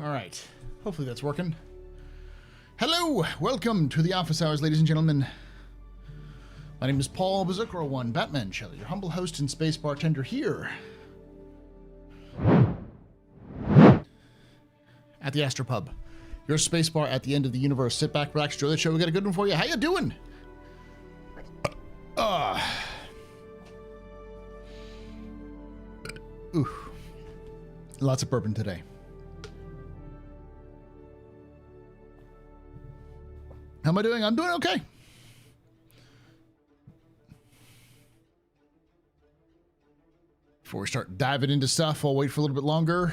All right. Hopefully that's working. Hello! Welcome to the office hours, ladies and gentlemen. My name is Paul Bazooka01, Batman Shelley, your humble host and space bartender here at the AstroPub, your space bar at the end of the universe. Sit back, relax, enjoy the show. We got a good one for you. How you doing? Ooh, lots of bourbon today. How am I doing? I'm doing okay. Before we start diving into stuff, I'll wait for a little bit longer.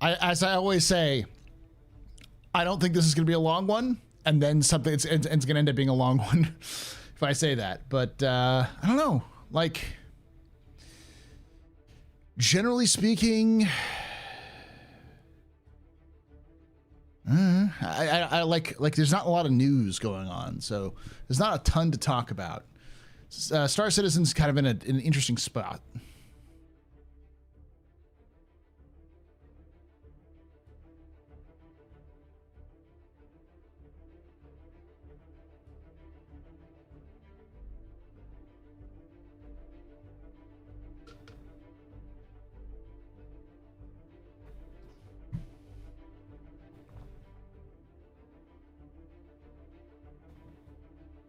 As I always say, I don't think this is going to be a long one, and then something it's going to end up being a long one if I say that. But I don't know. Like, generally speaking, I like there's not a lot of news going on, so there's not a ton to talk about. Star Citizen's kind of in an interesting spot.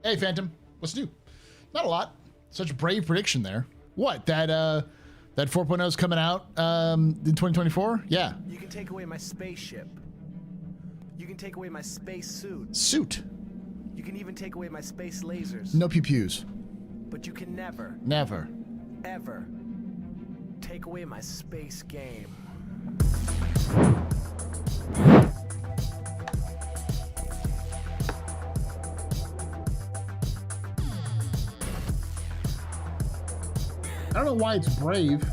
Hey, Phantom, what's new? Not a lot. Such a brave prediction there. What? That 4.0 is coming out in 2024? Yeah. You can take away my spaceship. You can take away my space suit. Suit. You can even take away my space lasers. No pew-pews. But you can never, ever take away my space game. I don't know why it's brave.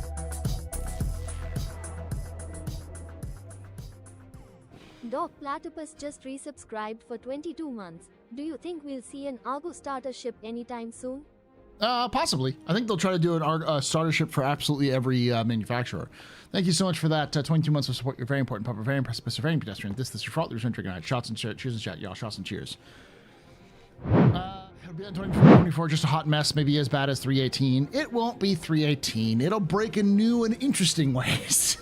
Doc Platypus just resubscribed for 22 months. Do you think we'll see an Argo starter ship anytime soon? Possibly. I think they'll try to do an starter ship for absolutely every manufacturer. Thank you so much for that. 22 months of support. You're very important, Papa. Very impressive, very pedestrian. This is your fault. There's no trigger night. Shots and cheers and chat, y'all. Shots and cheers. It'll be on 2024, just a hot mess, maybe as bad as 318. It won't be 318. It'll break in new and interesting ways.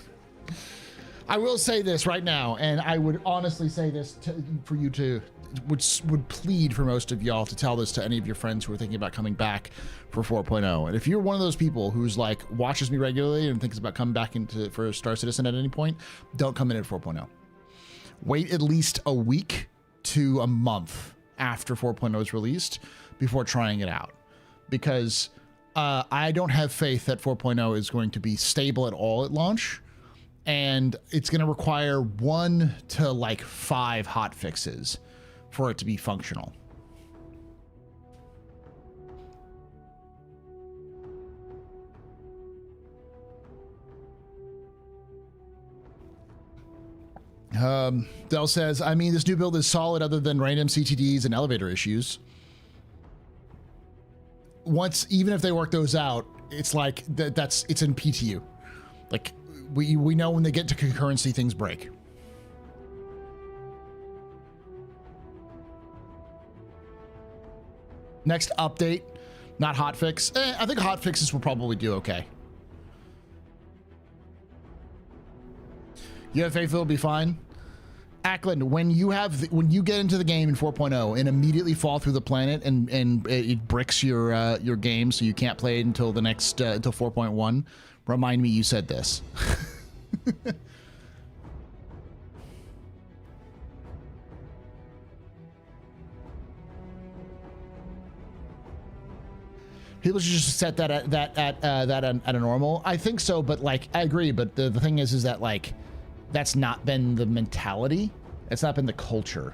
I will say this right now, and I would honestly say this for you to, would plead for most of y'all to tell this to any of your friends who are thinking about coming back for 4.0. And if you're one of those people who's like, watches me regularly and thinks about coming back for Star Citizen at any point, don't come in at 4.0. Wait at least a week to a month after 4.0 is released before trying it out, because I don't have faith that 4.0 is going to be stable at all at launch, and it's going to require 1 to like 5 hot fixes for it to be functional. Dell says, I mean, this new build is solid other than random CTDs and elevator issues. Even if they work those out, it's like it's in PTU. Like we know when they get to concurrency, things break. Next update, not hotfix. I think hotfixes will probably do okay. You have faith it'll be fine. Ackland, when you get into the game in 4.0 and immediately fall through the planet and it bricks your game so you can't play it until the next until 4.1, remind me you said this. People should just set that at a normal. I think so, but like I agree. But the thing is that like that's not been the mentality. It's not been the culture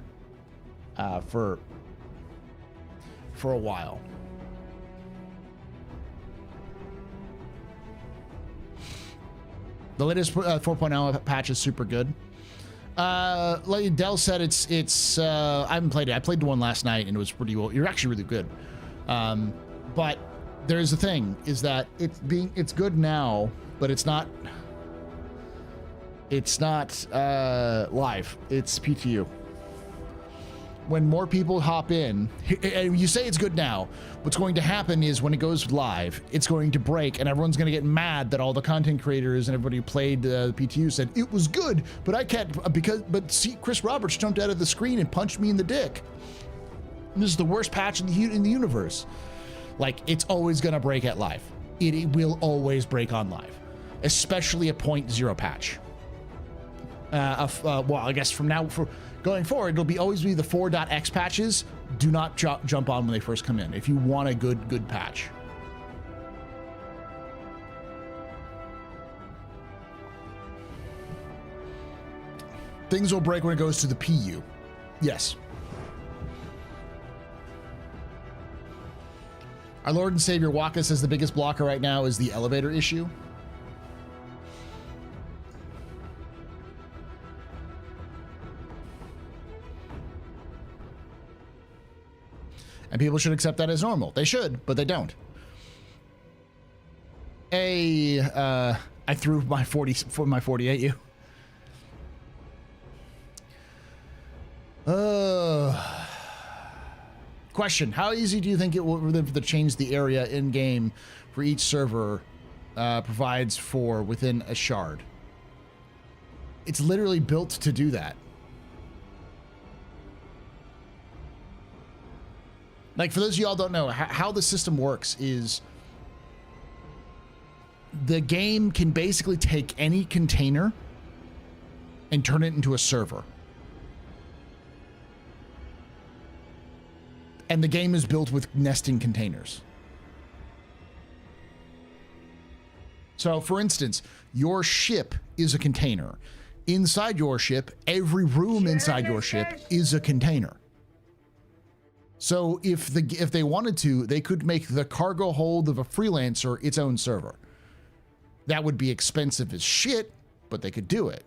for a while. The latest 4.0 patch is super good. Like Dell said, it's I haven't played it. I played the one last night and it was pretty well. You're actually really good. But there's the thing is that it's good now, but it's not. It's not live. It's PTU. When more people hop in, and you say it's good now, what's going to happen is when it goes live, it's going to break, and everyone's going to get mad that all the content creators and everybody who played the PTU said it was good, but I can't but see, Chris Roberts jumped out of the screen and punched me in the dick. And this is the worst patch in the universe. Like, it's always going to break at live. It will always break on live, especially a 0.0 patch. Well, I guess from now for going forward, it'll always be the 4.x patches. Do not jump on when they first come in if you want a good patch. Things will break when it goes to the PU. Yes. Our Lord and Savior Waka says the biggest blocker right now is the elevator issue. And people should accept that as normal. They should, but they don't. I threw my 40 at you. Question: how easy do you think it will to change the area in game for each server provides for within a shard? It's literally built to do that. Like, for those of y'all don't know, how the system works is the game can basically take any container and turn it into a server. And the game is built with nesting containers. So, for instance, your ship is a container. Inside your ship, every room inside your ship is a container. So if they wanted to, they could make the cargo hold of a freelancer its own server. That would be expensive as shit, but they could do it.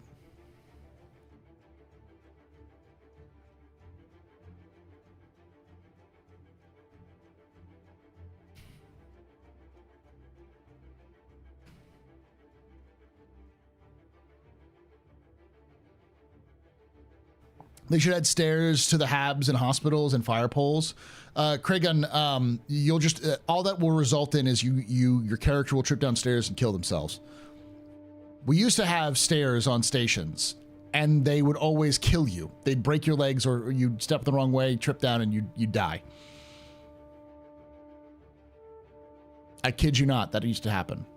They should add stairs to the habs and hospitals and fire poles. Kragan, you'll just all that will result in is your character will trip downstairs and kill themselves. We used to have stairs on stations, and they would always kill you. They'd break your legs, or you'd step the wrong way, trip down, and you'd die. I kid you not, that used to happen.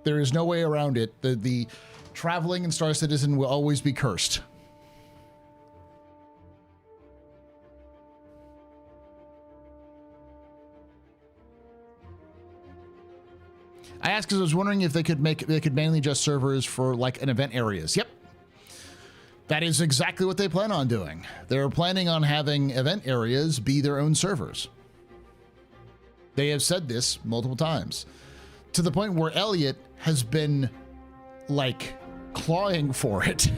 There is no way around it. The traveling in Star Citizen will always be cursed. I asked because I was wondering if they could manually adjust servers for like an event areas. Yep. That is exactly what they plan on doing. They're planning on having event areas be their own servers. They have said this multiple times, to the point where Elliot has been like clawing for it.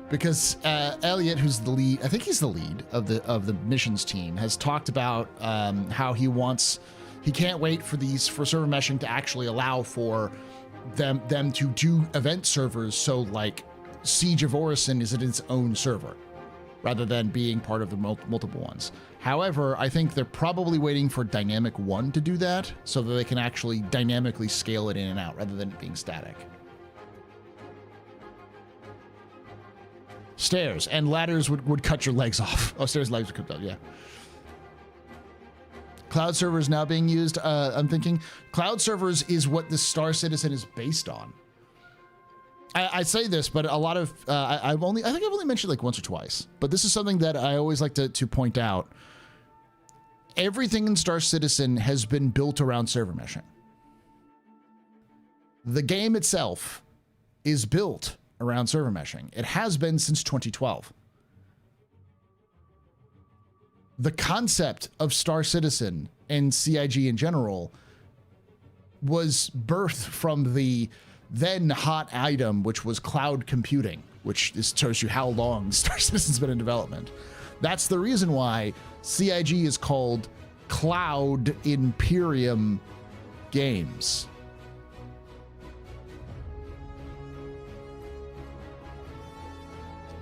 Because Elliot, who's the lead, I think he's the lead of the missions team, has talked about how he can't wait for server meshing to actually allow for them to do event servers. So like Siege of Orison is its own server rather than being part of the multiple ones. However, I think they're probably waiting for Dynamic 1 to do that so that they can actually dynamically scale it in and out rather than it being static. Stairs and ladders would cut your legs off. Oh, stairs and legs would cut off, yeah. Cloud servers now being used. I'm thinking cloud servers is what the Star Citizen is based on. I say this, but a lot of I think I've only mentioned like once or twice, but this is something that I always like to point out. Everything in Star Citizen has been built around server meshing. The game itself is built around server meshing. It has been since 2012. The concept of Star Citizen and CIG in general was birthed from the then hot item, which was cloud computing, which shows you how long Star Citizen's been in development. That's the reason why CIG is called Cloud Imperium Games.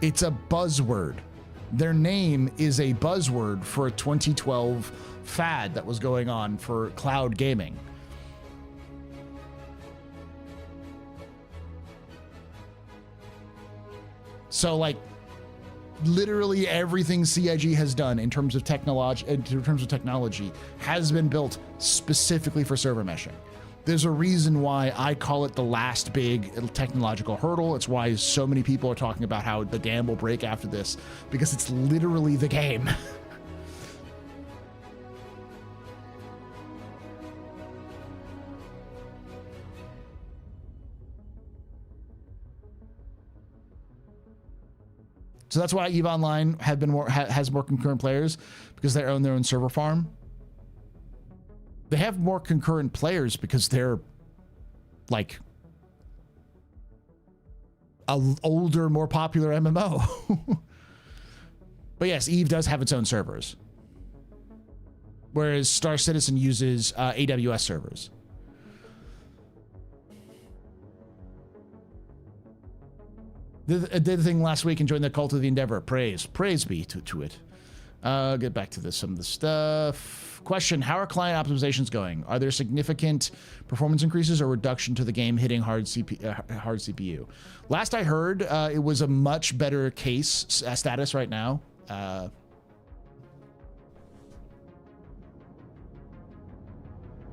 It's a buzzword. Their name is a buzzword for a 2012 fad that was going on for cloud gaming. So like literally everything CIG has done in terms of technology has been built specifically for server meshing. There's a reason why I call it the last big technological hurdle. It's why so many people are talking about how the game will break after this, because it's literally the game. So that's why EVE Online has more concurrent players, because they own their own server farm. They have more concurrent players because they're like an older, more popular MMO. But yes, EVE does have its own servers, whereas Star Citizen uses AWS servers. Did the thing last week and joined the Cult of the Endeavor. Praise be to it. Get back to some of the stuff. Question: how are client optimizations going? Are there significant performance increases or reduction to the game hitting hard CPU? Last I heard, it was a much better case status right now.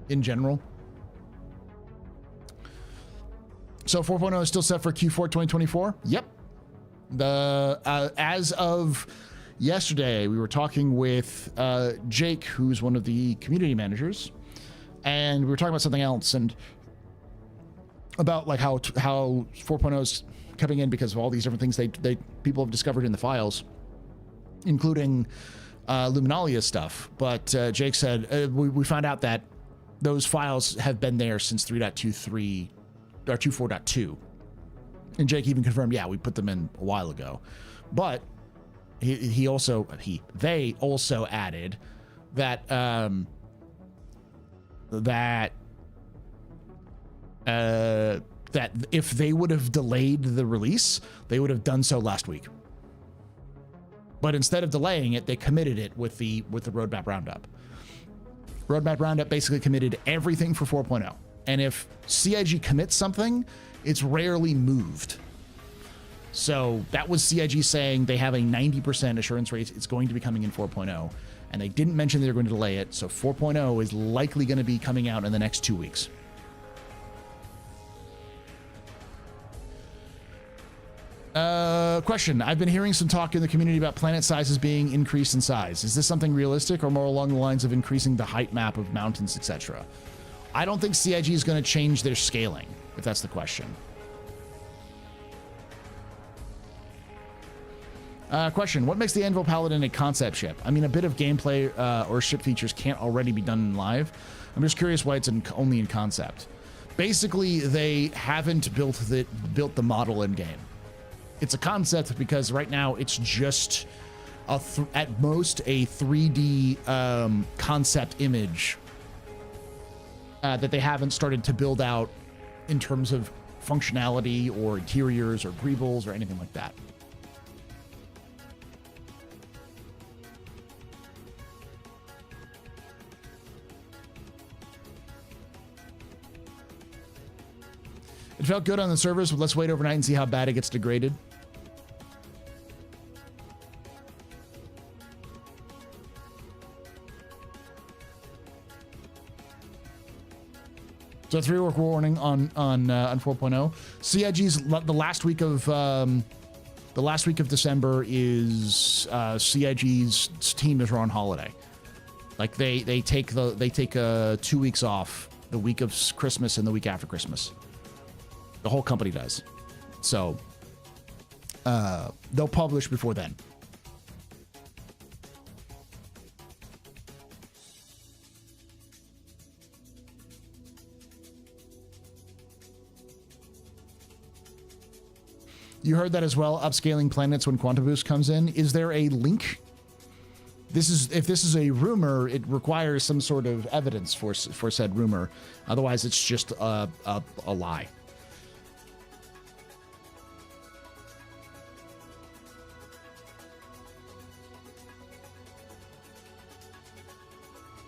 In general. So 4.0 is still set for Q4 2024? Yep. As of yesterday, we were talking with Jake, who's one of the community managers, and we were talking about something else, and about like how 4.0 is coming in because of all these different things people have discovered in the files, including Luminalia stuff. But Jake said we found out that those files have been there since 3.23 or 2.4.2, and Jake even confirmed, yeah, we put them in a while ago, but they also added that that if they would have delayed the release, they would have done so last week. But instead of delaying it, they committed it with the roadmap roundup. Roadmap roundup basically committed everything for 4.0. And if CIG commits something, it's rarely moved. So that was CIG saying they have a 90% assurance rate it's going to be coming in 4.0, and they didn't mention they're going to delay it, so 4.0 is likely going to be coming out in the next 2 weeks. Question: I've been hearing some talk in the community about planet sizes being increased in size. Is this something realistic or more along the lines of increasing the height map of mountains, etc.? I don't think CIG is going to change their scaling, if that's the question. Question: what makes the Anvil Paladin a concept ship? I mean, a bit of gameplay or ship features can't already be done in live. I'm just curious why it's only in concept. Basically, they haven't built the model in game. It's a concept because right now it's just at most a 3D concept image that they haven't started to build out in terms of functionality or interiors or greebles or anything like that. It felt good on the servers, but let's wait overnight and see how bad it gets degraded. So 3-week warning on 4.0. CIG's the last week of December is CIG's team is on holiday. Like they take 2 weeks off, the week of Christmas and the week after Christmas. The whole company does. So they'll publish before then. You heard that as well, upscaling planets when Quantum Boost comes in. Is there a link? If this is a rumor, it requires some sort of evidence for said rumor. Otherwise, it's just a lie.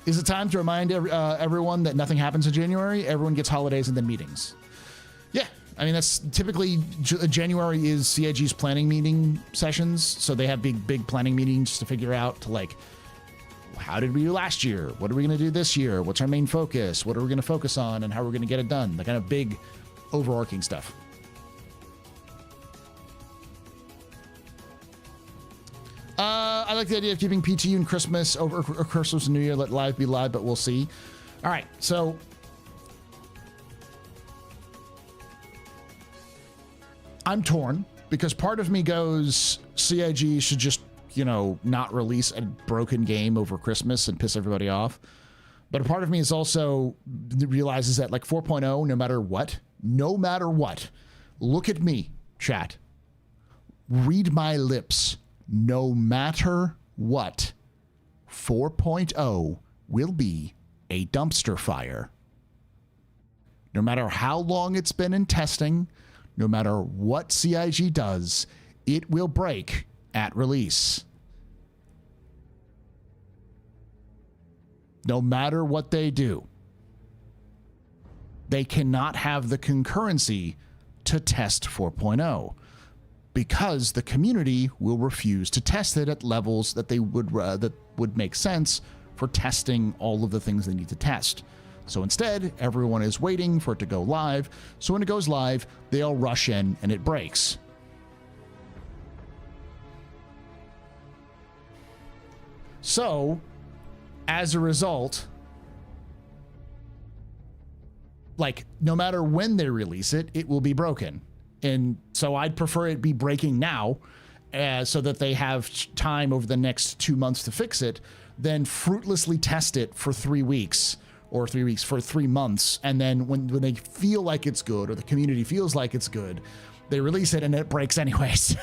Is it time to remind everyone that nothing happens in January? Everyone gets holidays and then meetings. Yeah, I mean, that's typically January is CIG's planning meeting sessions. So they have big planning meetings to figure out to like, how did we do last year? What are we going to do this year? What's our main focus? What are we going to focus on and how are we going to get it done? The kind of big overarching stuff. I like the idea of keeping PTU and Christmas over Christmas and New Year. Let live be live, but we'll see. All right, so I'm torn because part of me goes CIG should just, you know, not release a broken game over Christmas and piss everybody off. But a part of me is also realizes that like 4.0, no matter what, look at me, chat. Read my lips. No matter what, 4.0 will be a dumpster fire. No matter how long it's been in testing, no matter what CIG does, it will break at release. No matter what they do, they cannot have the concurrency to test 4.0 because the community will refuse to test it at levels that they would make sense for testing all of the things they need to test. So instead, everyone is waiting for it to go live. So when it goes live, they all rush in and it breaks. So, as a result, like, no matter when they release it, it will be broken. And so I'd prefer it be breaking now so that they have time over the next 2 months to fix it, than fruitlessly test it for 3 weeks or 3 weeks for 3 months. And then when they feel like it's good or the community feels like it's good, they release it and it breaks anyways.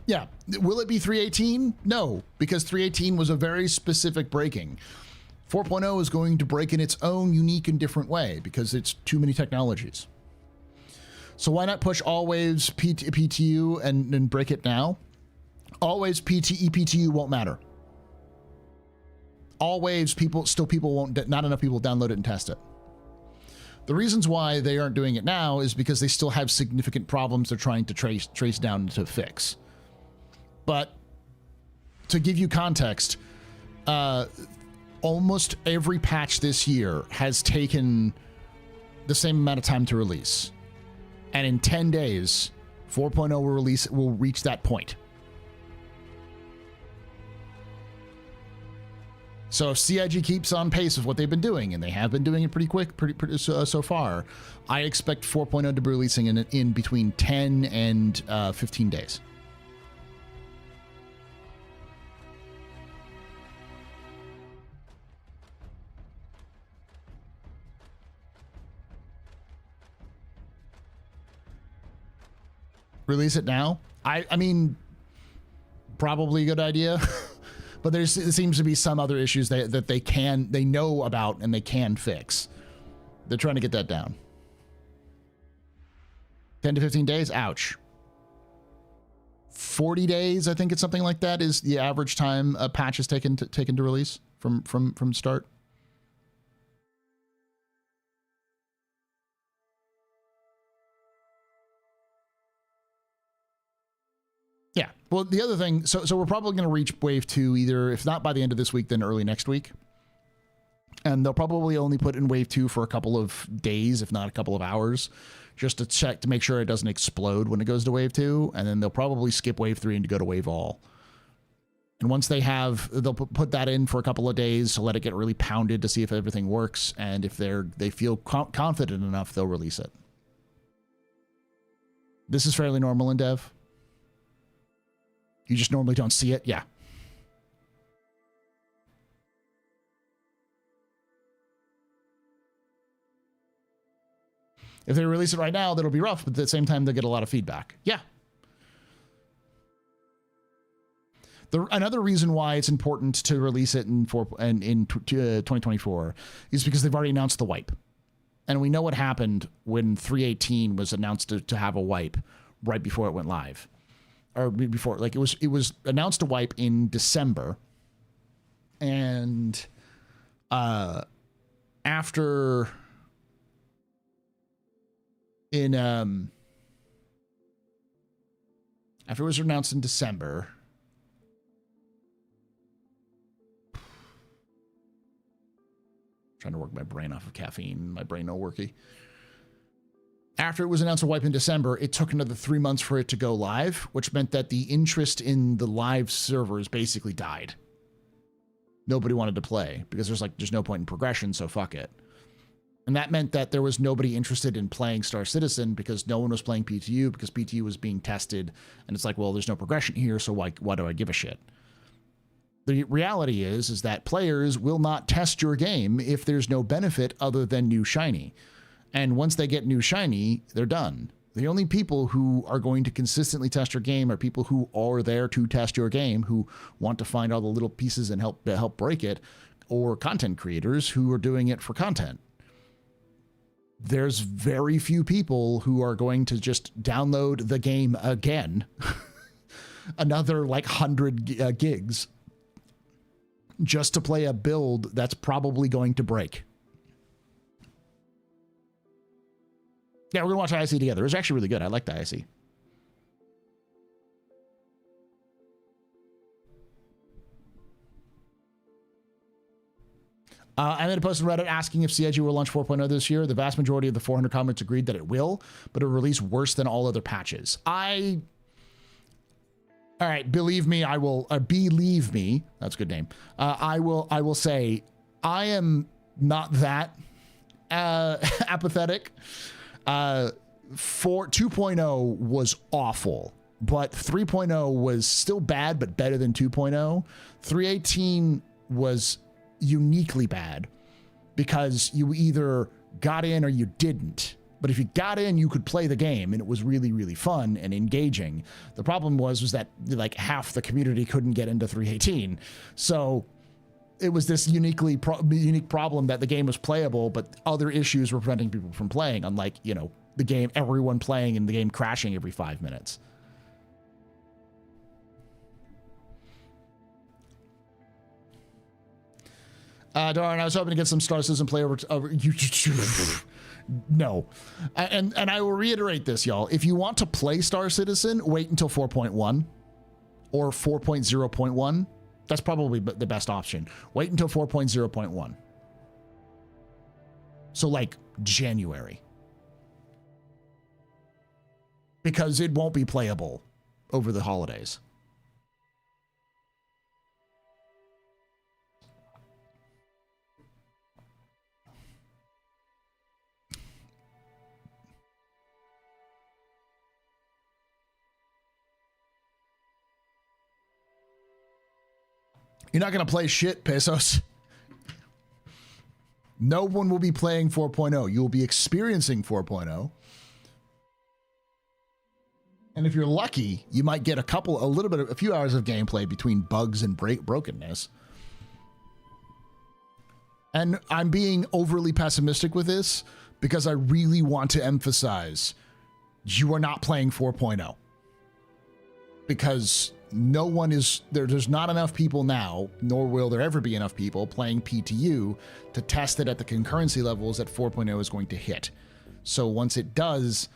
Yeah. Will it be 318? No, because 318 was a very specific breaking. 4.0 is going to break in its own unique and different way because it's too many technologies. So why not push all waves PTU and break it now? All waves PTU won't matter. All waves people won't, not enough people download it and test it. The reasons why they aren't doing it now is because they still have significant problems they're trying to trace down to fix. But to give you context, almost every patch this year has taken the same amount of time to release. And in 10 days, 4.0 will reach that point. So if CIG keeps on pace with what they've been doing, and they have been doing it pretty quick so far, I expect 4.0 to be releasing in between 10 and 15 days. Release it now? I mean, probably a good idea. But there seems to be some other issues that they know about and they can fix. They're trying to get that down. 10 to 15 days? Ouch. 40 days, I think it's something like that, is the average time a patch is taken to release from start. Yeah. Well, the other thing, so we're probably going to reach wave 2 either, if not by the end of this week, then early next week. And they'll probably only put in wave 2 for a couple of days, if not a couple of hours, just to check to make sure it doesn't explode when it goes to wave 2. And then they'll probably skip wave 3 and to go to wave all. And once they have, they'll put that in for a couple of days to let it get really pounded to see if everything works. And if they feel confident enough, they'll release it. This is fairly normal in dev. You just normally don't see it? Yeah. If they release it right now, that'll be rough, but at the same time, they'll get a lot of feedback. Yeah. Another reason why it's important to release it in 2024 is because they've already announced the wipe. And we know what happened when 3.18 was announced to have a wipe right before it went live. Or before, like it was announced a wipe in December. And after it was announced in December, trying to work my brain off of caffeine, my brain no worky. After it was announced a wipe in December, it took another 3 months for it to go live, which meant that the interest in the live servers basically died. Nobody wanted to play because there's no point in progression, so fuck it. And that meant that there was nobody interested in playing Star Citizen because no one was playing PTU because PTU was being tested. And it's like, well, there's no progression here, so why do I give a shit? The reality is that players will not test your game if there's no benefit other than new shiny. And once they get new shiny, they're done. The only people who are going to consistently test your game are people who are there to test your game, who want to find all the little pieces and help break it, or content creators who are doing it for content. There's very few people who are going to just download the game again, another like 100 gigs, just to play a build that's probably going to break. Yeah, we're going to watch IC together. It was actually really good. I liked the IC. I made a post on Reddit asking if CIG will launch 4.0 this year. The vast majority of the 400 comments agreed that it will, but it will release worse than all other patches. All right, believe me, I will. Believe me, that's a good name. I will say I am not that apathetic. 2.0 was awful, but 3.0 was still bad, but better than 2.0. 3.18 was uniquely bad because you either got in or you didn't. But if you got in, you could play the game and it was really, really fun and engaging. The problem was that like half the community couldn't get into 3.18. So it was this unique problem that the game was playable, but other issues were preventing people from playing, unlike, you know, the game, everyone playing and the game crashing every 5 minutes. Darn, I was hoping to get some Star Citizen play over you. No. And I will reiterate this, y'all. If you want to play Star Citizen, wait until 4.1 or 4.0.1. That's probably the best option. Wait until 4.0.1. So like January. Because it won't be playable over the holidays. You're not going to play shit, Pesos. No one will be playing 4.0. You will be experiencing 4.0. And if you're lucky, you might get a few hours of gameplay between bugs and brokenness. And I'm being overly pessimistic with this because I really want to emphasize you are not playing 4.0. Because no one is there. There's not enough people now, nor will there ever be enough people playing PTU to test it at the concurrency levels that 4.0 is going to hit. So once it does,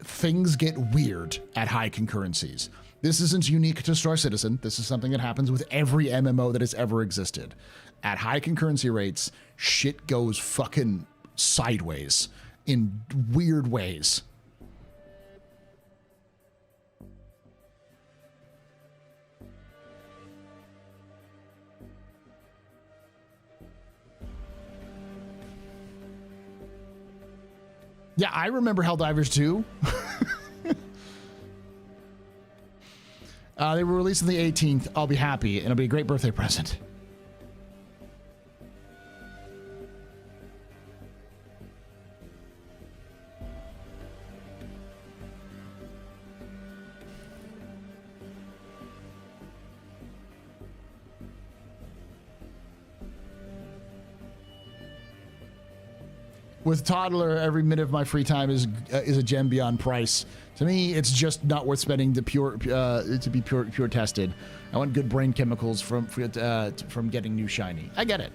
things get weird at high concurrencies. This isn't unique to Star Citizen. This is something that happens with every MMO that has ever existed. At high concurrency rates, shit goes fucking sideways in weird ways. Yeah, I remember Helldivers 2. They were released on the 18th. I'll be happy, and it'll be a great birthday present. With Toddler, every minute of my free time is a gem beyond price. To me, it's just not worth spending to be pure tested. I want good brain chemicals from getting new shiny. I get it.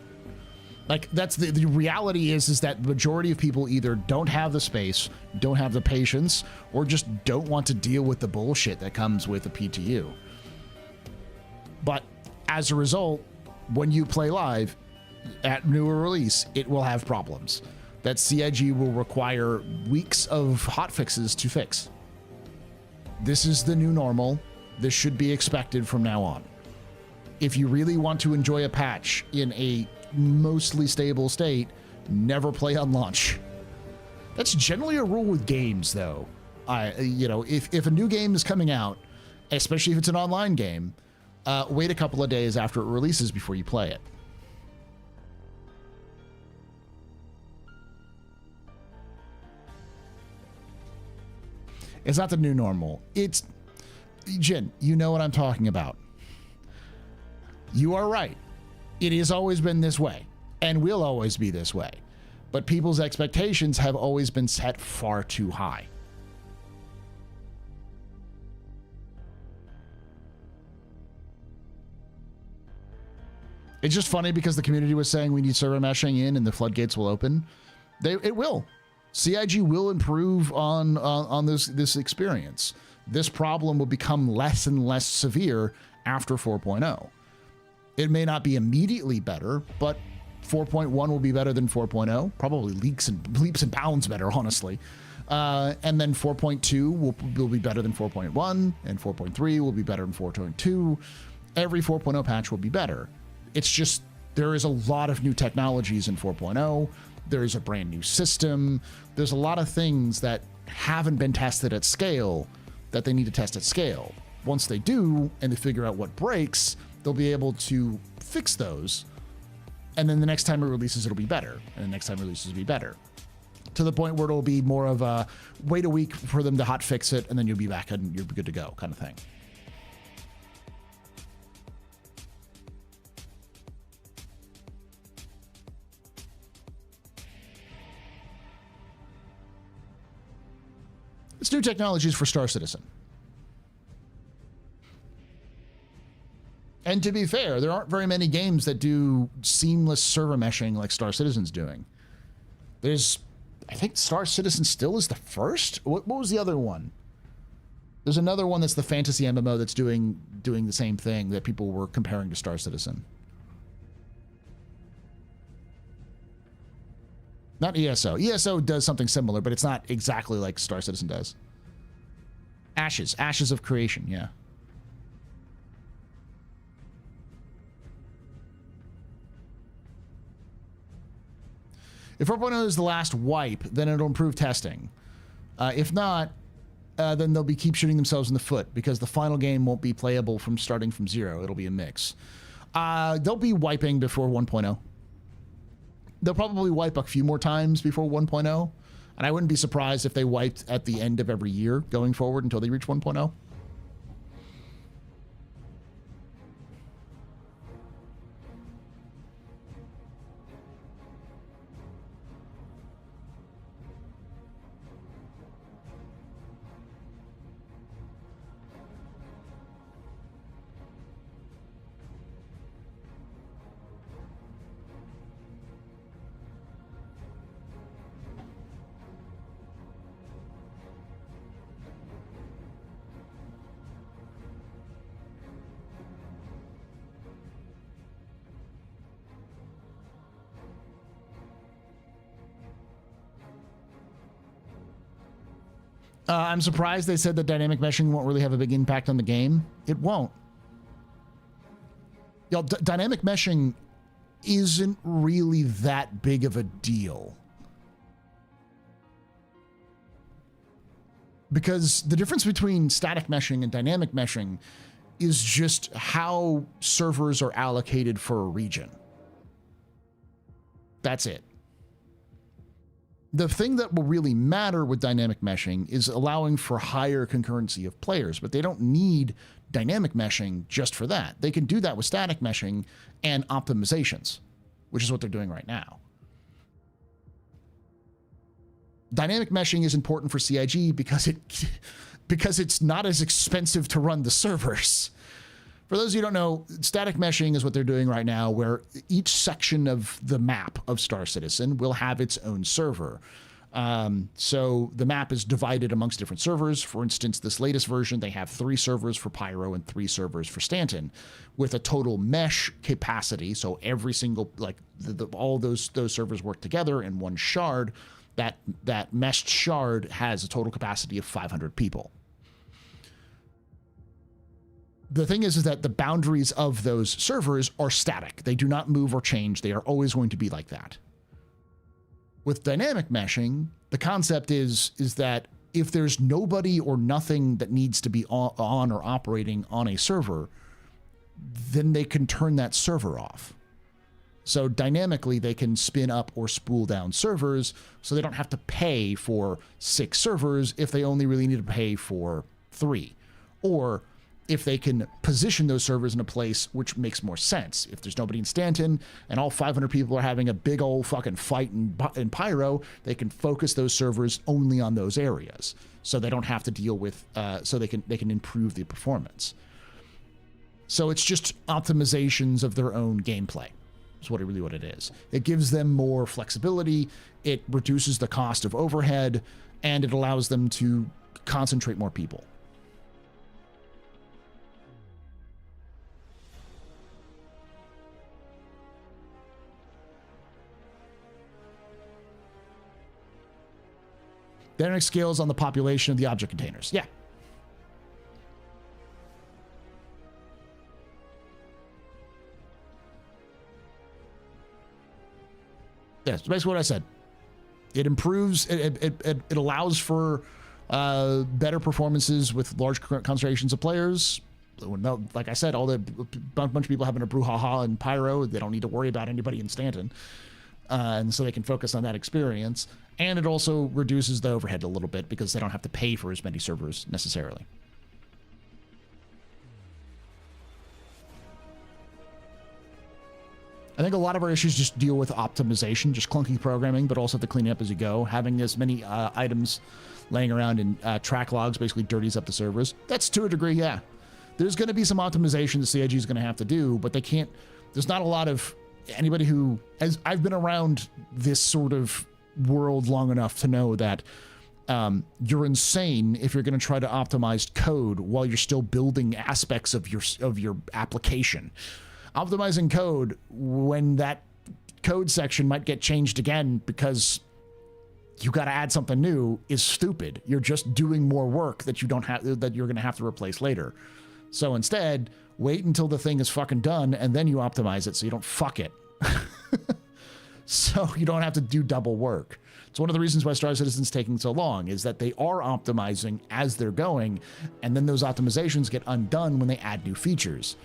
Like, that's the reality is that the majority of people either don't have the space, don't have the patience, or just don't want to deal with the bullshit that comes with a PTU. But as a result, when you play live at newer release, it will have problems that CIG will require weeks of hotfixes to fix. This is the new normal. This should be expected from now on. If you really want to enjoy a patch in a mostly stable state, never play on launch. That's generally a rule with games, though. If a new game is coming out, especially if it's an online game, wait a couple of days after it releases before you play it. It's not the new normal. It's, Jin, you know what I'm talking about. You are right. It has always been this way and will always be this way. But people's expectations have always been set far too high. It's just funny because the community was saying we need server meshing in and the floodgates will open. It will. CIG will improve on this experience. This problem will become less and less severe after 4.0. It may not be immediately better, but 4.1 will be better than 4.0. Probably leaps and bounds better, honestly. And then 4.2 will be better than 4.1, and 4.3 will be better than 4.2. Every 4.0 patch will be better. It's just there is a lot of new technologies in 4.0. There's a brand new system. There's a lot of things that haven't been tested at scale that they need to test at scale. Once they do, and they figure out what breaks, they'll be able to fix those. And then the next time it releases, it'll be better. And the next time it releases, it'll be better. To the point where it'll be more of a wait a week for them to hot fix it, and then you'll be back and you're good to go kind of thing. It's new technologies for Star Citizen. And to be fair, there aren't very many games that do seamless server meshing like Star Citizen's doing. I think Star Citizen still is the first? What was the other one? There's another one that's the fantasy MMO that's doing the same thing that people were comparing to Star Citizen. Not ESO. ESO does something similar, but it's not exactly like Star Citizen does. Ashes of Creation, yeah. If 4.0 is the last wipe, then it'll improve testing. If not, then they'll keep shooting themselves in the foot because the final game won't be playable from starting from zero. It'll be a mix. They'll be wiping before 1.0. They'll probably wipe a few more times before 1.0, and I wouldn't be surprised if they wiped at the end of every year going forward until they reach 1.0. I'm surprised they said that dynamic meshing won't really have a big impact on the game. It won't. Dynamic meshing isn't really that big of a deal. Because the difference between static meshing and dynamic meshing is just how servers are allocated for a region. That's it. The thing that will really matter with dynamic meshing is allowing for higher concurrency of players, but they don't need dynamic meshing just for that. They can do that with static meshing and optimizations, which is what they're doing right now. Dynamic meshing is important for CIG because it's not as expensive to run the servers. For those of you who don't know, static meshing is what they're doing right now, where each section of the map of Star Citizen will have its own server. So the map is divided amongst different servers. For instance, this latest version, they have 3 servers for Pyro and 3 servers for Stanton, with a total mesh capacity. So every single, like all those servers work together in one shard. That meshed shard has a total capacity of 500 people. The thing is that the boundaries of those servers are static. They do not move or change. They are always going to be like that. With dynamic meshing, the concept is that if there's nobody or nothing that needs to be on or operating on a server, then they can turn that server off. So dynamically, they can spin up or spool down servers, so they don't have to pay for 6 servers if they only really need to pay for 3. Or if they can position those servers in a place which makes more sense. If there's nobody in Stanton and all 500 people are having a big old fucking fight in Pyro, they can focus those servers only on those areas, so they don't have to deal with, so they can improve the performance. So it's just optimizations of their own gameplay. Is what it is. It gives them more flexibility, it reduces the cost of overhead, and it allows them to concentrate more people. Dynamic scales on the population of the object containers. Yeah. Yes, basically what I said. It improves, it allows for better performances with large concentrations of players. Like I said, a bunch of people having a brouhaha in Pyro, they don't need to worry about anybody in Stanton. And so they can focus on that experience. And it also reduces the overhead a little bit because they don't have to pay for as many servers necessarily. I think a lot of our issues just deal with optimization, just clunky programming, but also to clean up as you go. Having as many items laying around in track logs basically dirties up the servers. That's to a degree, yeah. There's going to be some optimization the CIG is going to have to do, but they can't, there's not a lot of anybody who, as I've been around this sort of world long enough to know that you're insane if you're going to try to optimize code while you're still building aspects of your application. Optimizing code when that code section might get changed again because you got to add something new is stupid. You're just doing more work that you don't have, that you're going to have to replace later. So instead, wait until the thing is fucking done and then you optimize it so you don't fuck it. So you don't have to do double work. It's one of the reasons why Star Citizen's taking so long, is that they are optimizing as they're going, and then those optimizations get undone when they add new features.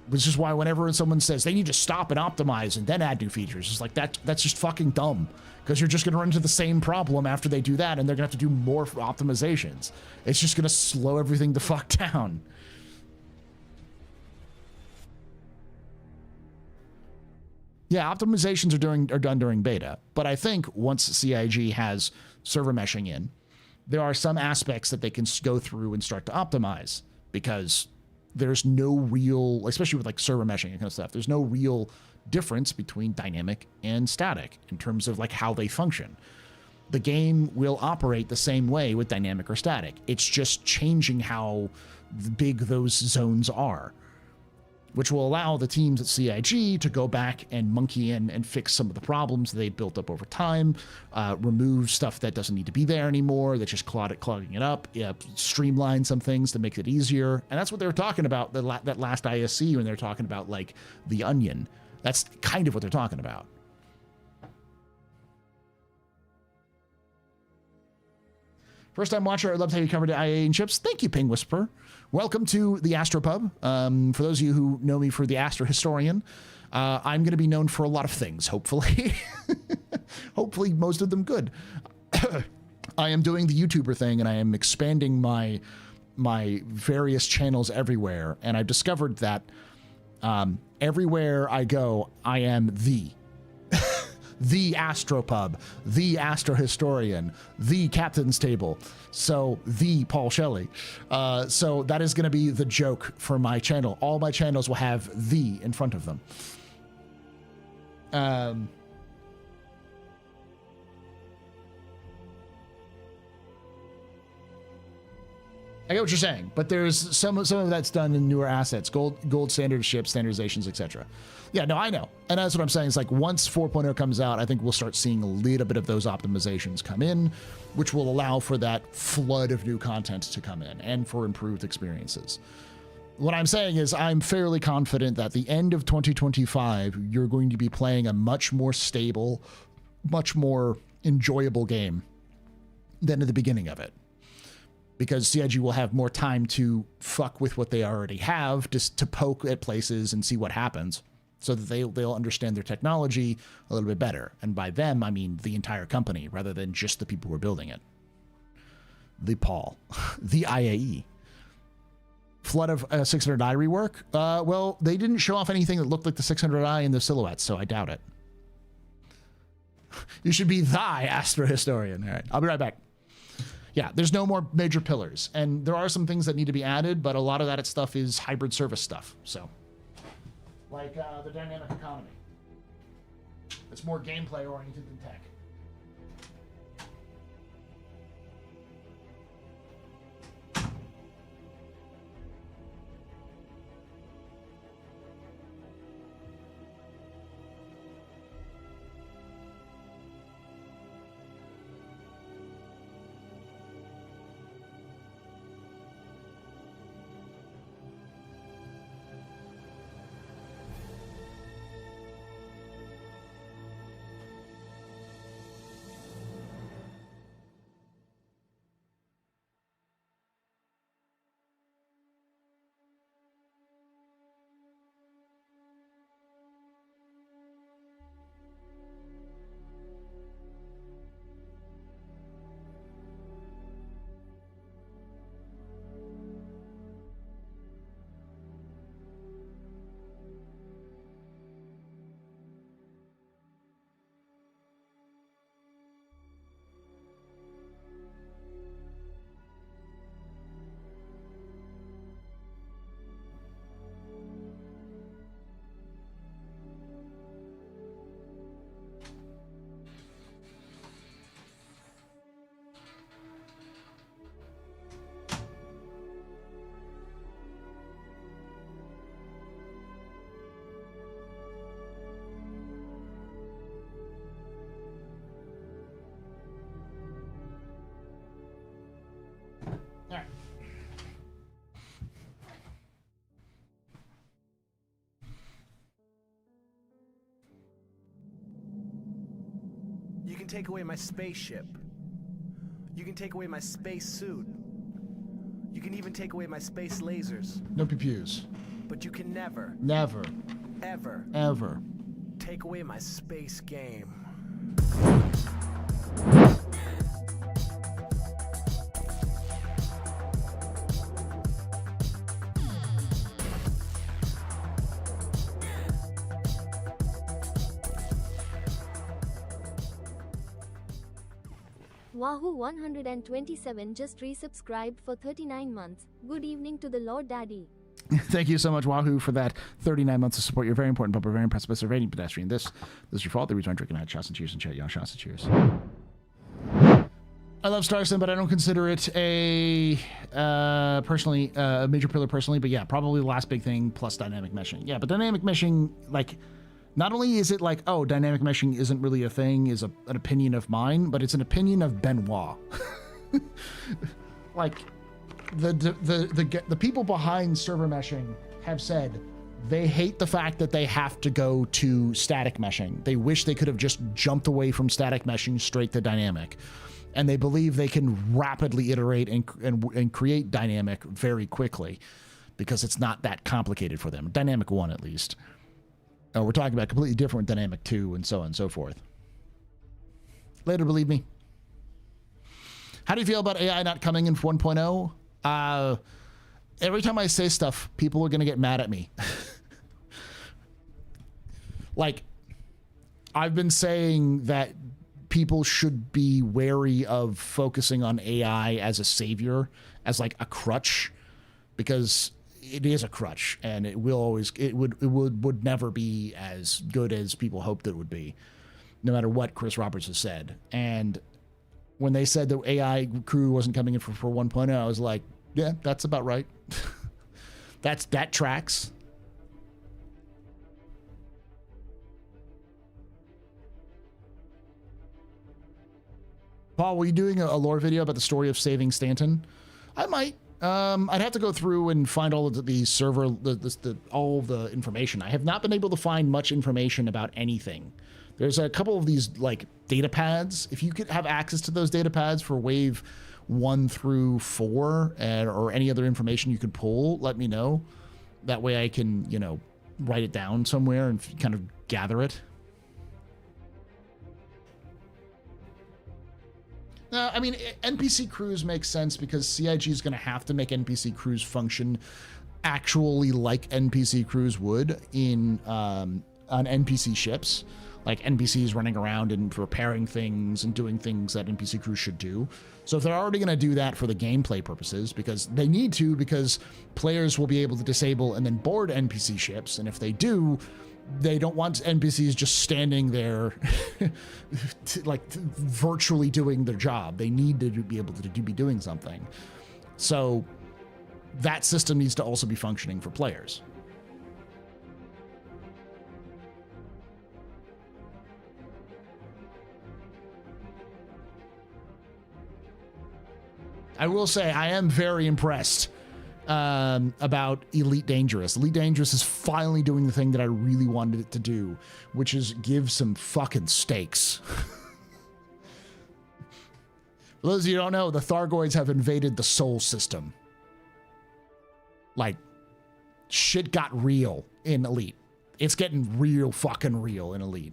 Which is why whenever someone says they need to stop and optimize and then add new features, it's like that's just fucking dumb, because you're just going to run into the same problem after they do that, and they're going to have to do more optimizations. It's just going to slow everything the fuck down. Yeah, optimizations are done during beta, but I think once CIG has server meshing in, there are some aspects that they can go through and start to optimize, because there's no real, especially with like server meshing and kind of stuff, there's no real difference between dynamic and static in terms of like how they function. The game will operate the same way with dynamic or static. It's just changing how big those zones are, which will allow the teams at CIG to go back and monkey in and fix some of the problems they built up over time, remove stuff that doesn't need to be there anymore, that's just clogging it up, streamline some things to make it easier. And that's what they were talking about that last ISC when they're talking about like the onion. That's kind of what they're talking about. First time watcher, I loved how you covered the IA and chips. Thank you, Ping Whisperer. Welcome to the AstroPub. For those of you who know me for the Astro Historian, I'm going to be known for a lot of things, hopefully. Hopefully most of them good. I am doing the YouTuber thing, and I am expanding my various channels everywhere, and I've discovered that everywhere I go, I am the. the AstroPub, the Astro Historian, the Captain's Table, so the Paul Shelley. So that is going to be the joke for my channel. All my channels will have the in front of them. I get what you're saying, but there's some of that's done in newer assets, gold standard ships, standardizations, etc. Yeah, no, I know. And that's what I'm saying. It's like once 4.0 comes out, I think we'll start seeing a little bit of those optimizations come in, which will allow for that flood of new content to come in and for improved experiences. What I'm saying is I'm fairly confident that the end of 2025, you're going to be playing a much more stable, much more enjoyable game than at the beginning of it. Because CIG will have more time to fuck with what they already have, just to poke at places and see what happens, so that they'll understand their technology a little bit better. And by them, I mean the entire company, rather than just the people who are building it. The Paul, the IAE. Flood of 600i rework? Well, they didn't show off anything that looked like the 600i in the silhouettes, so I doubt it. You should be thy Astro Historian. All right, I'll be right back. Yeah, there's no more major pillars, and there are some things that need to be added, but a lot of that stuff is hybrid service stuff. So, like the dynamic economy, it's more gameplay oriented than tech. You can take away my spaceship. You can take away my space suit. You can even take away my space lasers. No pew-pews. But you can never, ever take away my space game. Wahoo 127 just resubscribed for 39 months. Good evening to the Lord Daddy. Thank you so much, Wahoo, for that 39 months of support. You're very important, but we're very impressed by surveying pedestrian. This is your fault. The reason I'm drinking. I had shots and cheers and chat. Y'all shots and cheers. I love Starson, but I don't consider it a personally a major pillar personally. But yeah, probably the last big thing plus dynamic meshing. Yeah, but dynamic meshing, like, not only is it like, oh, dynamic meshing isn't really a thing, is an opinion of mine, but it's an opinion of Benoit. Like, the people behind server meshing have said they hate the fact that they have to go to static meshing. They wish they could have just jumped away from static meshing straight to dynamic. And they believe they can rapidly iterate and create dynamic very quickly because it's not that complicated for them. Dynamic 1, at least. We're talking about completely different dynamic 2 and so on and so forth. Later, believe me. How do you feel about AI not coming in 1.0? Every time I say stuff, people are going to get mad at me. Like, I've been saying that people should be wary of focusing on AI as a savior, as like a crutch, because it is a crutch, and it would never be as good as people hoped it would be, no matter what Chris Roberts has said. And when they said the AI crew wasn't coming in for 1.0, I was like, yeah, that's about right. That tracks. Paul, were you doing a lore video about the story of saving Stanton? I might. I'd have to go through and find all of the server, all of the information. I have not been able to find much information about anything. There's a couple of these like data pads. If you could have access to those data pads for wave 1 through 4, or any other information you could pull, let me know. That way I can, you know, write it down somewhere and kind of gather it. I mean, NPC crews make sense because CIG is going to have to make NPC crews function actually like NPC crews would in on NPC ships, like NPCs running around and repairing things and doing things that NPC crews should do. So if they're already going to do that for the gameplay purposes, because they need to, because players will be able to disable and then board NPC ships, and if they do, they don't want NPCs just standing there like virtually doing their job. They need to be able to be doing something. So that system needs to also be functioning for players. I will say I am very impressed about Elite Dangerous. Elite Dangerous is finally doing the thing that I really wanted it to do, which is give some fucking stakes. For those of you who don't know, the Thargoids have invaded the Sol system. Like, shit got real in Elite. It's getting real fucking real in Elite.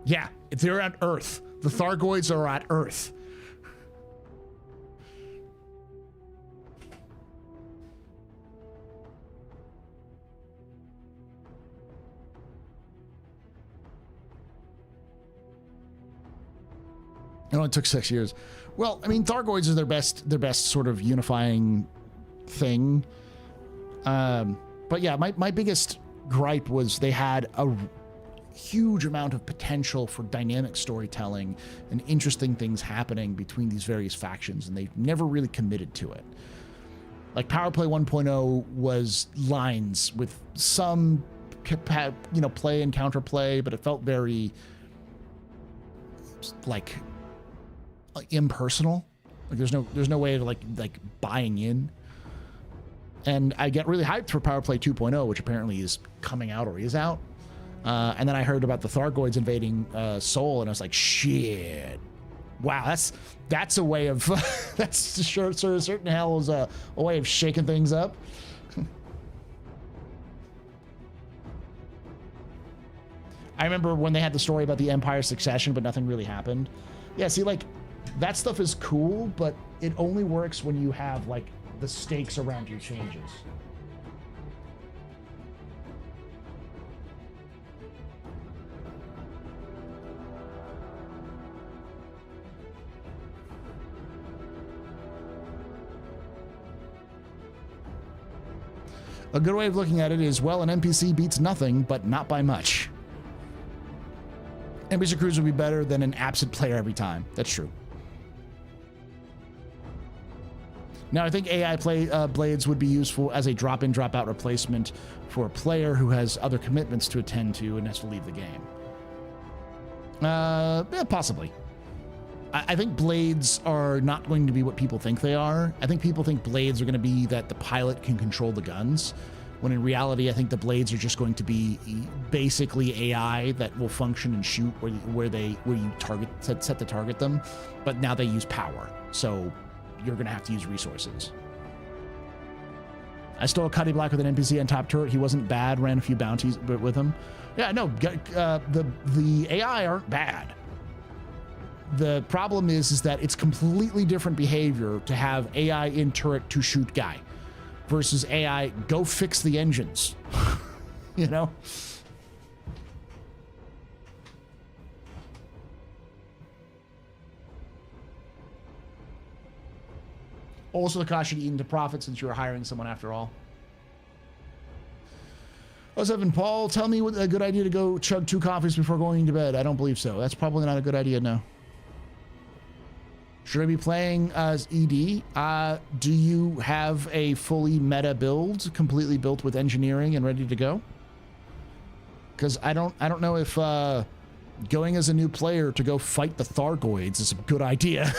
Yeah, if they're at Earth. The Thargoids are at Earth. It only took 6 years. Well, I mean, Thargoids are their best sort of unifying thing. But yeah, my biggest gripe was they had a huge amount of potential for dynamic storytelling and interesting things happening between these various factions, and they've never really committed to it. Like Power Play 1.0 was lines with some, you know, play and counterplay, but it felt very like impersonal. Like there's no way of like buying in. And I get really hyped for Power Play 2.0, which apparently is coming out or is out. And then I heard about the Thargoids invading Sol, and I was like, shit. Wow, that's a way of that's sure certain hell is a way of shaking things up. I remember when they had the story about the Empire succession, but nothing really happened. Yeah, see, like that stuff is cool, but it only works when you have like the stakes around your changes. A good way of looking at it is, well, an NPC beats nothing, but not by much. NPC crews would be better than an absent player every time. That's true. Now, I think AI blades would be useful as a drop-in, drop-out replacement for a player who has other commitments to attend to and has to leave the game. Yeah, possibly. I think blades are not going to be what people think they are. I think people think blades are going to be that the pilot can control the guns, when in reality, I think the blades are just going to be basically AI that will function and shoot where you set to target them, but now they use power, so you're going to have to use resources. I stole a Cuddy Black with an NPC on top turret. He wasn't bad. Ran a few bounties with him. Yeah, no, the AI aren't bad. The problem is that it's completely different behavior to have AI in turret to shoot guy versus AI go fix the engines. You know? Also, the cost should eat into profit since you're hiring someone after all. Oh, Evan Paul, tell me what a good idea to go chug 2 coffees before going to bed. I don't believe so. That's probably not a good idea, no. Should I be playing as ED? Do you have a fully meta build, completely built with engineering and ready to go? Because I don't know if going as a new player to go fight the Thargoids is a good idea.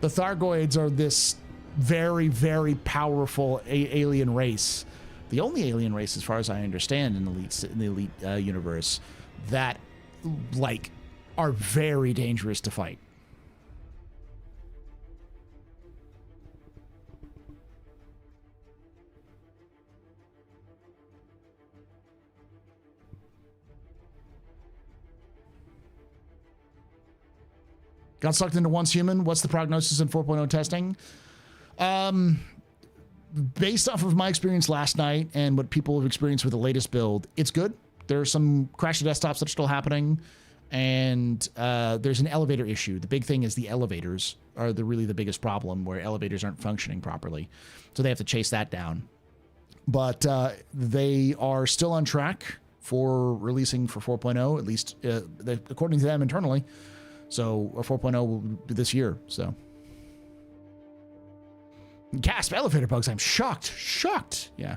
The Thargoids are this very, very powerful alien race. The only alien race, as far as I understand, in the elite universe, that like are very dangerous to fight. Got sucked into Once Human. What's the prognosis in 4.0 testing? Based off of my experience last night and what people have experienced with the latest build, it's good. There are some crash to desktops that are still happening, and there's an elevator issue. The big thing is the elevators are really the biggest problem, where elevators aren't functioning properly. So they have to chase that down. But they are still on track for releasing for 4.0, at least according to them internally. So 4.0 will be this year. So gasp, elevator bugs. I'm shocked. Yeah.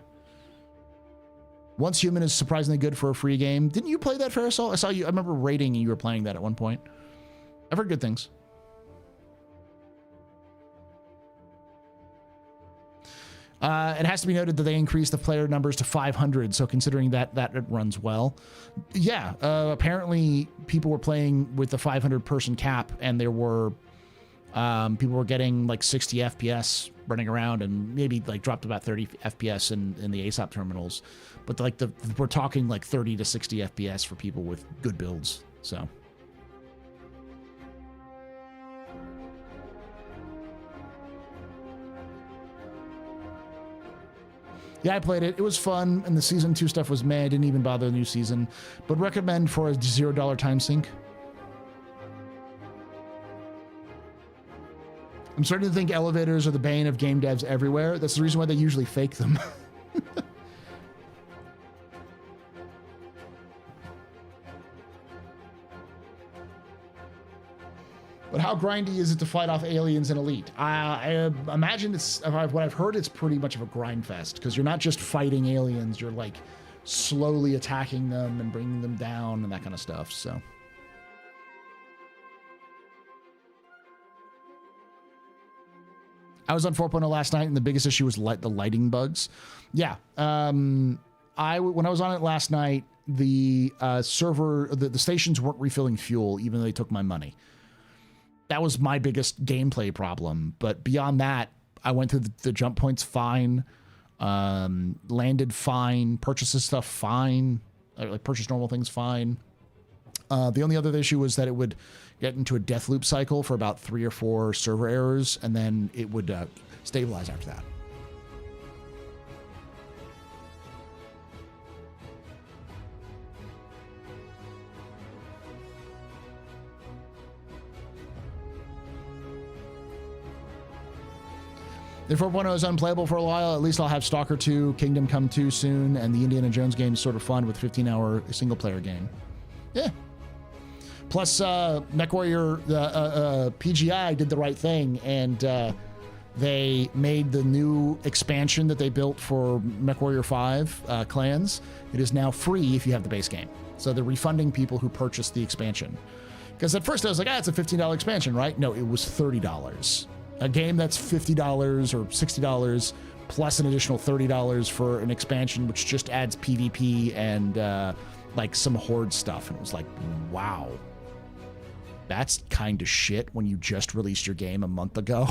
Once Human is surprisingly good for a free game. Didn't you play that, Farisol? I saw you. I remember rating you were playing that at one point. I've heard good things. It has to be noted that they increased the player numbers to 500. So considering that it runs well, yeah. Apparently people were playing with the 500 person cap, and there were people were getting like 60 FPS running around, and maybe like dropped about 30 FPS in the ASOP terminals. But like we're talking like 30 to 60 FPS for people with good builds. So. Yeah, I played it. It was fun, and the Season 2 stuff was meh. Didn't even bother the new season. But recommend for a $0 time sink. I'm starting to think elevators are the bane of game devs everywhere. That's the reason why they usually fake them. But how grindy is it to fight off aliens in Elite? I imagine it's, what I've heard, it's pretty much of a grind fest, because you're not just fighting aliens, you're like slowly attacking them and bringing them down and that kind of stuff, so. I was on 4.0 last night, and the biggest issue was the lighting bugs. Yeah, when I was on it last night, the server, the stations weren't refilling fuel, even though they took my money. That was my biggest gameplay problem. But beyond that, I went through the jump points fine, landed fine, purchases stuff fine, like purchase normal things fine. The only other issue was that it would get into a death loop cycle for about 3 or 4 server errors, and then it would stabilize after that. If 4.0 is unplayable for a while, at least I'll have Stalker 2, Kingdom Come 2 soon, and the Indiana Jones game is sort of fun with 15-hour single-player game. Yeah. Plus, Mech Warrior, the PGI did the right thing, and they made the new expansion that they built for Mech Warrior 5 clans. It is now free if you have the base game. So they're refunding people who purchased the expansion. Because at first I was like, it's a $15 expansion, right? No, it was $30. A game that's $50 or $60 plus an additional $30 for an expansion, which just adds PvP and like some horde stuff. And it was like, wow, that's kind of shit when you just released your game a month ago.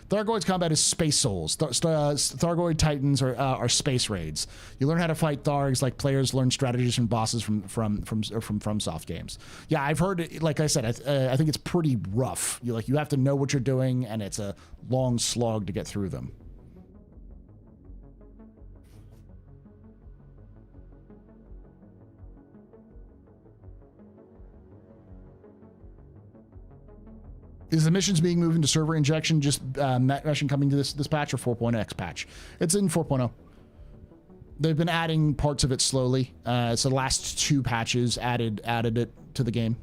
Thargoid's combat is space souls. Thargoid Titans are space raids. You learn how to fight Thargs like players learn strategies from bosses from FromSoft games. Yeah, I've heard it, like I said, I think it's pretty rough. You have to know what you're doing, and it's a long slog to get through them. Is the missions being moved into server injection just mission coming to this patch or 4.x patch? It's in 4.0. They've been adding parts of it slowly. So the last 2 patches added it to the game.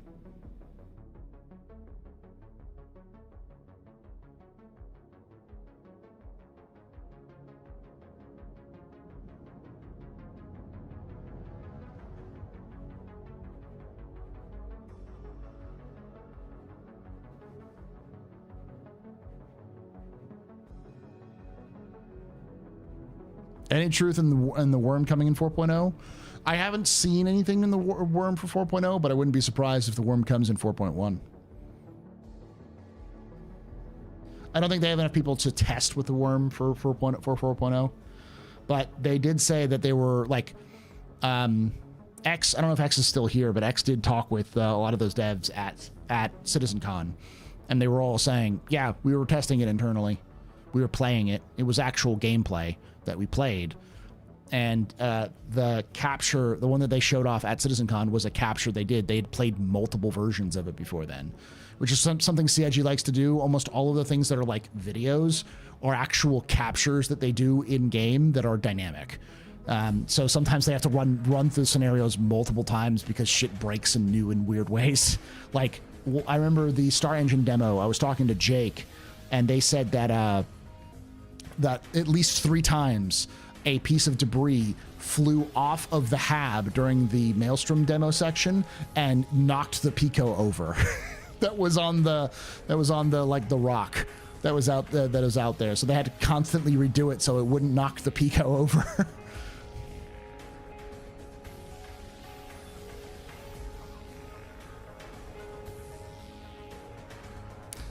Any truth in the worm coming in 4.0? I haven't seen anything in the worm for 4.0, but I wouldn't be surprised if the worm comes in 4.1. I don't think they have enough people to test with the worm for 4.0, but they did say that they were like, X, I don't know if X is still here, but X did talk with a lot of those devs at CitizenCon, and they were all saying, yeah, we were testing it internally. We were playing it. It was actual gameplay that we played, and the capture, the one that they showed off at CitizenCon, was a capture they did. They had played multiple versions of it before then, which is something CIG likes to do. Almost all of the things that are like videos are actual captures that they do in game that are dynamic. So sometimes they have to run through scenarios multiple times because shit breaks in new and weird ways. Like, I remember the Star Engine demo, I was talking to Jake, and they said that that at least 3 times a piece of debris flew off of the hab during the Maelstrom demo section and knocked the Pico over. that was on the like the rock that was out there. So they had to constantly redo it so it wouldn't knock the Pico over.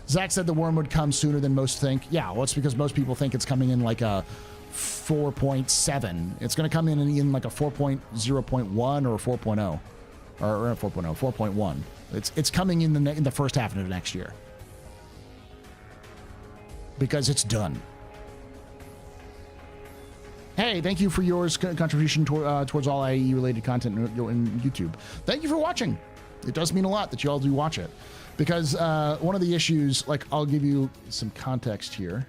Zach said the worm would come sooner than most think. Yeah, well, it's because most people think it's coming in like a 4.7. It's going to come in like a 4.0.1 or 4.0. Or 4.0, 4.1. It's coming in the first half of the next year. Because it's done. Hey, thank you for your contribution towards all IE related content in YouTube. Thank you for watching. It does mean a lot that you all do watch it. Because one of the issues, like, I'll give you some context here.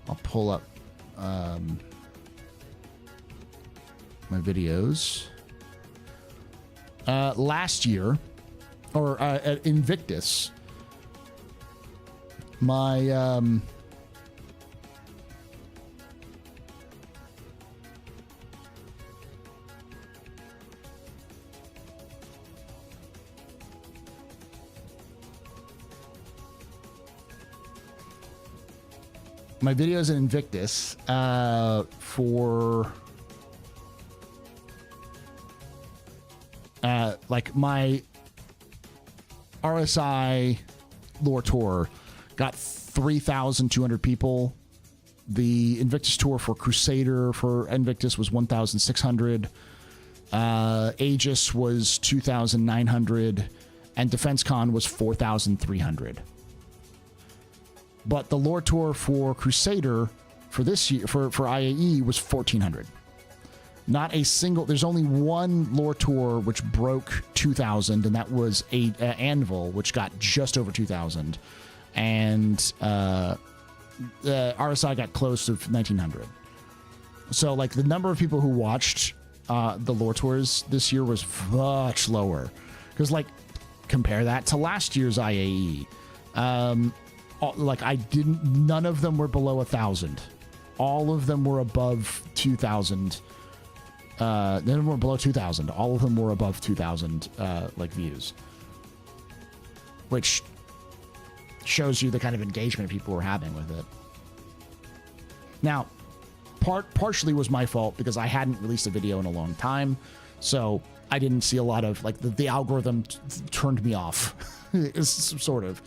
I'll pull up my videos. Last year, or at Invictus, my my videos in Invictus for like my RSI lore tour got 3,200 people. The Invictus tour for Crusader for Invictus was 1,600. Aegis was 2,900, and DefenseCon was 4,300. But the lore tour for Crusader for this year, for IAE, was 1,400. Not a single, there's only one lore tour which broke 2,000, and that was Anvil, which got just over 2,000. And RSI got close to 1,900. So, like, the number of people who watched the lore tours this year was much lower. Because, like, compare that to last year's IAE. Like, none of them were below 1,000. All of them were above 2,000. None of them were below 2,000. All of them were above 2,000, like, views. Which shows you the kind of engagement people were having with it. Now, partially was my fault because I hadn't released a video in a long time. So I didn't see a lot of, like, the algorithm turned me off, sort of.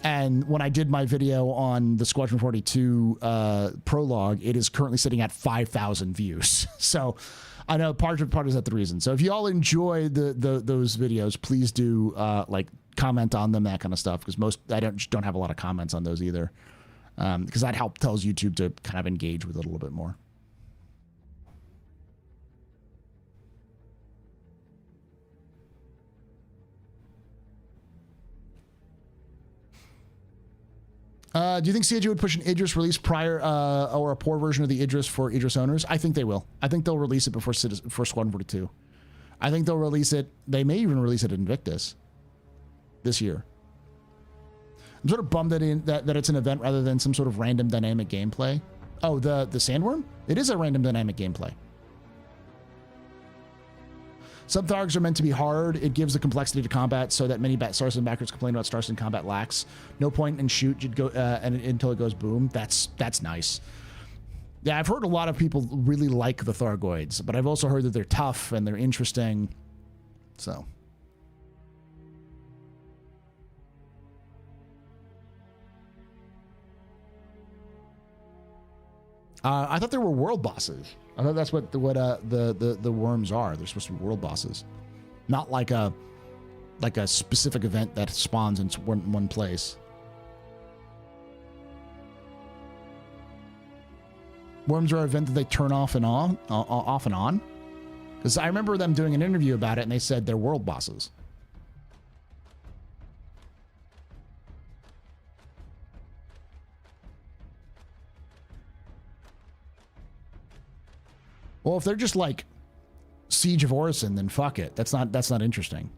And when I did my video on the Squadron 42 prologue, it is currently sitting at 5,000 views. So I know part is that the reason. So if you all enjoy those videos, please do like comment on them, that kind of stuff, because I don't have a lot of comments on those either, because that tells YouTube to kind of engage with it a little bit more. Do you think CIG would push an Idris release prior or a poor version of the Idris for Idris owners? I think they will. I think they'll release it before Squadron 42. I think they'll release it. They may even release it in Invictus this year. I'm sort of bummed that it's an event rather than some sort of random dynamic gameplay. Oh, the Sandworm? It is a random dynamic gameplay. Some Thargs are meant to be hard. It gives the complexity to combat so that many Starson backers complain about Starson combat lacks. No point in shoot you'd go until it goes boom. That's nice. Yeah, I've heard a lot of people really like the Thargoids, but I've also heard that they're tough and they're interesting. So. I thought there were world bosses. I thought that's what the worms are. They're supposed to be world bosses, not like a specific event that spawns in one place. Worms are an event that they turn off and on, because I remember them doing an interview about it and they said they're world bosses. Well, if they're just like Siege of Orison, then fuck it. That's not interesting.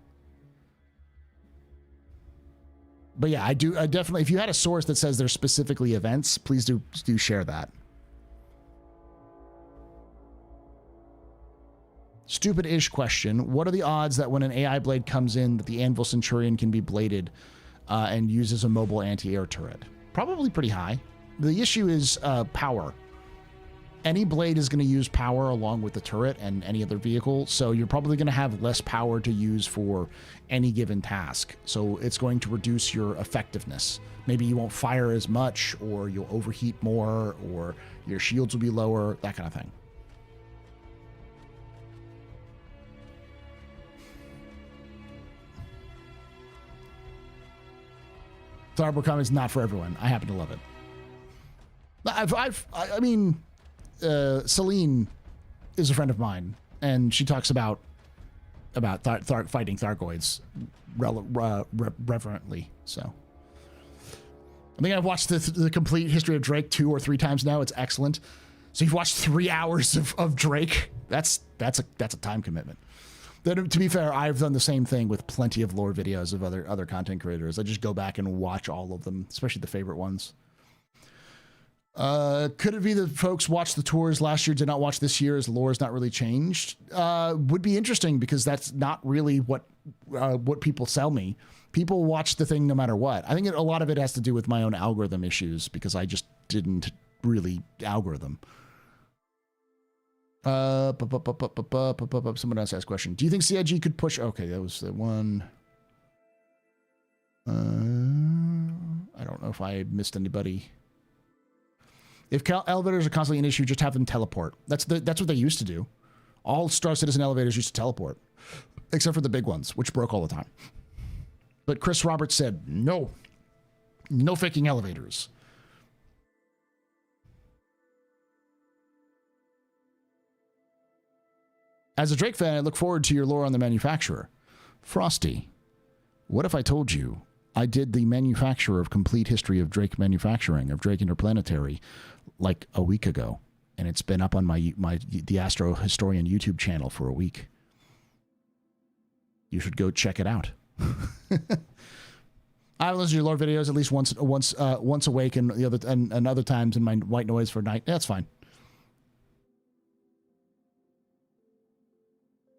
But yeah, I definitely, if you had a source that says they're specifically events, please do share that. Stupid-ish question. What are the odds that when an AI blade comes in that the Anvil Centurion can be bladed and uses a mobile anti-air turret? Probably pretty high. The issue is power. Any blade is going to use power along with the turret and any other vehicle, so you're probably going to have less power to use for any given task. So it's going to reduce your effectiveness. Maybe you won't fire as much, or you'll overheat more, or your shields will be lower, that kind of thing. Tharbocom is not for everyone. I happen to love it. I mean, Celine is a friend of mine, and she talks about fighting Thargoids reverently. So I think I've watched the complete history of Drake 2 or 3 times now. It's excellent. So you've watched 3 hours of Drake. That's a time commitment. Then, to be fair, I've done the same thing with plenty of lore videos of other content creators. I just go back and watch all of them, especially the favorite ones. Could it be that folks watched the tours last year, did not watch this year, as lore has not really changed? Would be interesting, because that's not really what people sell me. People watch the thing no matter what. I think a lot of it has to do with my own algorithm issues, because I just didn't really algorithm. Someone else asked a question. Do you think CIG could push? Okay, that was the one. I don't know if I missed anybody. If elevators are constantly an issue, just have them teleport. That's what they used to do. All Star Citizen elevators used to teleport, except for the big ones, which broke all the time. But Chris Roberts said, no faking elevators. As a Drake fan, I look forward to your lore on the manufacturer. Frosty, what if I told you I did the manufacturer of complete history of Drake manufacturing, of Drake Interplanetary, like a week ago, and it's been up on the Astro Historian YouTube channel for a week. You should go check it out. I listen to your lore videos at least once a week, and other times in my white noise for night. That's fine.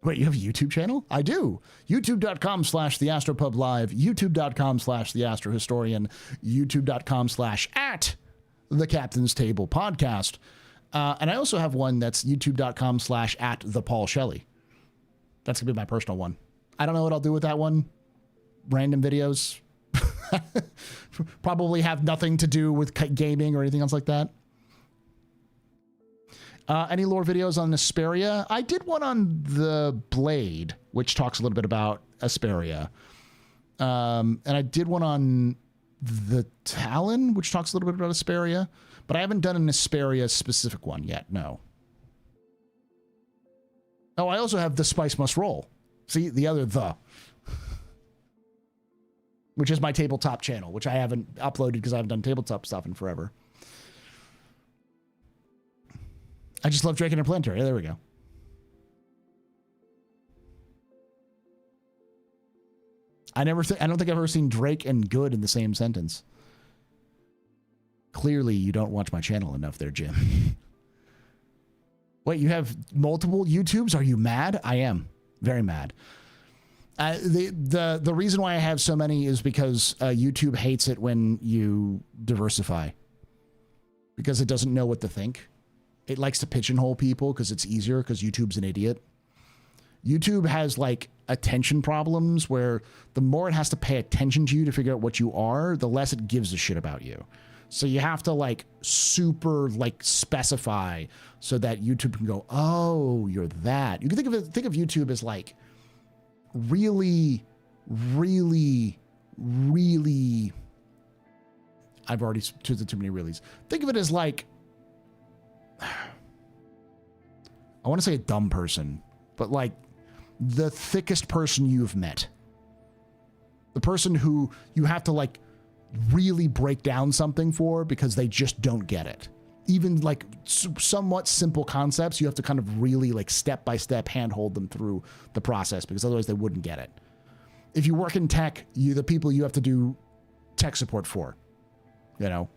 Wait, you have a YouTube channel? I do. YouTube.com/TheAstroPub Live, YouTube.com/TheAstroHistorian, YouTube.com/@TheCaptain's Table Podcast. And I also have one that's YouTube.com/@ThePaul Shelley. That's gonna be my personal one. I don't know what I'll do with that one. Random videos. Probably have nothing to do with gaming or anything else like that. Any lore videos on Asperia? I did one on the Blade, which talks a little bit about Asperia. And I did one on the Talon, which talks a little bit about Asperia. But I haven't done an Asperia specific one yet, no. Oh, I also have The Spice Must Roll. See, the other the. Which is my tabletop channel, which I haven't uploaded because I haven't done tabletop stuff in forever. I just love Drake and Planetary. There we go. I don't think I've ever seen Drake and good in the same sentence. Clearly, you don't watch my channel enough there, Jim. Wait, you have multiple YouTubes? Are you mad? I am. Very mad. The reason why I have so many is because YouTube hates it when you diversify. Because it doesn't know what to think. It likes to pigeonhole people because it's easier because YouTube's an idiot. YouTube has like attention problems where the more it has to pay attention to you to figure out what you are, the less it gives a shit about you. So you have to like super like specify so that YouTube can go, oh, you're that. You can think of YouTube as like really, really, really. I've already chosen too many reallys. Think of it as like, I want to say a dumb person, but like the thickest person you've met. The person who you have to like really break down something for because they just don't get it. Even like somewhat simple concepts, you have to kind of really like step by step handhold them through the process because otherwise they wouldn't get it. If you work in tech, the people you have to do tech support for, you know,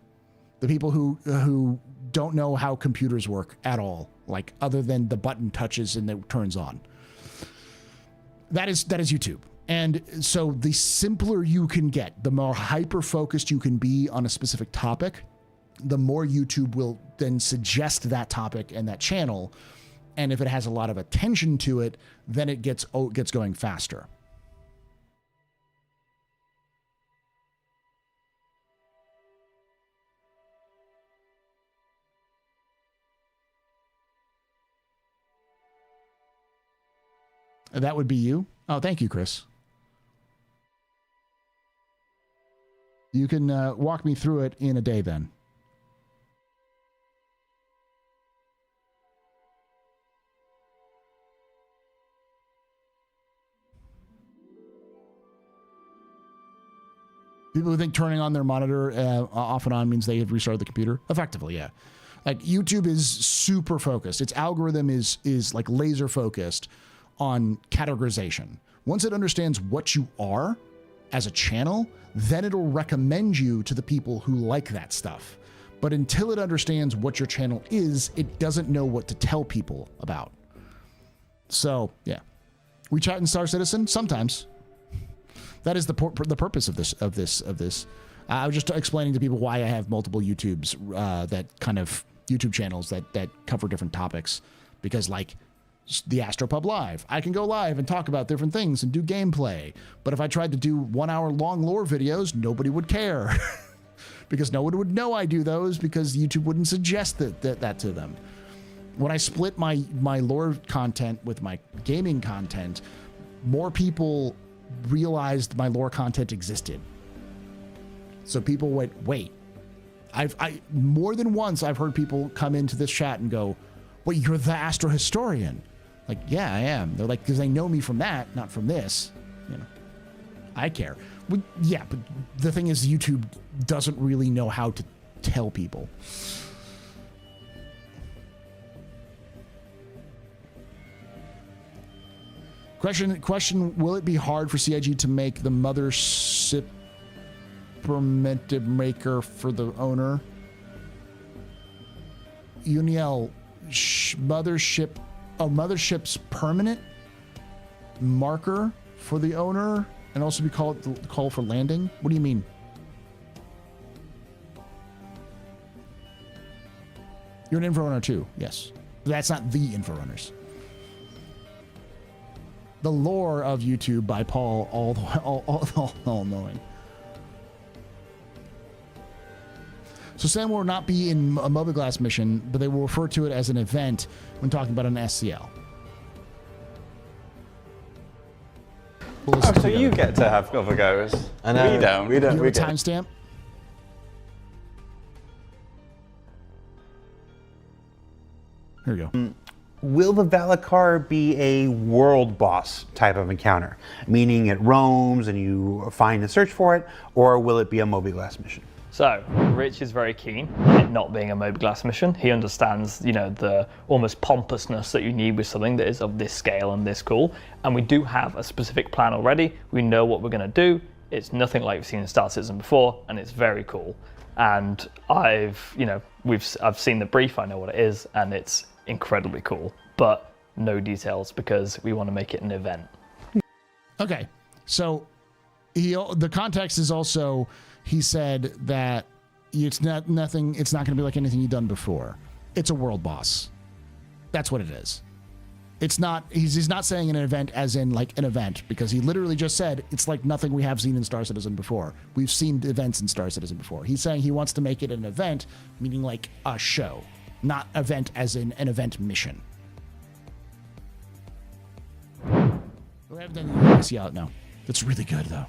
the people who don't know how computers work at all, like other than the button touches and it turns on. That is YouTube. And so the simpler you can get, the more hyper-focused you can be on a specific topic, the more YouTube will then suggest that topic and that channel. And if it has a lot of attention to it, then it gets going faster. That would be you. Oh, thank you, Chris. You can walk me through it in a day then. People who think turning on their monitor off and on means they have restarted the computer. Effectively, yeah. Like YouTube is super focused. Its algorithm is like laser focused on categorization. Once it understands what you are as a channel, then it'll recommend you to the people who like that stuff. But until it understands what your channel is, it doesn't know what to tell people about. So, yeah. We chat in Star Citizen? Sometimes. That is the purpose of this. I was just explaining to people why I have multiple YouTubes, that kind of YouTube channels that cover different topics. Because, like, TheAstroPub Live, I can go live and talk about different things and do gameplay. But if I tried to do 1 hour long lore videos, nobody would care. Because no one would know I do those because YouTube wouldn't suggest that to them. When I split my lore content with my gaming content, more people realized my lore content existed. So people went, wait. I more than once I've heard people come into this chat and go, wait, you're the Astro historian. Like, yeah, I am. They're like, because they know me from that, not from this. You know, I care. But, yeah, but the thing is, YouTube doesn't really know how to tell people. Question, will it be hard for CIG to make the mothership permitted maker for the owner? Uniel, mothership's permanent marker for the owner and also be called the call for landing? What do you mean? You're an info runner too, yes. But that's not the info runners. The Lore of YouTube by Paul all knowing. So Sam will not be in a mobiGlas mission, but they will refer to it as an event when talking about an SCL. Oh, so you get to have other goes. I know. We don't. You have a We get. timestamp? Here we go. Will the Valakar be a world boss type of encounter? Meaning it roams and you find and search for it, or will it be a mobiGlas mission? So, Rich is very keen on it not being a mobiGlas mission. He understands, you know, the almost pompousness that you need with something that is of this scale and this cool. And we do have a specific plan already. We know what we're going to do. It's nothing like we've seen in Star Citizen before, and it's very cool. And I've seen the brief, I know what it is, and it's incredibly cool. But no details because we want to make it an event. Okay, so the context is also, he said that it's not going to be like anything you've done before. It's a world boss. That's what it is. It's not, he's not saying an event as in like an event, because he literally just said it's like nothing we have seen in Star Citizen before. We've seen events in Star Citizen before. He's saying he wants to make it an event, meaning like a show, not event as in an event mission. We haven't done the USC out now. That's really good though.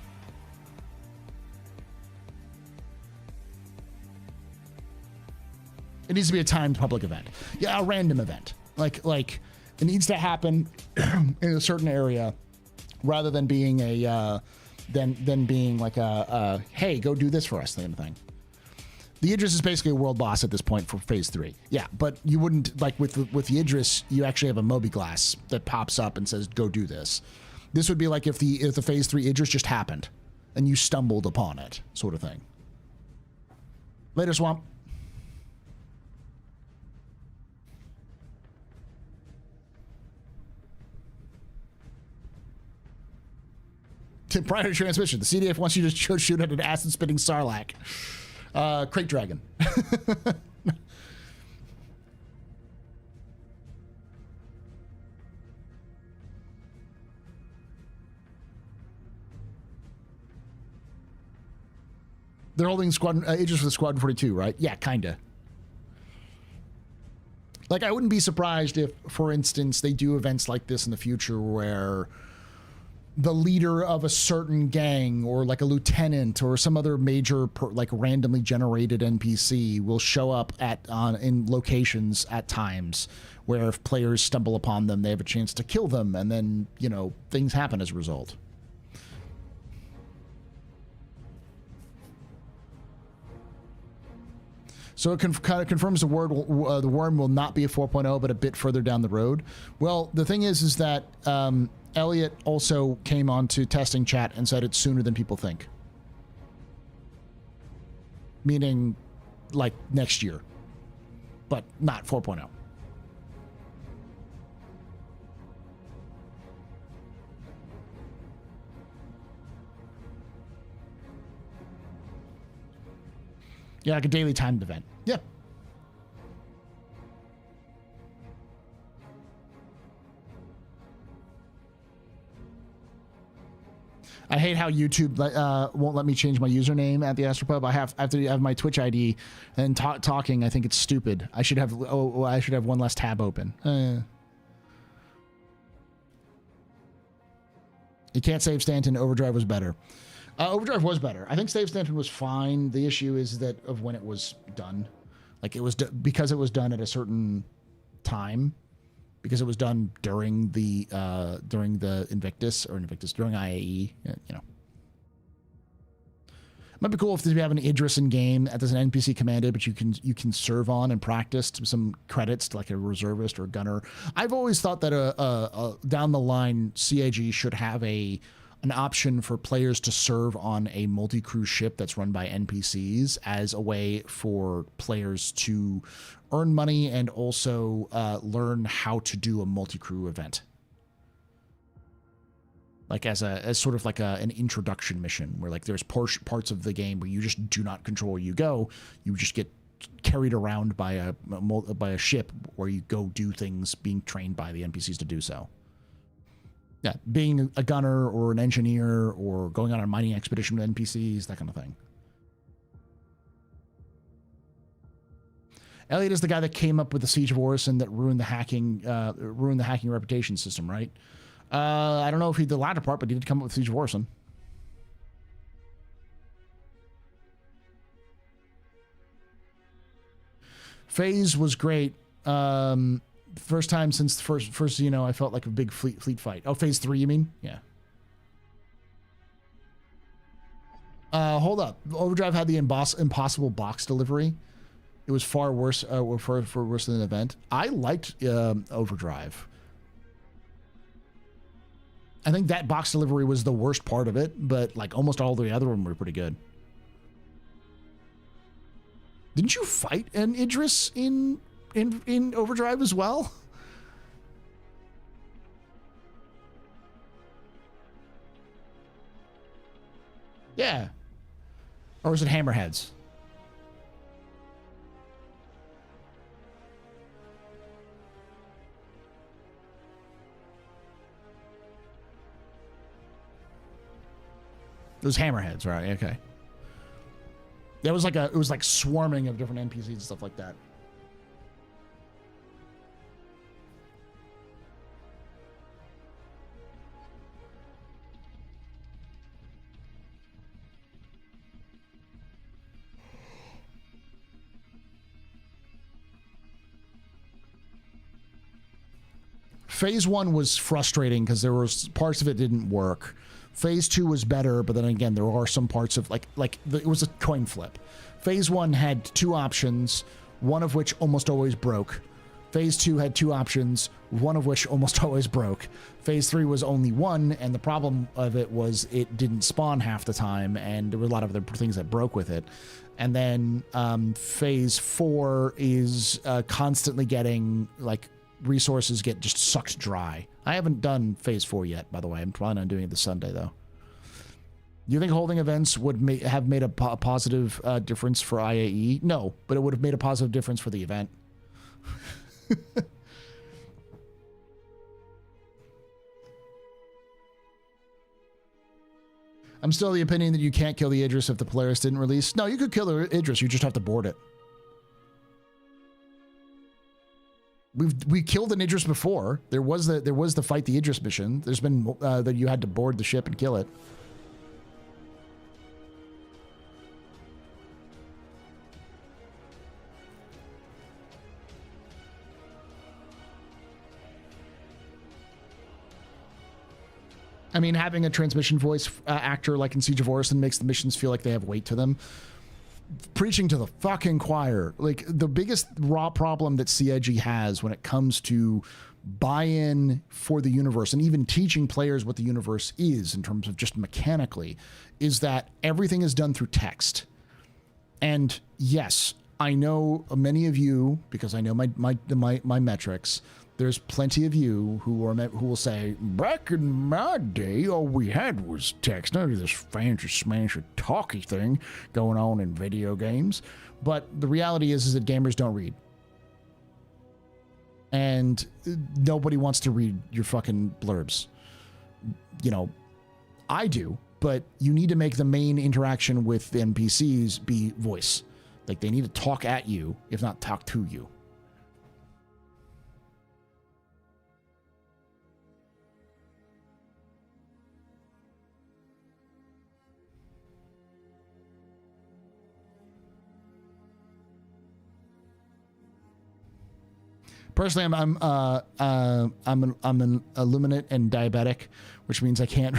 It needs to be a timed public event. Yeah, a random event. Like it needs to happen in a certain area, rather than being a than being like a hey, go do this for us kind of thing. The Idris is basically a world boss at this point for phase 3. Yeah, but you wouldn't, like with the Idris, you actually have a mobiGlas that pops up and says go do this. This would be like if the phase 3 Idris just happened and you stumbled upon it, sort of thing. Later, Swamp. Prior to transmission, the CDF wants you to shoot at an acid-spitting Sarlacc. Crate Dragon. They're holding squadron Aegis for the Squadron 42, right? Yeah, kinda. Like, I wouldn't be surprised if, for instance, they do events like this in the future where the leader of a certain gang or like a lieutenant or some other major like randomly generated NPC will show up in locations at times where if players stumble upon them, they have a chance to kill them, and then, you know, things happen as a result. So it kind of confirms the worm will not be a 4.0, but a bit further down the road. Well, the thing is that Elliot also came on to testing chat and said it's sooner than people think. Meaning, like, next year. But not 4.0. Yeah, like a daily timed event. Yeah. I hate how YouTube won't let me change my username at TheAstroPub. I have to have my Twitch ID and talking. I think it's stupid. I should have one less tab open. You can't save Stanton. Overdrive was better. Overdrive was better. I think Save Stanton was fine. The issue is that of when it was done. Like, it was because it was done at a certain time, because it was done during the Invictus during IAE, you know. It might be cool if you have an Idris in game that there's an NPC commanded, but you can serve on and practice some credits to like a reservist or a gunner. I've always thought that down the line CAG should have an option for players to serve on a multi-crew ship that's run by NPCs as a way for players to earn money and also learn how to do a multi-crew event. Like as sort of like an introduction mission where like there's parts of the game where you just do not control where you go. You just get carried around by a ship where you go do things being trained by the NPCs to do so. Yeah, being a gunner or an engineer or going on a mining expedition with NPCs, that kind of thing. Elliot is the guy that came up with the Siege of Orison that ruined the hacking reputation system, right? I don't know if he did the latter part, but he did come up with Siege of Orison. Phase was great. First time since the first I felt like a big fleet fight. Oh, phase 3, you mean? Yeah. Hold up. Overdrive had the impossible box delivery. It was far worse, for worse than an event. I liked Overdrive. I think that box delivery was the worst part of it, but like almost all the other ones were pretty good. Didn't you fight an Idris in Overdrive as well? Yeah. Or was it Hammerheads? It was Hammerheads, right? Okay. It was like swarming of different NPCs and stuff like that. Phase 1 was frustrating because there was parts of it didn't work. Phase 2 was better, but then again, there are some parts of it was a coin flip. Phase 1 had 2 options, one of which almost always broke. Phase 2 had 2 options, one of which almost always broke. Phase 3 was only 1, and the problem of it was it didn't spawn half the time, and there were a lot of other things that broke with it. And then Phase 4 is constantly getting resources get just sucked dry. I haven't done phase 4 yet, by the way. I'm planning on doing it this Sunday, though. Do you think holding events would have made a positive difference for IAE? No, but it would have made a positive difference for the event. I'm still of the opinion that you can't kill the Idris if the Polaris didn't release. No, you could kill the Idris. You just have to board it. We killed an Idris before. There was the fight the Idris mission. There's been that you had to board the ship and kill it. I mean, having a transmission voice actor like in Siege of Orison makes the missions feel like they have weight to them. Preaching to the fucking choir. Like, the biggest raw problem that CIG has when it comes to buy-in for the universe and even teaching players what the universe is in terms of just mechanically is that everything is done through text. And yes, I know many of you, because I know my metrics, there's plenty of you who will say, back in my day, all we had was text. None of this fancy smashy talky thing going on in video games. But the reality is that gamers don't read. And nobody wants to read your fucking blurbs. You know, I do, but you need to make the main interaction with the NPCs be voice. Like, they need to talk at you, if not talk to you. Personally, I'm an illuminate and diabetic, which means I can't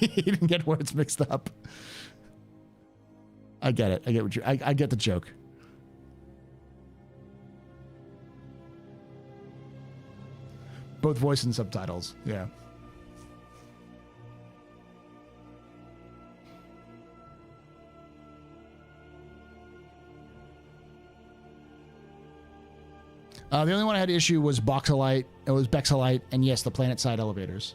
read and get words mixed up. I get it. I get the joke. Both voice and subtitles. Yeah. The only one I had issue was Boxelite. It was Bexelite, and yes, the planet side elevators.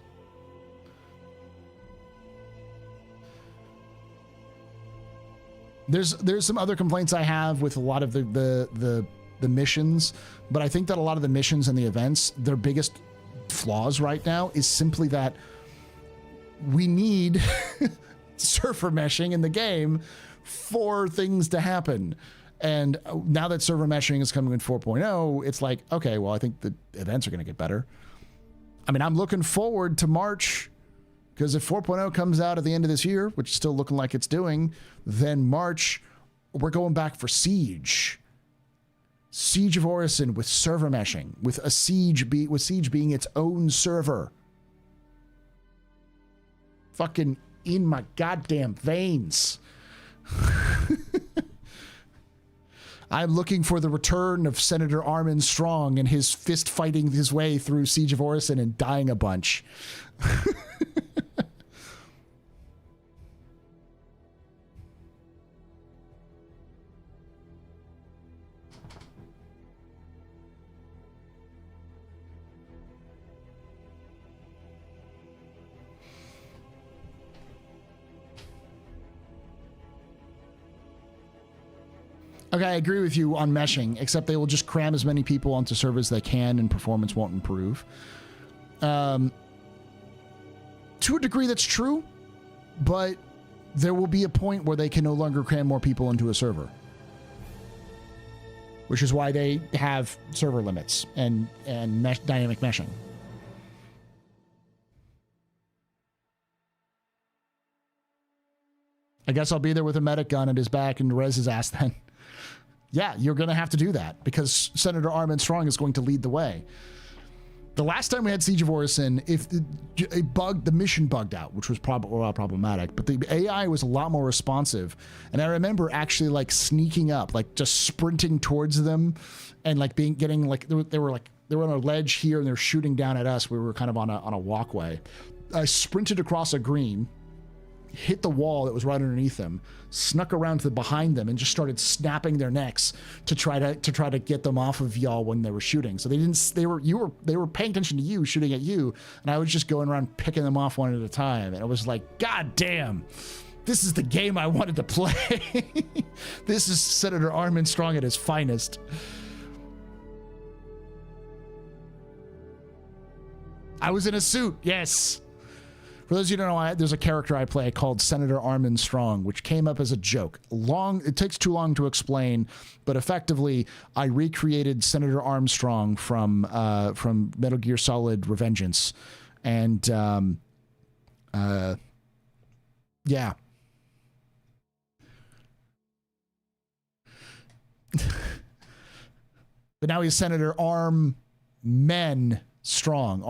There's some other complaints I have with a lot of the missions, but I think that a lot of the missions and the events, their biggest flaws right now is simply that we need server meshing in the game for things to happen. And now that server meshing is coming in 4.0, it's like, okay, well, I think the events are going to get better. I mean, I'm looking forward to March, because if 4.0 comes out at the end of this year, which is still looking like it's doing, then March, we're going back for Siege. Siege of Orison with server meshing, with Siege being its own server. Fucking in my goddamn veins. I'm looking for the return of Senator Armen Strong and his fist fighting his way through Siege of Orison and dying a bunch. Okay, I agree with you on meshing, except they will just cram as many people onto servers as they can and performance won't improve. To a degree, that's true, but there will be a point where they can no longer cram more people into a server. Which is why they have server limits and dynamic meshing. I guess I'll be there with a medic gun at his back and res his ass then. Yeah, you're going to have to do that because Senator Armen Strong is going to lead the way. The last time we had Siege of Orison, if the mission bugged out, which was problematic, but the AI was a lot more responsive. And I remember actually like sneaking up, like just sprinting towards them and like getting like, they were on a ledge here and they're shooting down at us. We were kind of on a walkway. I sprinted across a green, hit the wall that was right underneath them, snuck around to behind them and just started snapping their necks to try to get them off of y'all when they were shooting. So they were paying attention to you, shooting at you, and I was just going around picking them off one at a time. And it was like, God damn, this is the game I wanted to play. This is Senator Armen Strong at his finest. I was in a suit, yes. For those of you who don't know, there's a character I play called Senator Armen Strong, which came up as a joke. It takes too long to explain, but effectively, I recreated Senator Armstrong from Metal Gear Solid Revengeance, and yeah. But now he's Senator Armen Strong.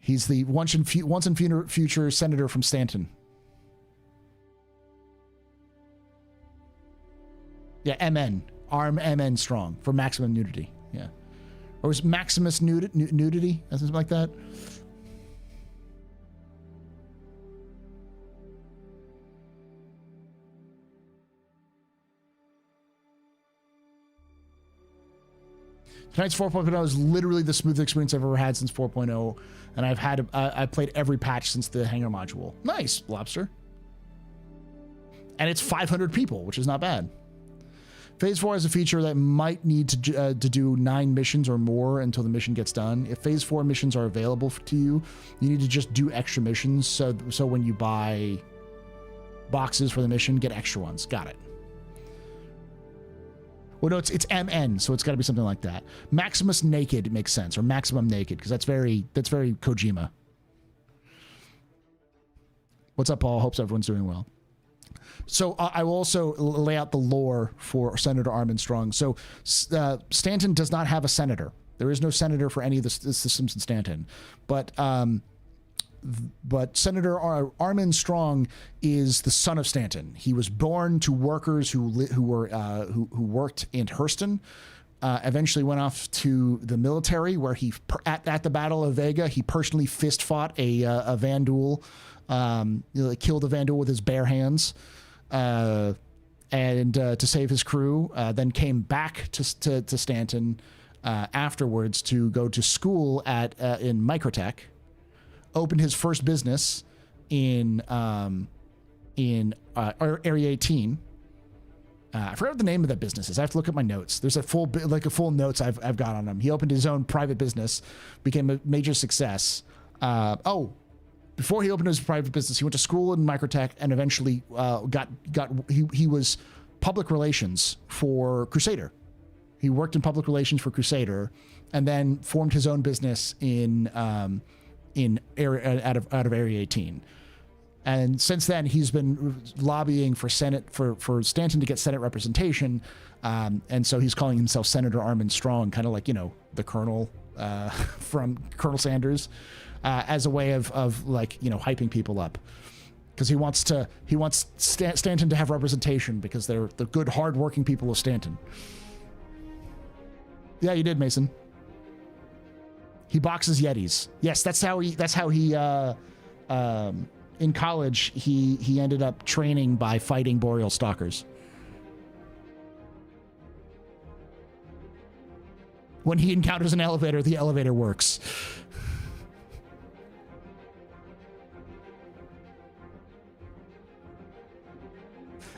He's the once and future senator from Stanton. Yeah, MN. MN Strong for maximum nudity. Yeah. Or was Maximus nudity? Something like that? Tonight's 4.0 is literally the smoothest experience I've ever had since 4.0, and I've played every patch since the hangar module. Nice, Lobster. And it's 500 people, which is not bad. Phase 4 has a feature that might need to do 9 missions or more until the mission gets done. If Phase 4 missions are available to you, you need to just do extra missions, so when you buy boxes for the mission, get extra ones. Got it. Well, no, it's MN, so it's got to be something like that. Maximus Naked makes sense, or Maximum Naked, because that's very Kojima. What's up, Paul? Hopes everyone's doing well. So I will also lay out the lore for Senator Armen Strong. So Stanton does not have a senator. There is no senator for any of the systems in Stanton, but Senator Armen Strong is the son of Stanton. He was born to workers who worked in Hurston. Eventually went off to the military, where he at the Battle of Vega he personally fist fought a Vandal, killed a Vandal with his bare hands, and to save his crew. Then came back to Stanton afterwards to go to school in Microtech. Opened his first business in Area 18. I forgot what the name of that business is. I have to look at my notes. There's a full notes I've got on him. He opened his own private business, became a major success. before he opened his private business, he went to school in microtech and eventually he was public relations for Crusader. He worked in public relations for Crusader, and then formed his own business out of Area 18. And since then, he's been lobbying for Stanton to get Senate representation, and so he's calling himself Senator Armen Strong, kind of like, you know, the Colonel from Colonel Sanders, as a way of like, you know, hyping people up, because he wants Stanton to have representation because they're the good, hardworking people of Stanton. Yeah, you did, Mason. He boxes Yetis. Yes, that's how he in college he ended up training by fighting boreal stalkers. When he encounters an elevator, the elevator works.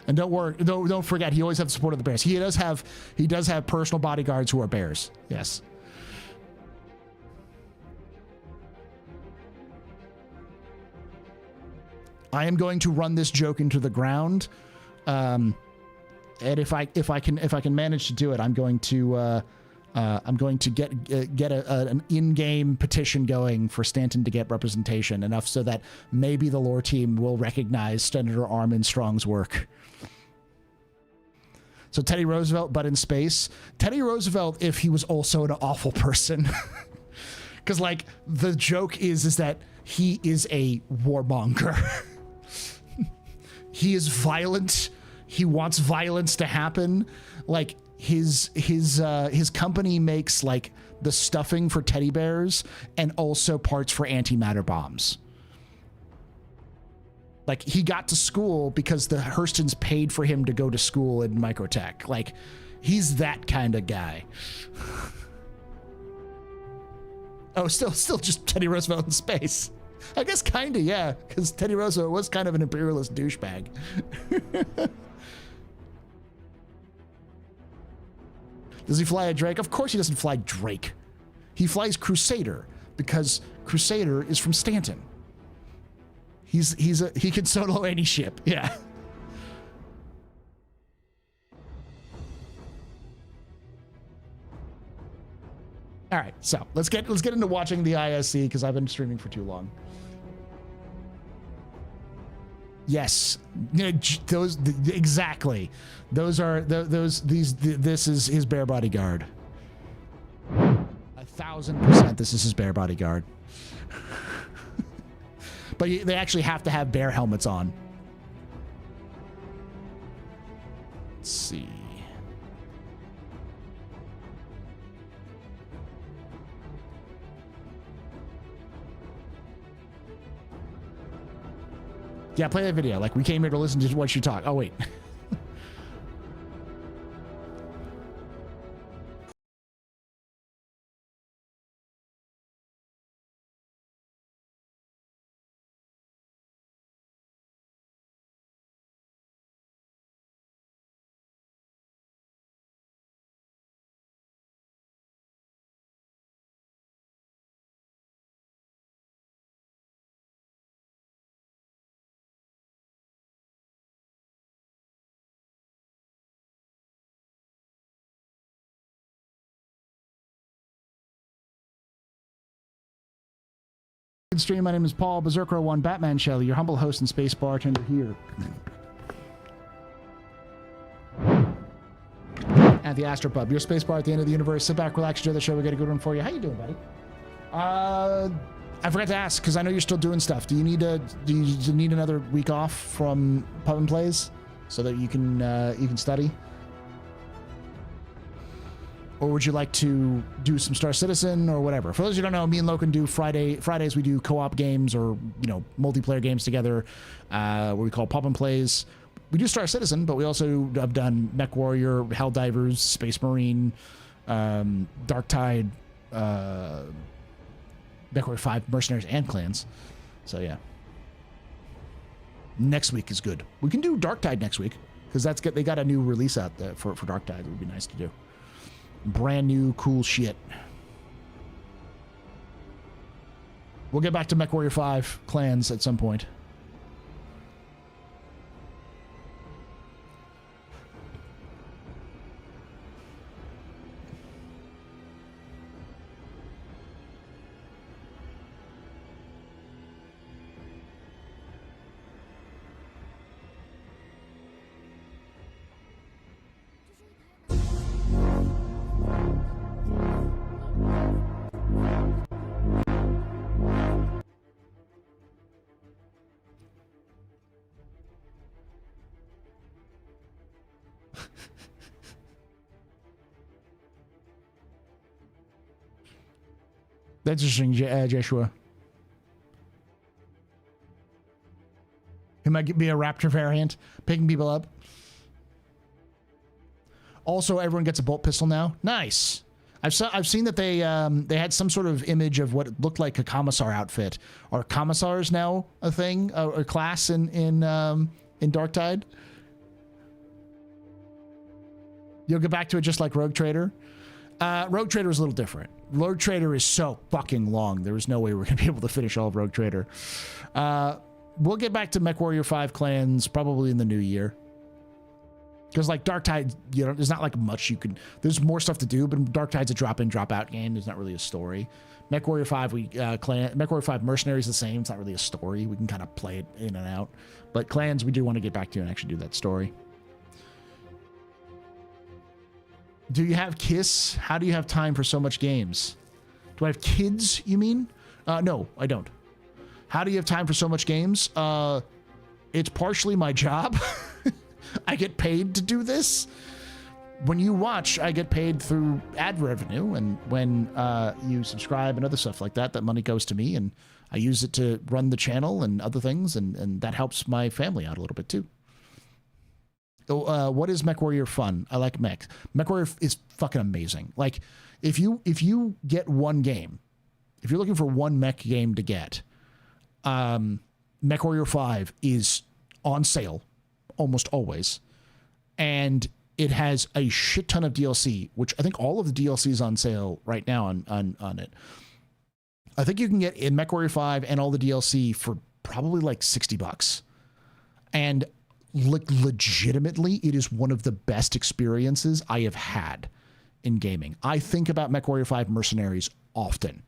And don't worry, don't forget, he always has the support of the bears. He does have personal bodyguards who are bears. Yes. I am going to run this joke into the ground, and if I can manage to do it, I'm going to get an in-game petition going for Stanton to get representation, enough so that maybe the lore team will recognize Senator Armen Strong's work. So Teddy Roosevelt, but in space. Teddy Roosevelt, if he was also an awful person. Because, like, the joke is that he is a warmonger. He is violent. He wants violence to happen. Like, his company makes, like, the stuffing for teddy bears and also parts for antimatter bombs. Like, he got to school because the Hurstons paid for him to go to school in microtech. Like, he's that kind of guy. Oh, still just Teddy Roosevelt in space. I guess kind of, yeah, because Teddy Roosevelt was kind of an imperialist douchebag. Does he fly a Drake? Of course he doesn't fly Drake. He flies Crusader because Crusader is from Stanton. He can solo any ship. Yeah. All right, so let's get into watching the ISC because I've been streaming for too long. Yes, those exactly. This is his bear bodyguard. 1000% this is his bear bodyguard. But they actually have to have bear helmets on. Let's see. Yeah, play that video. Like, we came here to listen to what you talk. Oh, wait. Stream. My name is Paul Berserker1 Batman Shelley, your humble host and space bartender here at the AstroPub, your space bar at the end of the universe. Sit back, relax, enjoy the show. We got a good one for you. How you doing, buddy? I forgot to ask because I know you're still doing stuff. Do you need another week off from Pub and Plays so that you can study? Or would you like to do some Star Citizen or whatever? For those who don't know, me and Logan do Fridays we do co-op games or, you know, multiplayer games together, what we call Pub and Plays. We do Star Citizen, but we also have done Mech Warrior, Helldivers, Space Marine, Dark Tide, Mech Warrior 5, Mercenaries, and Clans. So yeah. Next week is good. We can do Dark Tide next week because they got a new release out there for Dark Tide. It would be nice to do. Brand new cool shit. We'll get back to Mech Warrior 5 clans at some point. That's interesting, Joshua. He might be a Raptor variant, picking people up. Also, everyone gets a bolt pistol now. Nice. I've seen that they had some sort of image of what looked like a commissar outfit. Are commissars now a thing, a class in Darktide? You'll get back to it just like Rogue Trader. Rogue Trader is a little different. Rogue Trader is so fucking long. There was no way we're going to be able to finish all of Rogue Trader. We'll get back to Mech Warrior 5 clans probably in the new year. Because like Darktide, you know, there's not like much you can... There's more stuff to do, but Darktide's a drop-in, drop-out game. There's not really a story. Mech Warrior 5, Mech Warrior 5 Mercenaries the same. It's not really a story. We can kind of play it in and out. But clans, we do want to get back to and actually do that story. Do you have KISS? How do you have time for so much games? Do I have kids, you mean? No, I don't. How do you have time for so much games? It's partially my job. I get paid to do this. When you watch, I get paid through ad revenue. And when you subscribe and other stuff like that, that money goes to me. And I use it to run the channel and other things. And that helps my family out a little bit too. What is Mech Warrior fun? I like mech. Mech Warrior is fucking amazing. Like, if you get one game, if you're looking for one mech game to get, Mech Warrior 5 is on sale almost always, and it has a shit ton of DLC, which I think all of the DLC is on sale right now on it. I think you can get in Mech Warrior 5 and all the DLC for probably like $60, and legitimately, it is one of the best experiences I have had in gaming. I think about Mech Warrior 5 Mercenaries often.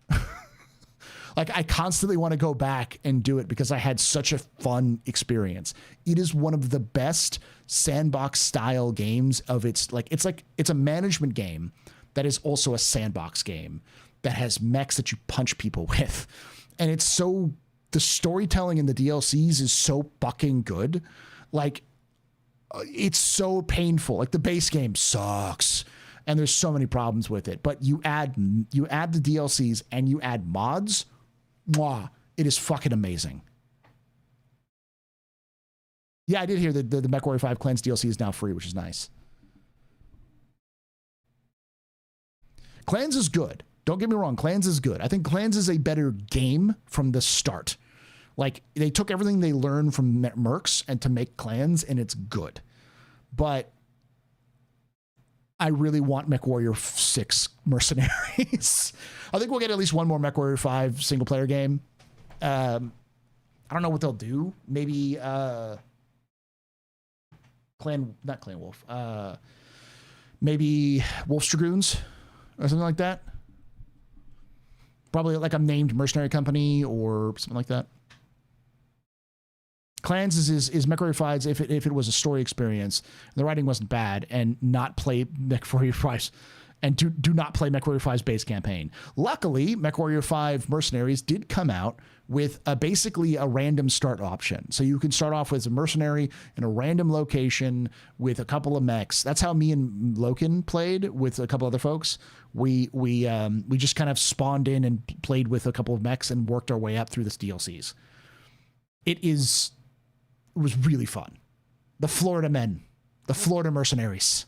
Like, I constantly want to go back and do it because I had such a fun experience. It is one of the best sandbox style games of its, like, it's a management game that is also a sandbox game that has mechs that you punch people with. And it's so, the storytelling in the DLCs is so fucking good. Like, it's so painful. Like, the base game sucks and there's so many problems with it, but you add the DLCs and you add mods. Mwah, it is fucking amazing. Yeah, I did hear that the Mech Warrior 5 Clans DLC is now free, which is nice. Clans is good. Don't get me wrong, Clans is good. I think Clans is a better game from the start. Like, they took everything they learned from Mercs and to make Clans, and it's good. But I really want Mech Warrior 6 Mercenaries. I think we'll get at least one more Mech Warrior 5 single-player game. I don't know what they'll do. Maybe not Clan Wolf. Maybe Wolf's Dragoons or something like that. Probably like a named mercenary company or something like that. Clans is Mech Warrior 5's if it was a story experience, and the writing wasn't bad, and not play Mech Warrior 5's, and do not play Mech Warrior 5's base campaign. Luckily, Mech Warrior 5 Mercenaries did come out with basically a random start option. So you can start off with a mercenary in a random location with a couple of mechs. That's how me and Loken played with a couple other folks. We just kind of spawned in and played with a couple of mechs and worked our way up through this DLCs. It was really fun. The Florida men, the Florida mercenaries.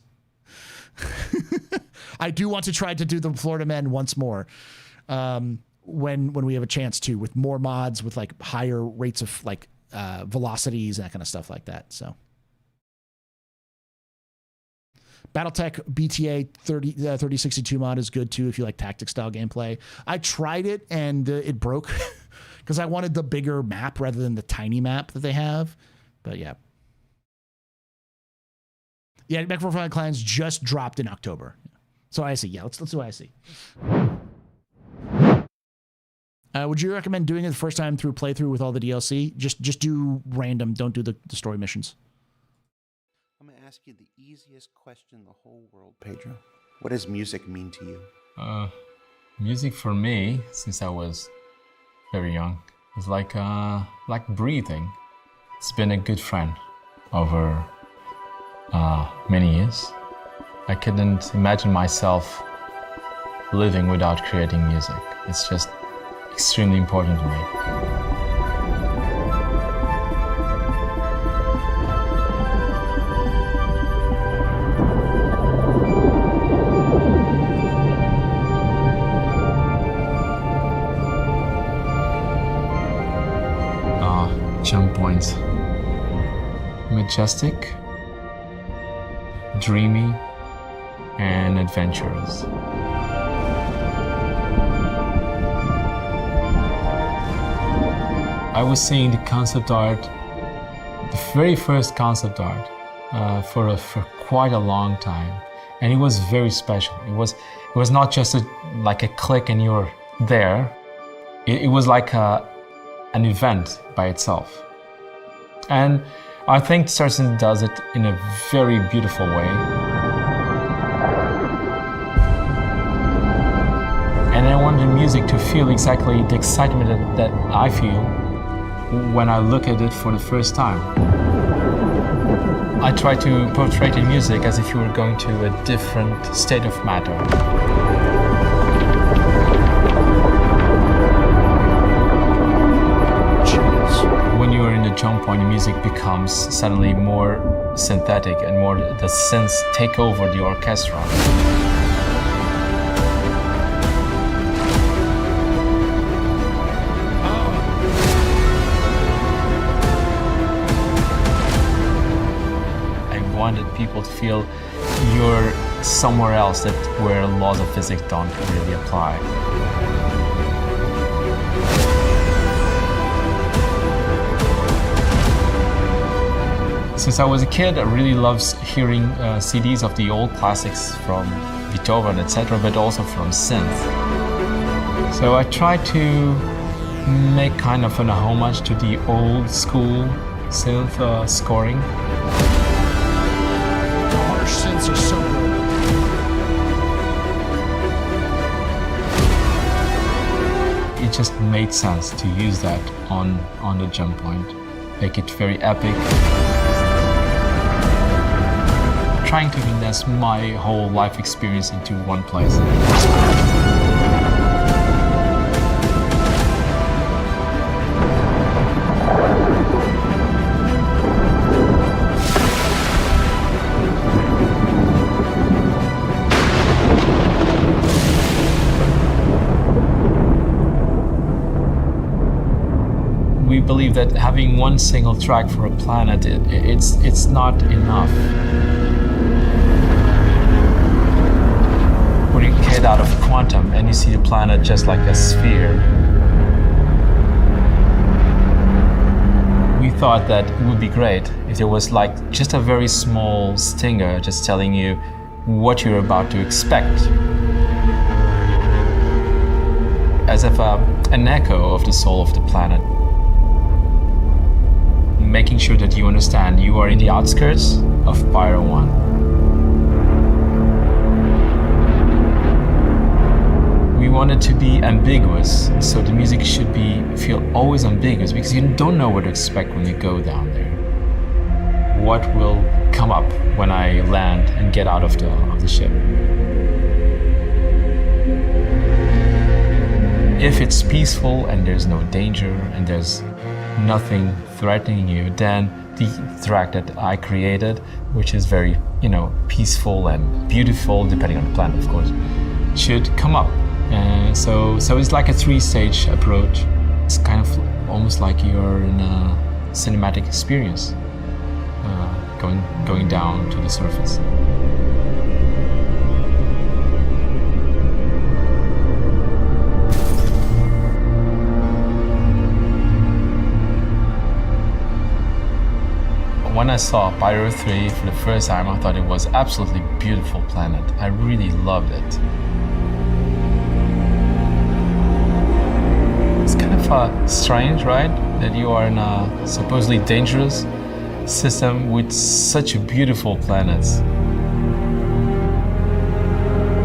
I do want to try to do the Florida men once more when we have a chance to, with more mods, with like higher rates of like velocities and that kind of stuff like that. So Battletech BTA 3062 mod is good too if you like tactic style gameplay. I tried it and it broke. because I wanted the bigger map rather than the tiny map that they have. But yeah. Yeah, Mech Warrior Clans just dropped in October. So ISE, yeah, let's do ISE. Would you recommend doing it the first time through playthrough with all the DLC? Just do random, don't do the story missions. I'm going to ask you the easiest question in the whole world, Pedro. What does music mean to you? Music for me, since I was very young, is like breathing. It's been a good friend over many years. I couldn't imagine myself living without creating music. It's just extremely important to me. Jump points. Majestic, dreamy, and adventurous. I was seeing the concept art, the very first concept art, for quite a long time, and it was very special. It was not just like a click and you're there. It was like an event by itself, and I think Sarsen does it in a very beautiful way. And I want the music to feel exactly the excitement that I feel when I look at it for the first time. I try to portray the music as if you were going to a different state of matter. When you're in the jump point, the music becomes suddenly more synthetic and more the synths take over the orchestra. I wanted people to feel you're somewhere else, that where laws of physics don't really apply. Since I was a kid, I really loved hearing CDs of the old classics from Beethoven, etc., but also from synth. So I tried to make kind of an homage to the old school synth scoring. Harsh synths are so good. It just made sense to use that on the jump point, make it very epic. Trying to condense my whole life experience into one place. We believe that having one single track for a planet, it's not enough. When you get out of quantum and you see the planet just like a sphere, we thought that it would be great if there was like just a very small stinger just telling you what you're about to expect. As if an echo of the soul of the planet. Making sure that you understand you are in the outskirts of Pyro 1. We want it to be ambiguous, so the music should feel always ambiguous, because you don't know what to expect when you go down there. What will come up when I land and get out of the ship? If it's peaceful and there's no danger and there's nothing threatening you, then the track that I created, which is very, peaceful and beautiful, depending on the planet, of course, should come up. So it's like a three-stage approach. It's kind of almost like you're in a cinematic experience, going down to the surface. when I saw Pyro 3 for the first time, I thought it was absolutely beautiful planet. I really loved it. It's kind of strange, right? That you are in a supposedly dangerous system with such beautiful planets.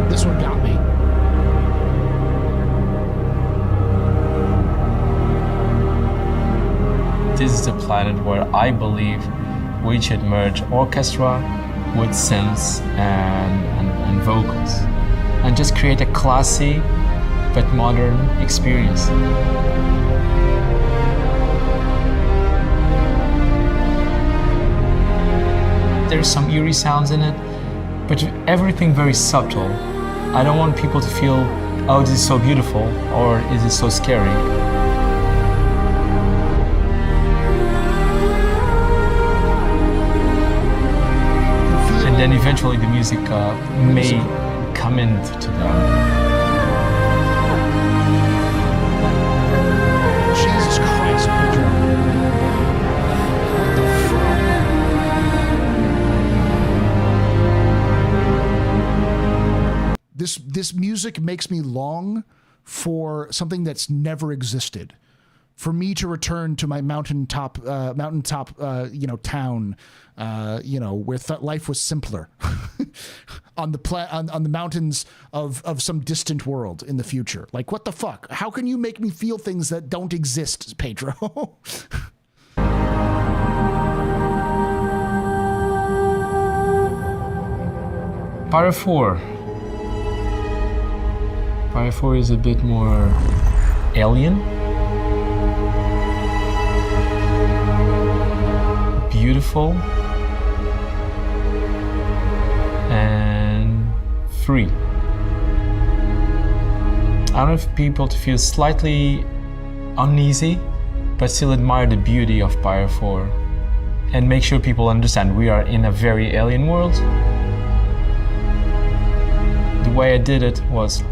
This one got me. This is the planet where I believe we should merge orchestra with synths and vocals and just create a classy but modern experience. There's some eerie sounds in it, but everything very subtle. I don't want people to feel, oh, this is so beautiful, or is it so scary? And then eventually the music may come into them. Jesus Christ, Pedro. What the fuck? This music makes me long for something that's never existed. For me to return to my mountaintop, town, where life was simpler, on the mountains of some distant world in the future. Like, what the fuck? How can you make me feel things that don't exist, Pedro? Pyro 4. Pyro 4 is a bit more alien. Beautiful. And free. I want people to feel slightly uneasy, but still admire the beauty of Pyro 4. And make sure people understand we are in a very alien world. The way I did it was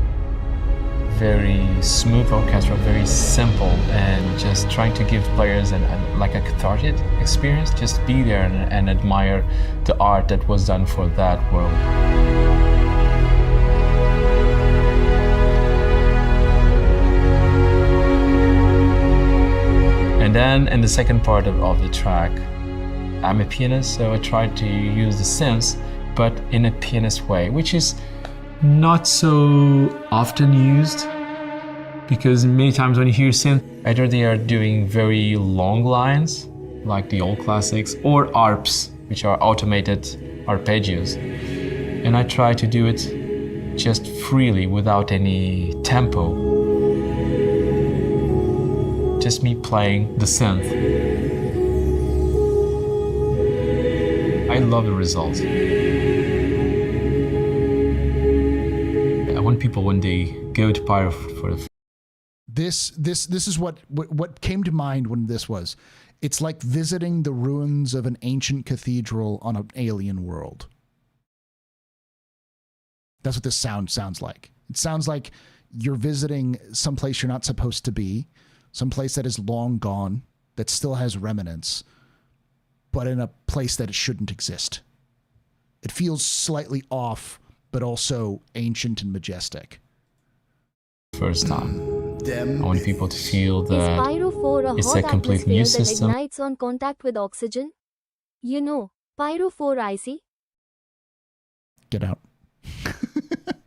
very smooth orchestra, very simple, and just trying to give players like a cathartic experience. Just be there and admire the art that was done for that world. And then in the second part of the track, I'm a pianist, so I tried to use the synths, but in a pianist way, which is not so often used, because many times when you hear synth, either they are doing very long lines, like the old classics, or ARPs, which are automated arpeggios. And I try to do it just freely, without any tempo. Just me playing the synth. I love the results. I want people, when they go to Pyro for the This is what came to mind when this was. It's like visiting the ruins of an ancient cathedral on an alien world. That's what this sounds like. It sounds like you're visiting someplace you're not supposed to be, someplace that is long gone, that still has remnants, but in a place that it shouldn't exist. It feels slightly off, but also ancient and majestic. First time. I want people to feel Is that Pyro 4 a it's hot a complete new atmosphere that system. ignites on contact with oxygen? You know, Pyro 4 icy? Get out.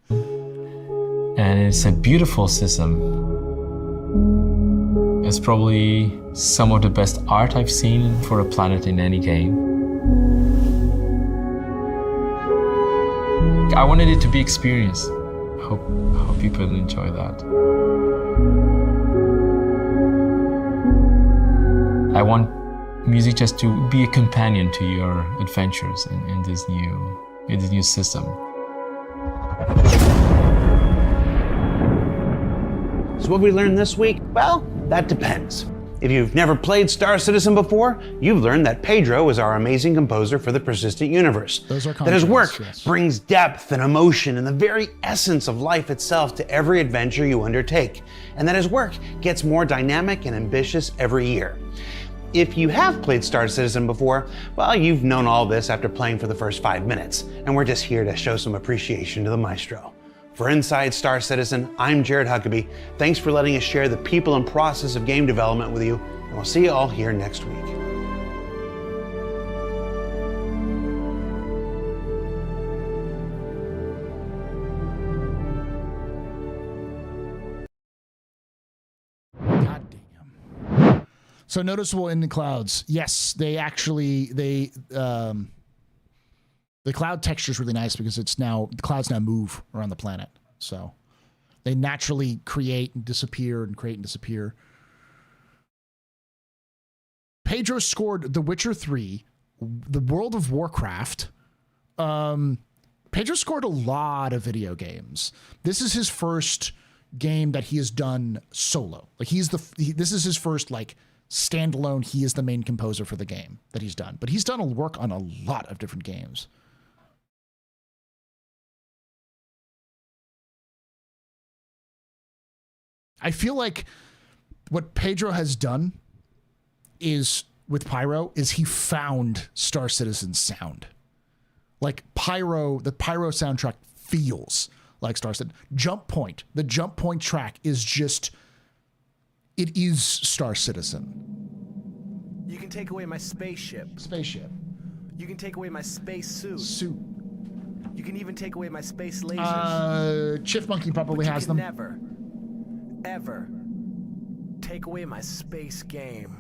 And it's a beautiful system. It's probably some of the best art I've seen for a planet in any game. I wanted it to be experienced. I hope people enjoy that. I want music just to be a companion to your adventures in this new system. So what we learned this week? Well, that depends. If you've never played Star Citizen before, you've learned that Pedro is our amazing composer for the persistent universe. Those are that his work contrasts, yes. brings depth and emotion and the very essence of life itself to every adventure you undertake, and that his work gets more dynamic and ambitious every year. If you have played Star Citizen before, well, you've known all this after playing for the first 5 minutes, and we're just here to show some appreciation to the maestro. For Inside Star Citizen, I'm Jared Huckabee. Thanks for letting us share the people and process of game development with you, and we'll see you all here next week. God damn. So noticeable in the clouds. Yes, they actually, the cloud texture is really nice because it's now, the clouds now move around the planet. So they naturally create and disappear and create and disappear. Pedro scored The Witcher 3, the World of Warcraft. Pedro scored a lot of video games. This is his first game that he has done solo. Like this is his first like standalone. He is the main composer for the game that he's done, but he's done work on a lot of different games. I feel like what Pedro has done is with Pyro is he found Star Citizen's sound. Like Pyro, the Pyro soundtrack feels like Star Citizen. Jump Point, the Jump Point track is just, it is Star Citizen. You can take away my spaceship. Spaceship. You can take away my space suit. Suit. You can even take away my space lasers. Chief Monkey probably has them. Never, ever take away my space game.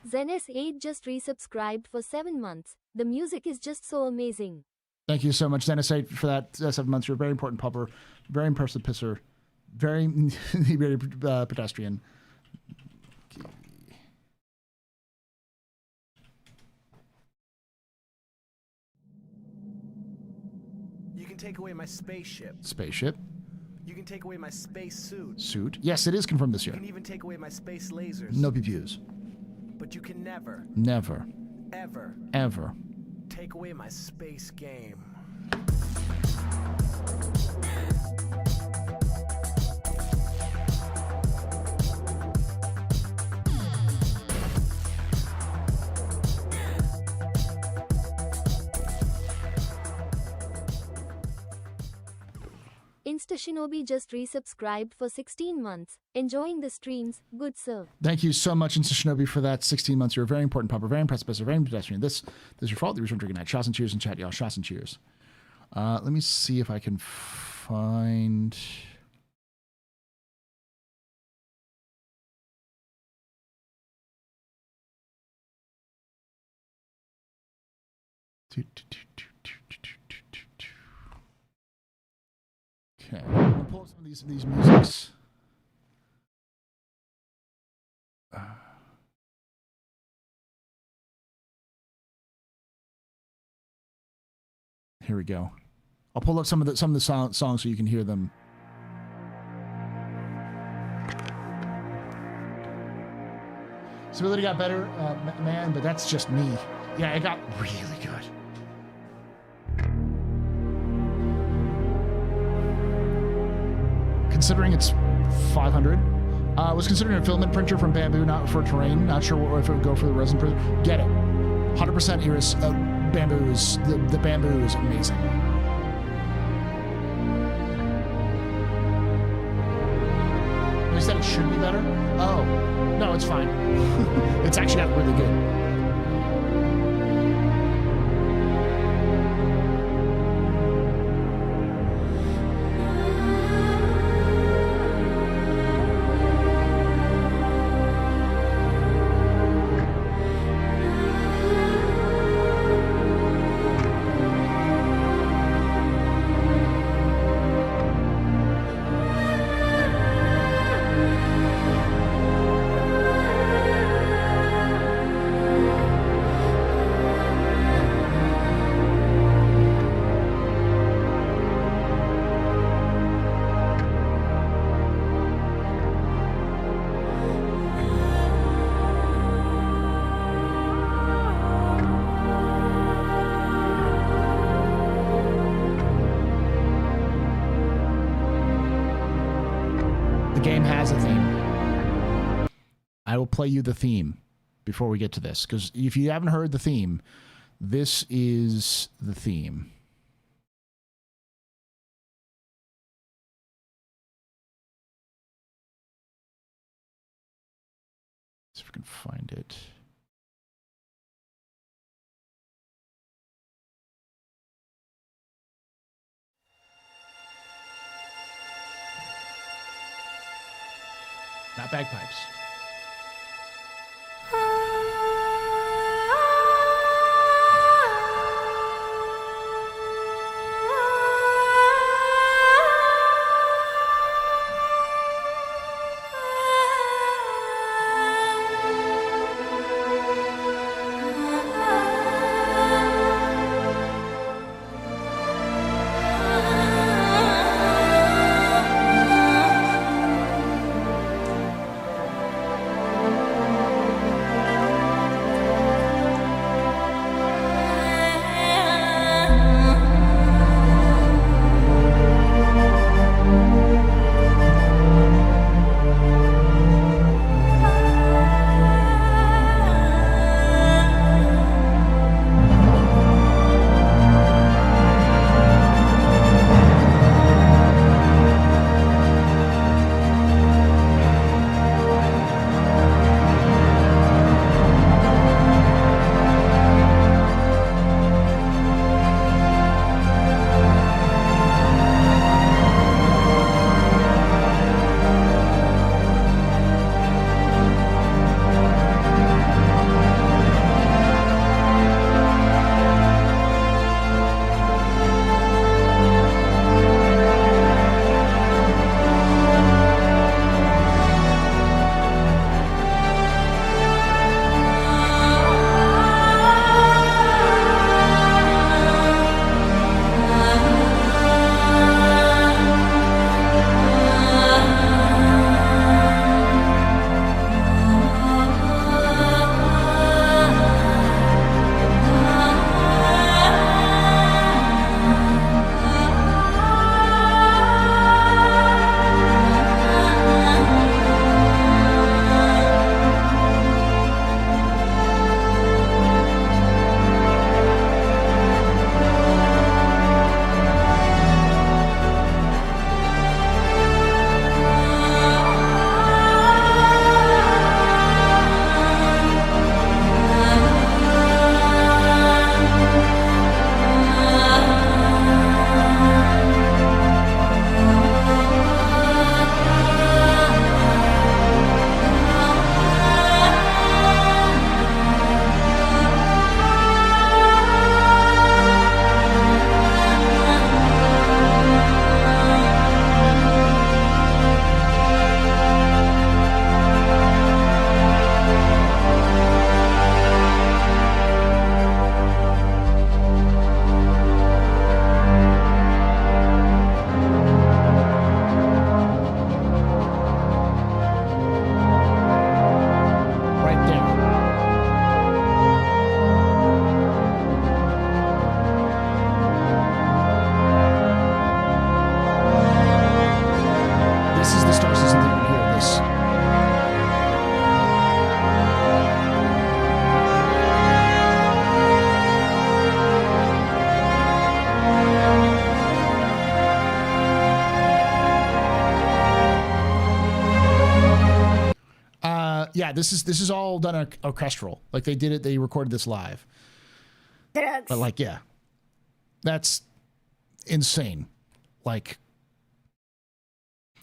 Zenes8 just resubscribed for 7 months. The music is just so amazing. Thank you so much, Zenes8, for that 7 months. You're a very important pupper, very impressive pisser, very, very pedestrian. You can take away my spaceship. Spaceship. You can take away my space suit. Suit. Yes, it is confirmed this year. You can even take away my space lasers. No PPUs. But you can never, never, ever take away my space game. InstaShinobi just resubscribed for 16 months. Enjoying the streams. Good sir. Thank you so much, InstaShinobi, for that 16 months. You're a very important pupper, very impressive, very pedestrian. This is your fault. You're drinking that. Shots and cheers in chat, y'all. Shots and cheers. Let me see if I can find... Okay, I'm gonna pull up some of these musics. Here we go. I'll pull up some of the songs so you can hear them. Stability got better, man, but that's just me. Yeah, it got really good. Considering it's 500. I was considering a filament printer from Bamboo, not for terrain. Not sure if it would go for the resin printer. Get it. 100% Iris. Bamboo is, the Bamboo is amazing. They said it should be better? Oh, no, it's fine. It's actually got really good. game has a theme. I will play you the theme before we get to this, because if you haven't heard the theme, this is the theme. See if we can find it. Not bagpipes. Yeah, this is all done orchestral. Like they did it, they recorded this live. Drugs. But like, yeah, that's insane. Like,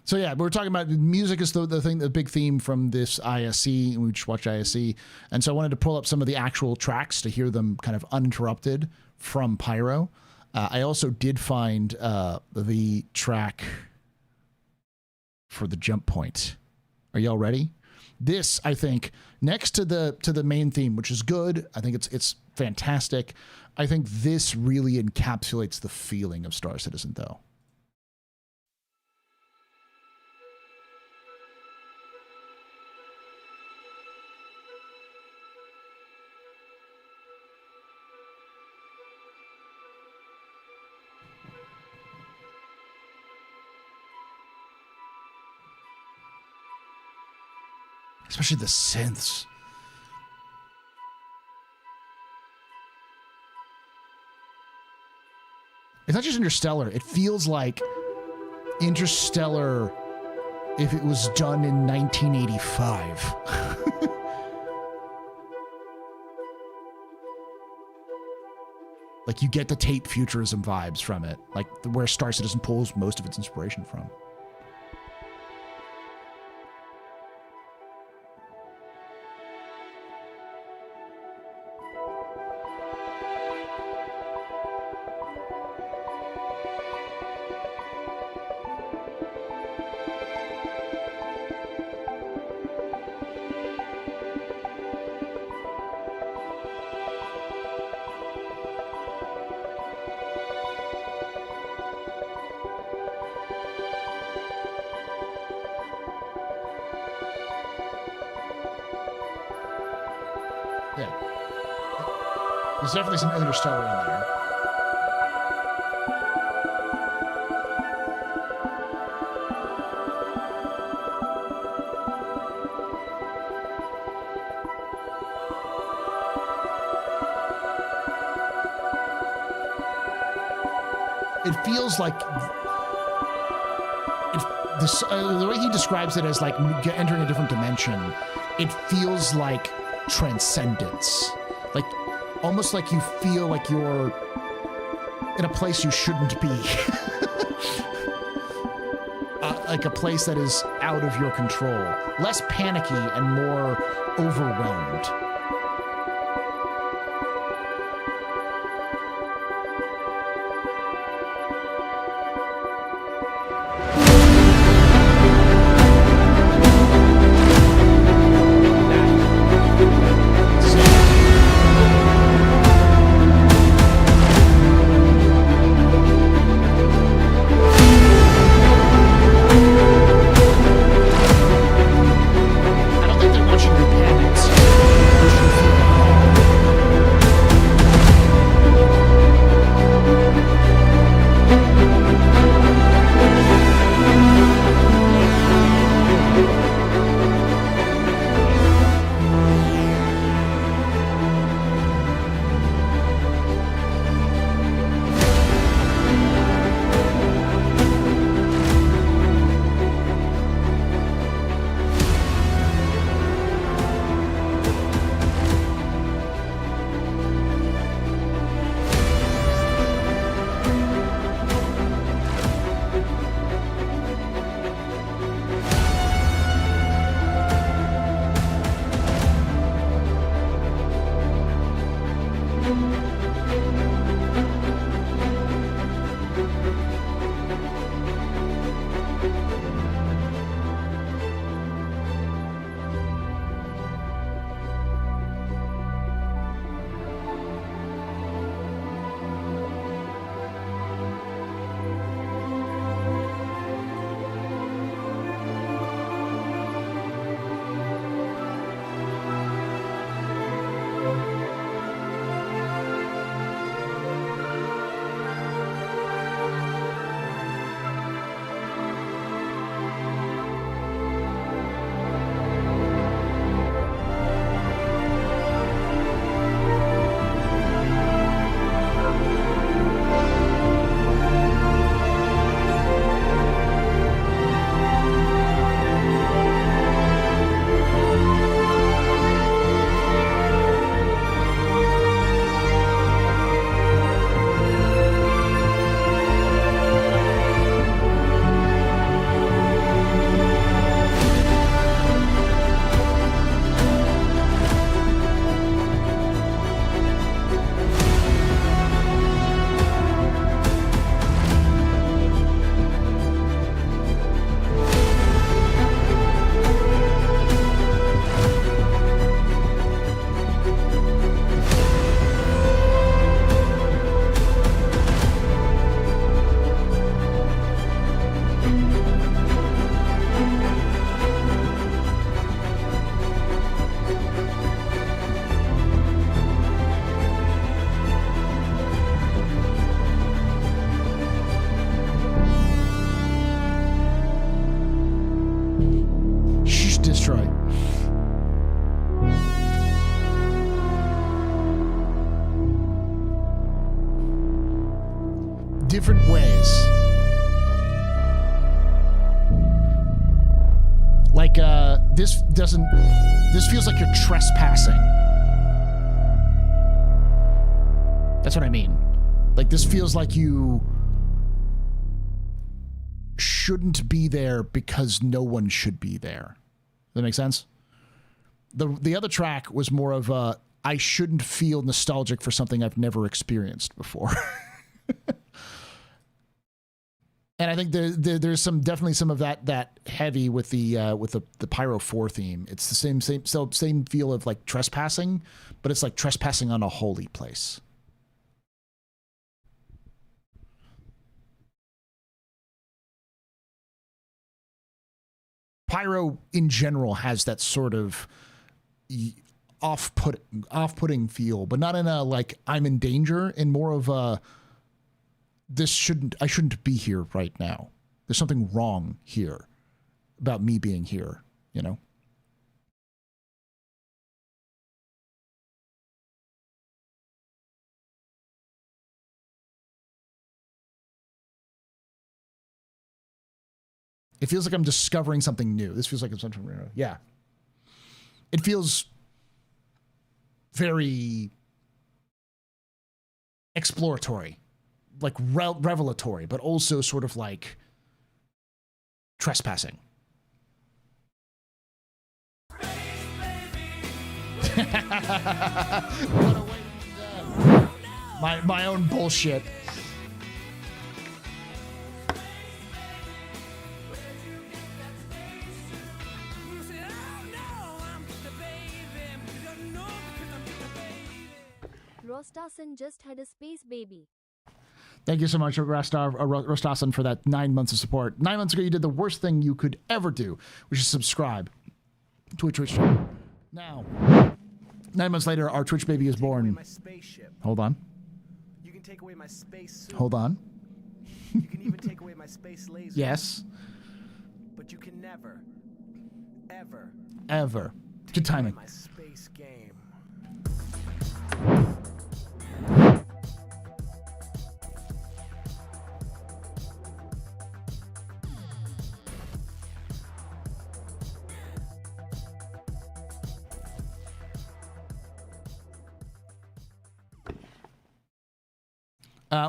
so yeah, we're talking about music is the thing, the big theme from this ISC, and we just watched ISC. And so I wanted to pull up some of the actual tracks to hear them kind of uninterrupted from Pyro. I also did find the track for the jump point. Are y'all ready? This, I think, next to the main theme, which is good, I think it's fantastic. I think this really encapsulates the feeling of Star Citizen, though. Especially the synths. It's not just Interstellar. It feels like Interstellar if it was done in 1985. Like, you get the tape futurism vibes from it, like where Star Citizen pulls most of its inspiration from. There's definitely some Interstellar in there. It feels like the way he describes it as like entering a different dimension, it feels like transcendence. Like, almost like you feel like you're in a place you shouldn't be. Like a place that is out of your control. Less panicky and more overwhelmed. different ways. Like, this feels like you're trespassing. That's what I mean. Like, this feels like you shouldn't be there because no one should be there. Does that make sense? The other track was more of a, I shouldn't feel nostalgic for something I've never experienced before. And I think there's definitely some of that heavy with the Pyro 4 theme. It's the same feel of like trespassing, but it's like trespassing on a holy place. Pyro in general has that sort of off-putting feel, but not in a like I'm in danger, in more of a I shouldn't be here right now. There's something wrong here about me being here, you know? It feels like I'm discovering something new. This feels like it's something new. Yeah. It feels very exploratory, like revelatory, but also sort of like trespassing. My own bullshit. Rostason just had a space baby. Thank you so much, Rostason, for that 9 months of support. 9 months ago, you did the worst thing you could ever do, which is subscribe to a Twitch channel. Now, 9 months later, our Twitch baby is born. Hold on. You can take away my space suit. Hold on. You can even take away my space laser. Yes. But you can never, ever. Good timing. My space game.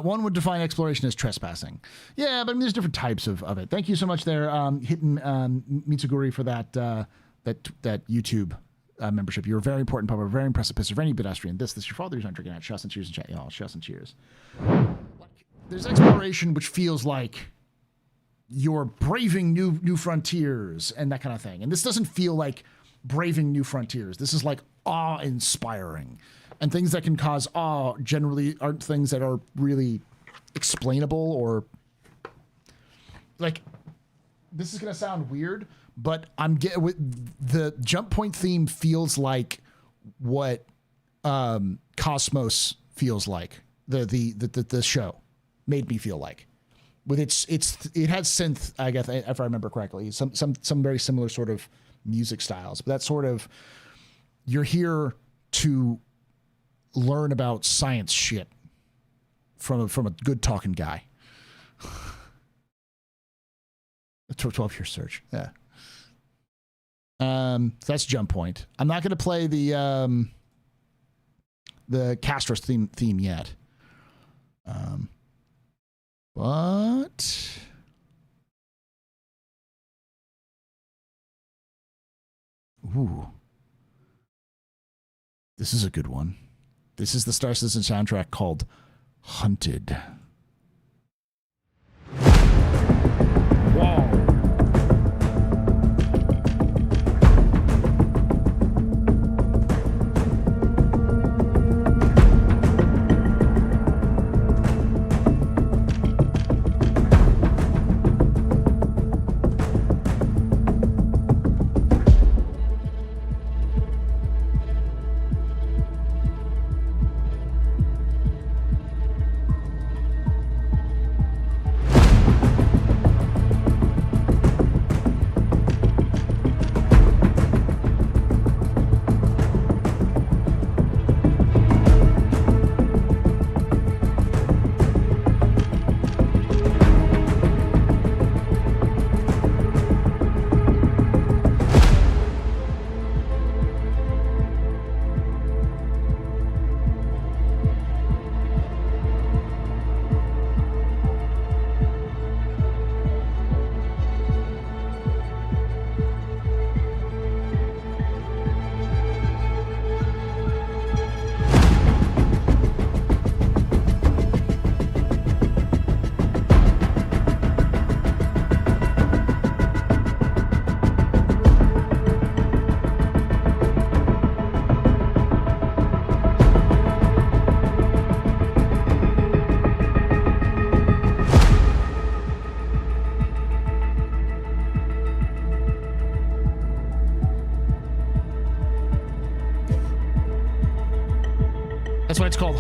One would define exploration as trespassing. Yeah, but I mean, there's different types of it. Thank you so much there, Hitten Mitsuguri, for that YouTube membership. You're a very important pub, a very impressive pisser for any pedestrian. This your father who's not drinking that. Shuss and cheers and chat. Y'all, shuss and cheers. Like, there's exploration which feels like you're braving new frontiers and that kind of thing. And this doesn't feel like braving new frontiers. This is like awe-inspiring. And things that can cause awe generally aren't things that are really explainable or like, this is going to sound weird, but the jump point theme feels like what Cosmos feels like. The show made me feel like. With it has synth, I guess, if I remember correctly, some very similar sort of music styles, but that sort of, you're here to learn about science shit from a good talking guy. A 12-year search. Yeah. So that's jump point. I'm not going to play the Castro theme yet. But ooh, this is a good one. This is the Star Citizen soundtrack called Hunted. Whoa.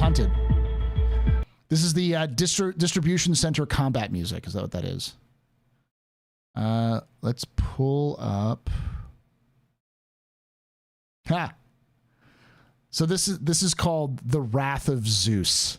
hunted. This is the distribution center combat music. Is that what that is? Let's pull up. Ha. So this is called The Wrath of Zeus.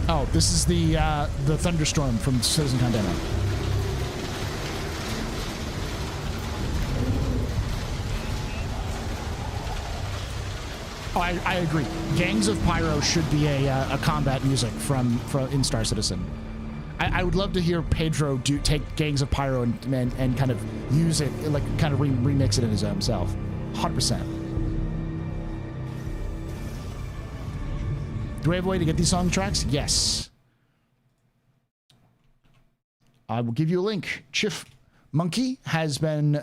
Oh, this is the thunderstorm from Citizen Condemned. Oh, I agree. Gangs of Pyro should be a combat music from in Star Citizen. I would love to hear Pedro take Gangs of Pyro and kind of use it, like kind of remix it in his own self. 100%. Do we have a way to get these song tracks? Yes. I will give you a link. Chiff Monkey has been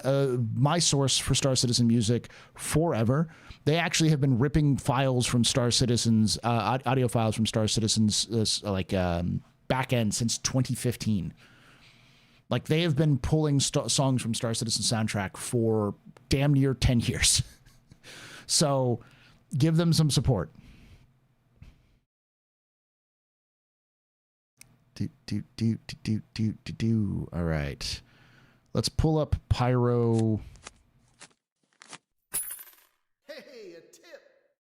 my source for Star Citizen music forever. They actually have been ripping files from Star Citizen's, audio files from Star Citizen's back end since 2015. Like, they have been pulling songs from Star Citizen soundtrack for damn near 10 years. So give them some support. All right. Let's pull up Pyro. Hey, a tip.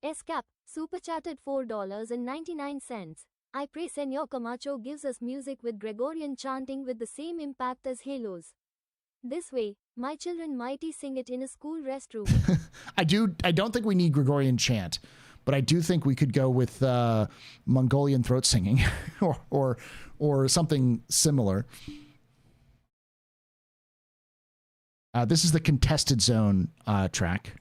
Escap, super chatted $4.99. I pray Senor Camacho gives us music with Gregorian chanting with the same impact as Halos. This way, my children mighty sing it in a school restroom. I don't think we need Gregorian chant, but I do think we could go with Mongolian throat singing or something similar. This is the Contested Zone track.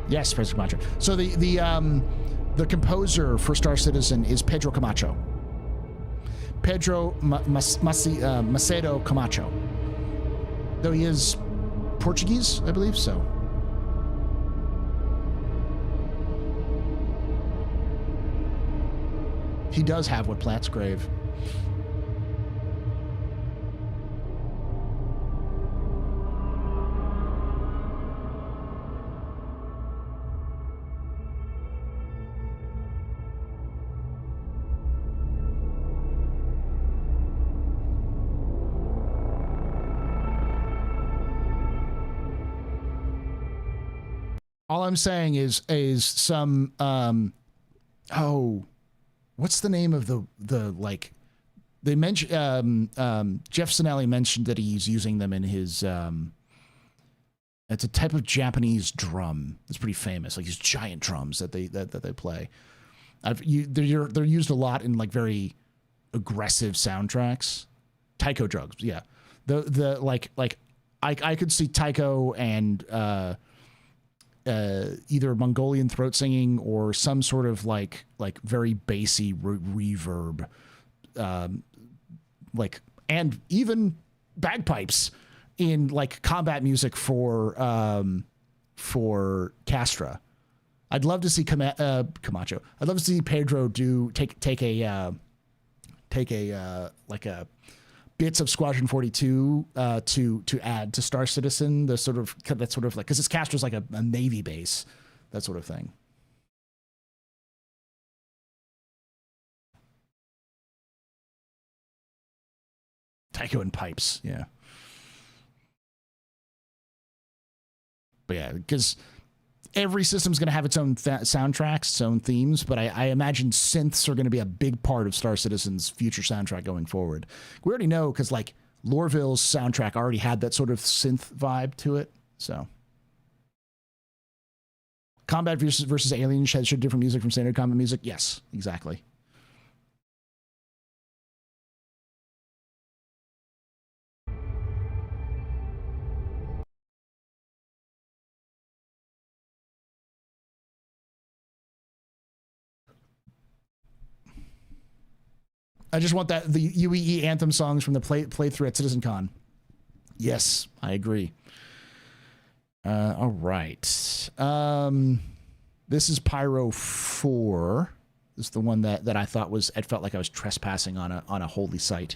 Yes, Pedro Camacho. So the composer for Star Citizen is Pedro Camacho. Pedro Macedo Camacho. Though he is Portuguese, I believe so. He does have What Plants Grave. All I'm saying is some what's the name of the like they mentioned Jeff Sinelli mentioned that he's using them in his it's a type of Japanese drum. It's pretty famous, like these giant drums that they play. They're used a lot in like very aggressive soundtracks. Taiko drugs, yeah. The I could see Taiko and either Mongolian throat singing or some sort of like very bassy reverb, and even bagpipes in like combat music for Castra. I'd love to see Camacho. I'd love to see Pedro take a bits of Squadron 42 to add to Star Citizen, that sort of like, because this Castra's like a Navy base, that sort of thing. Taiko and pipes, yeah. But yeah, because every system's going to have its own soundtracks, its own themes, but I imagine synths are going to be a big part of Star Citizen's future soundtrack going forward. We already know, because like Lorville's soundtrack already had that sort of synth vibe to it, so. Combat versus Alien should different music from standard combat music? Yes, exactly. I just want the UEE anthem songs from the playthrough at CitizenCon. Yes, I agree. All right. This is Pyro 4. This is the one that I thought it felt like I was trespassing on a holy site.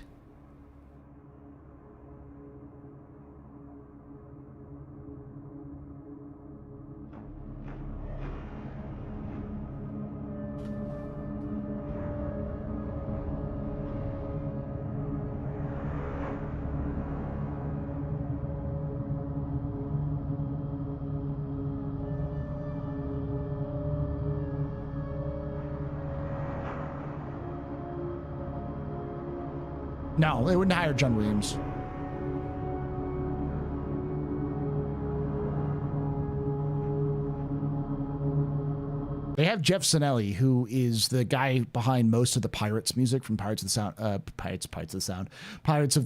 No, they wouldn't hire John Williams. They have Jeff Sinelli, who is the guy behind most of the Pirates music from Pirates of the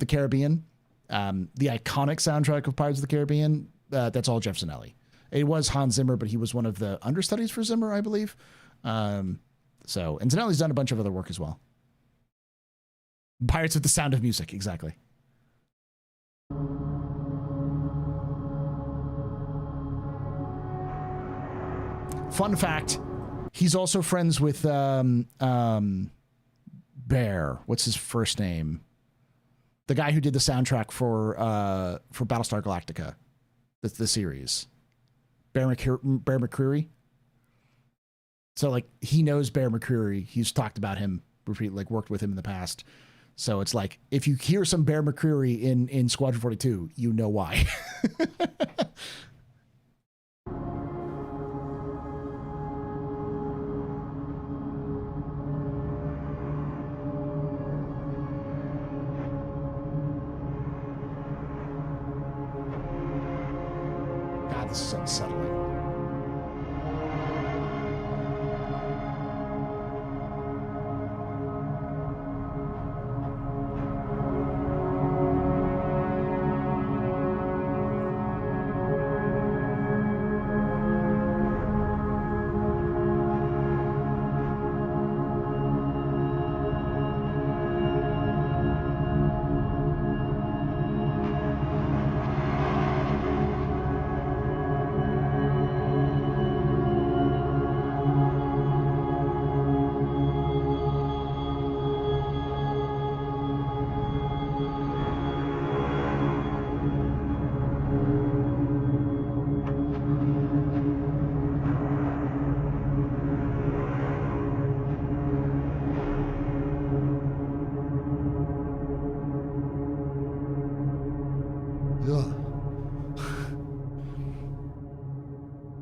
Caribbean. The iconic soundtrack of Pirates of the Caribbean, that's all Jeff Sinelli. It was Hans Zimmer, but he was one of the understudies for Zimmer, I believe. And Sinelli's done a bunch of other work as well. Pirates with the Sound of Music, exactly. Fun fact, he's also friends with Bear. What's his first name? The guy who did the soundtrack for Battlestar Galactica, the series. Bear McCreary. So like he knows Bear McCreary. He's talked about him, like worked with him in the past. So it's like, if you hear some Bear McCreary in Squadron 42, you know why. God, this is unsettling.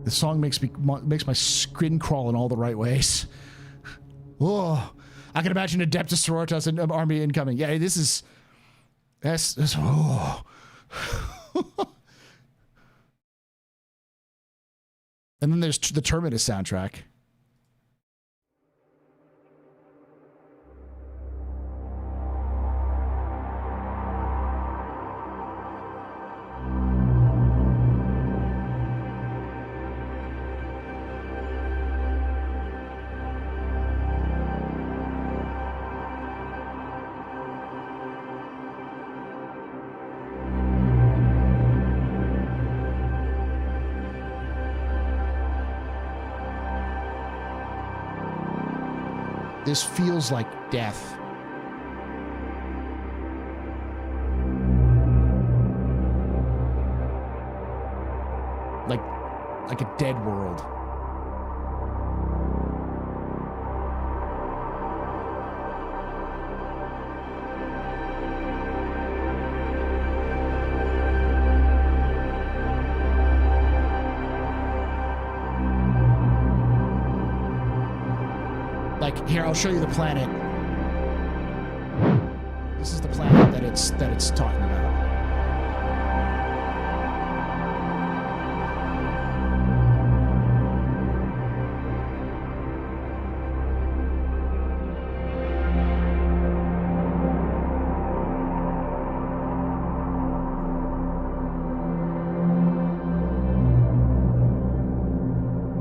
This song makes my skin crawl in all the right ways. Oh, I can imagine Adeptus Sororitas and army incoming. Yeah, this. Oh. And then there's the Terminus soundtrack. This feels like death. Like a dead world. Like, here, I'll show you the planet. This is the planet that it's talking about.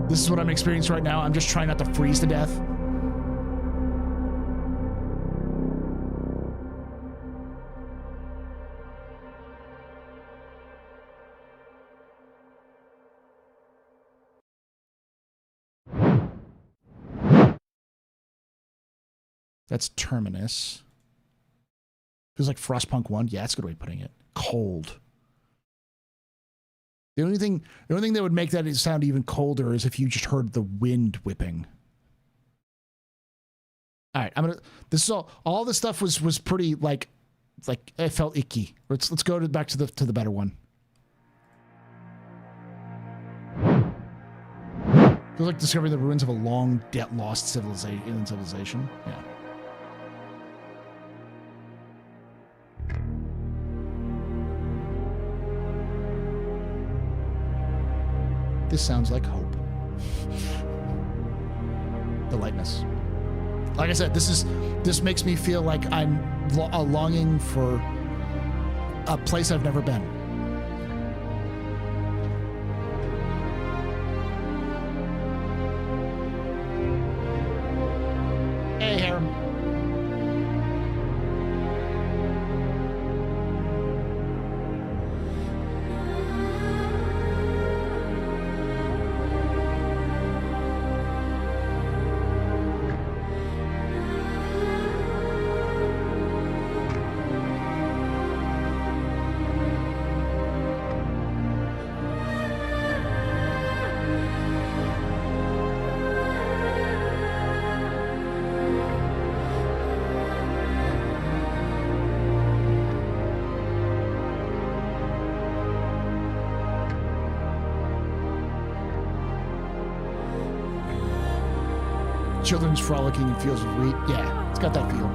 This is what I'm experiencing right now. I'm just trying not to freeze to death. That's Terminus. Feels like Frostpunk 1. Yeah, that's a good way of putting it. Cold. The only thing that would make that sound even colder is if you just heard the wind whipping. All right, this is all this stuff was pretty like it felt icky. Let's go back to the better one. Feels like discovering the ruins of a long lost civilization. Yeah. This sounds like hope. The lightness. Like I said, this makes me feel like I'm longing for a place I've never been. Hey, Harem. Children's frolicking in fields of wheat. Yeah, it's got that feel.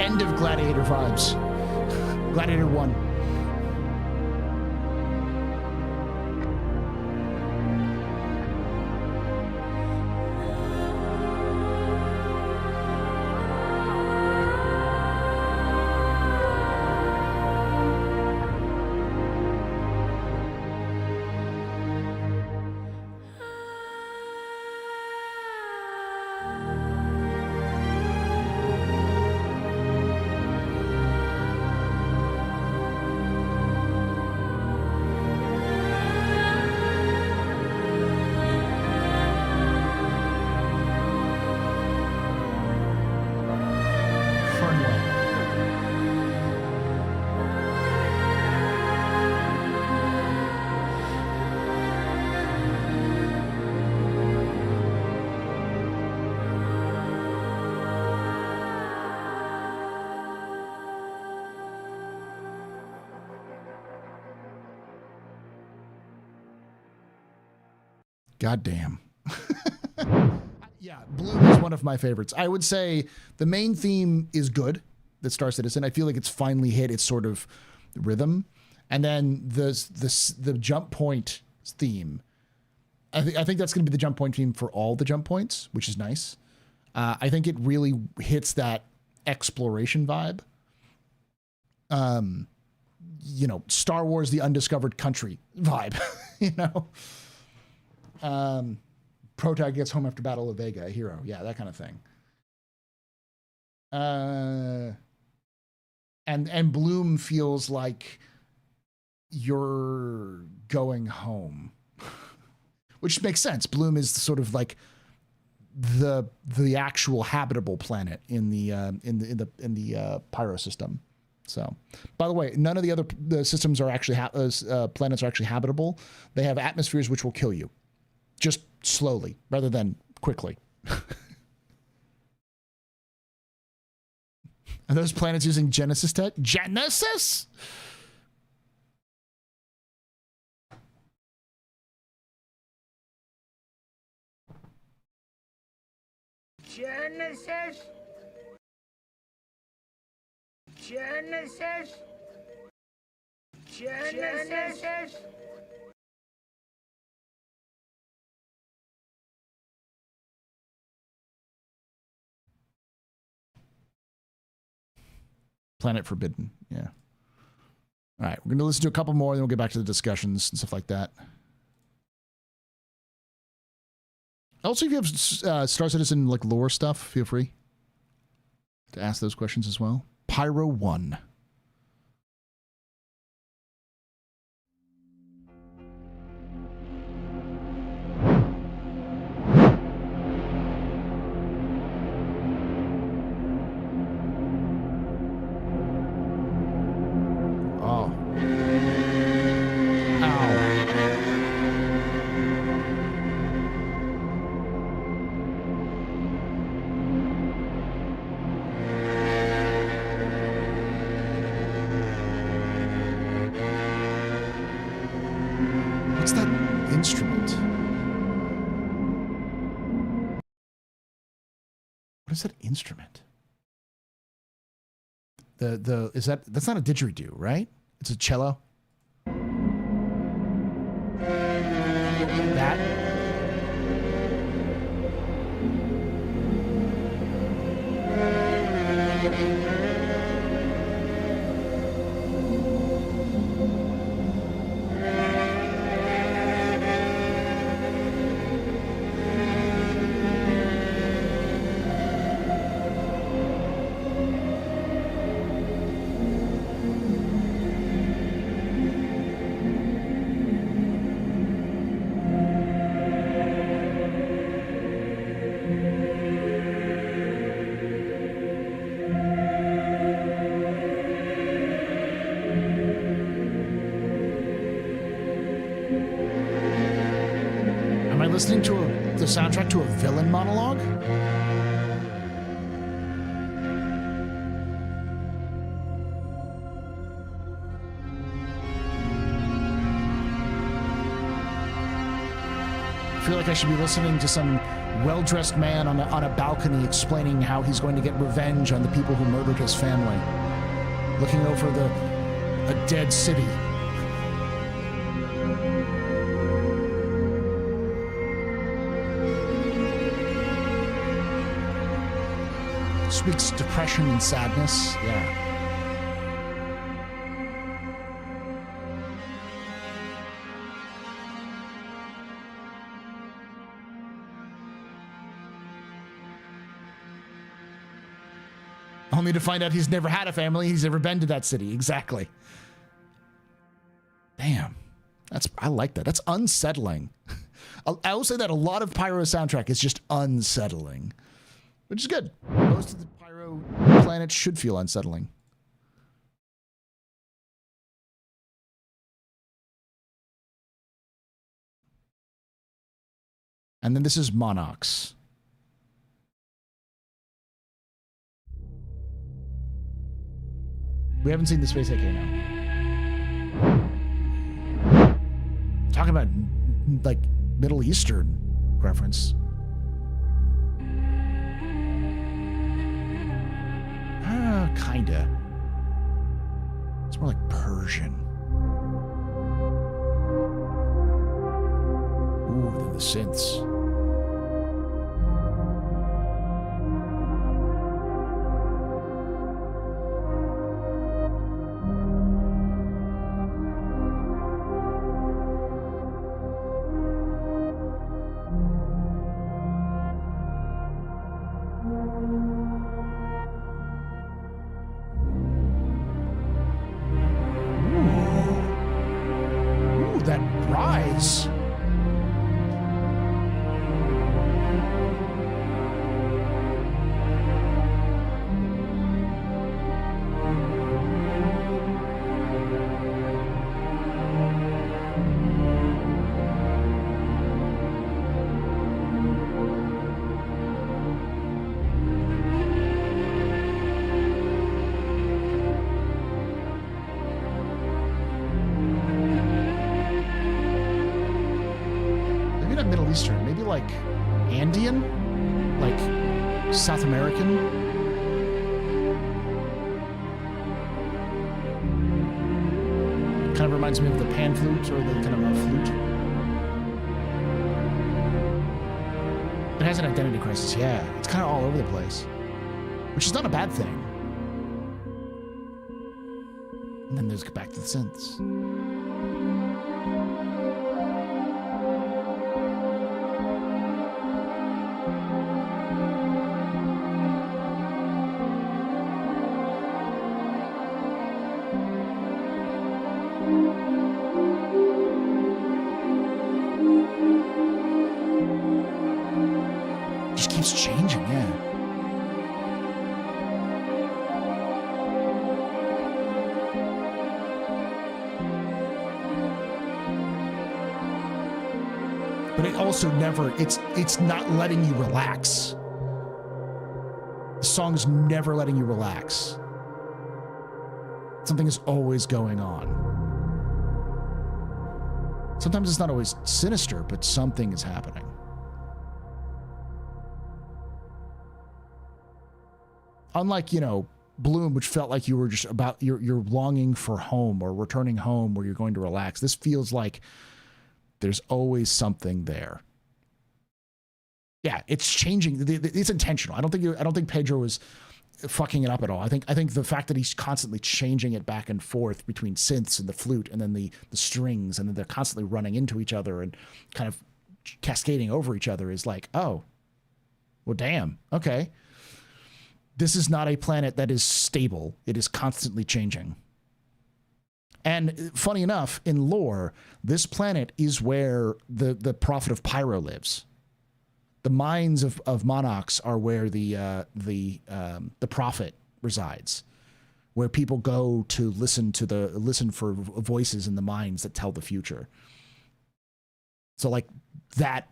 End of Gladiator vibes. Gladiator 1. God damn. Yeah, Bloom is one of my favorites. I would say the main theme is good, that Star Citizen. I feel like it's finally hit its sort of rhythm. And then the jump point theme, I think that's going to be the jump point theme for all the jump points, which is nice. I think it really hits that exploration vibe. You know, Star Wars, the undiscovered country vibe, you know? Protag gets home after Battle of Vega, a hero. Yeah, that kind of thing. And Bloom feels like you're going home, which makes sense. Bloom is sort of like the actual habitable planet in the Pyro system. So, by the way, none of the systems are actually planets are actually habitable. They have atmospheres which will kill you, just slowly rather than quickly. Are those planets using Genesis tech? Genesis? Genesis? Genesis? Genesis? Planet Forbidden, yeah. All right, we're going to listen to a couple more, then we'll get back to the discussions and stuff like that. Also, if you have Star Citizen like lore stuff, feel free to ask those questions as well. Pyro 1. What is that instrument? That's not a didgeridoo, right? It's a cello. That. Listening to the soundtrack to a villain monologue? I feel like I should be listening to some well-dressed man on a balcony explaining how he's going to get revenge on the people who murdered his family. Looking over a dead city. Speaks depression and sadness. Yeah. Only to find out he's never had a family, he's never been to that city. Exactly. Damn. I like that. That's unsettling. I will say that a lot of Pyro soundtrack is just unsettling. Which is good. Most of the Pyro planets should feel unsettling. And then this is Monarchs. We haven't seen the Space AK now. Talking about, like, Middle Eastern reference. Kinda. It's more like Persian. Ooh, then the synths. South American. Kind of reminds me of the pan flute or the kind of a flute. It has an identity crisis, yeah. It's kind of all over the place, which is not a bad thing. And then there's back to the synths. Changing, yeah. But it also never, it's not letting you relax. The song's never letting you relax. Something is always going on. Sometimes it's not always sinister, but something is happening. unlike, you know, Bloom, which felt like you were just about, you're longing for home or returning home where you're going to relax. This feels like there's always something there. Yeah, it's changing. It's intentional. I don't think Pedro is fucking it up at all. I think the fact that he's constantly changing it back and forth between synths and the flute and then the strings, and then they're constantly running into each other and kind of cascading over each other is like, oh, well, damn. Okay. This is not a planet that is stable. It is constantly changing. And funny enough, in lore, this planet is where the prophet of Pyro lives. The mines of monarchs are where the prophet resides, where people go to listen for voices in the mines that tell the future. So like that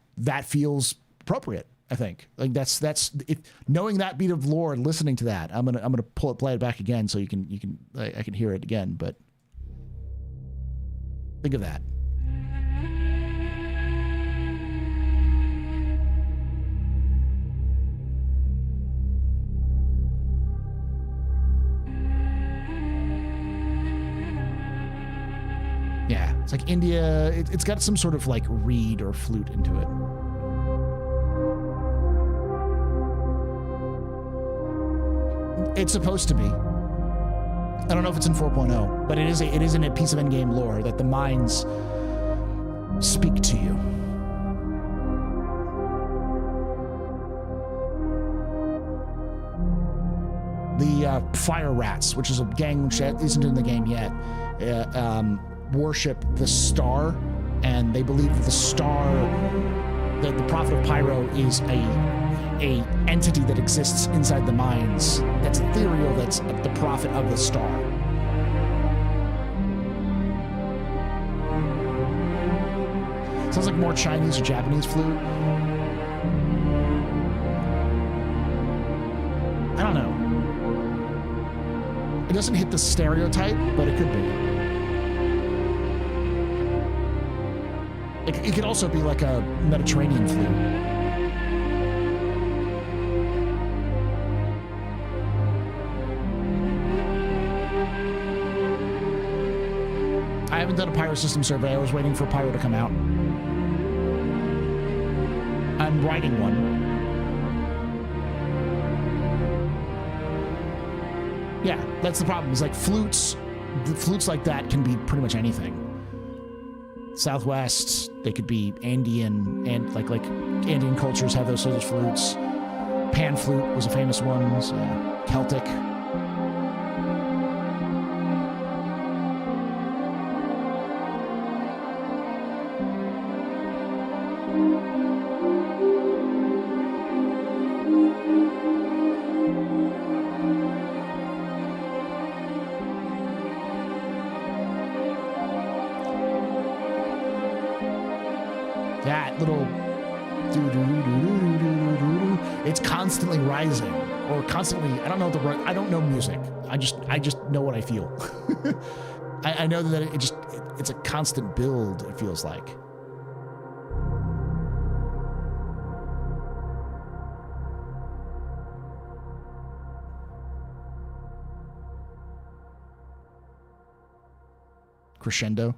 feels appropriate. I think like that's if knowing that beat of lore and listening to that, I'm gonna play it back again so I can hear it again. But think of that. Yeah, it's like India. It's got some sort of like reed or flute into it. It's supposed to be. I don't know if it's in 4.0, but it is in a piece of in-game lore that the mines speak to you. The Fire Rats, which is a gang which isn't in the game yet, worship the star, and they believe that the star, that the prophet of Pyro is a entity that exists inside the mines that's ethereal, that's the prophet of the star. Sounds like more Chinese or Japanese flute. I don't know. It doesn't hit the stereotype, but it could be. It could also be like a Mediterranean flute. I haven't done a Pyro system survey. I was waiting for Pyro to come out. I'm writing one. Yeah, that's the problem. It's like flutes like that can be pretty much anything. Southwest, they could be Andean, and like Andean cultures have those sorts of flutes. Pan flute was a famous one. So Celtic. That little it's constantly rising, or constantly, I don't know I don't know music. I just know what I feel. I know that it's a constant build, it feels like. Crescendo.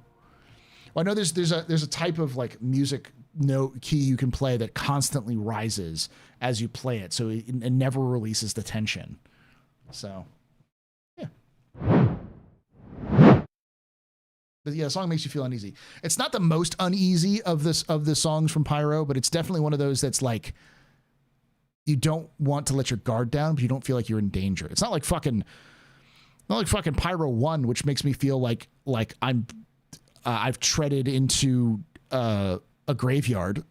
Well, I know there's a type of like music note key you can play that constantly rises as you play it, so it never releases the tension. So, yeah. But yeah, the song makes you feel uneasy. It's not the most uneasy of the songs from Pyro, but it's definitely one of those that's like you don't want to let your guard down, but you don't feel like you're in danger. It's not like fucking Pyro 1, which makes me feel like I've treaded into a graveyard.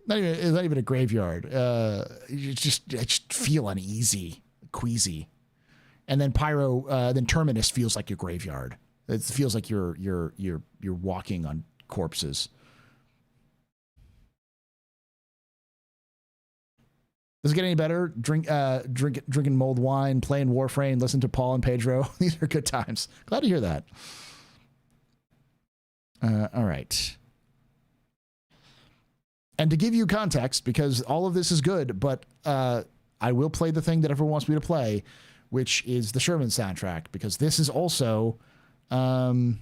not even a graveyard. I just feel uneasy, queasy. And then Pyro, then Terminus feels like your graveyard. It feels like you're walking on corpses. Does it get any better? Drinking mulled wine, playing Warframe, listen to Paul and Pedro. These are good times. Glad to hear that. All right. And to give you context, because all of this is good, but I will play the thing that everyone wants me to play, which is the Sherman soundtrack, because this is also the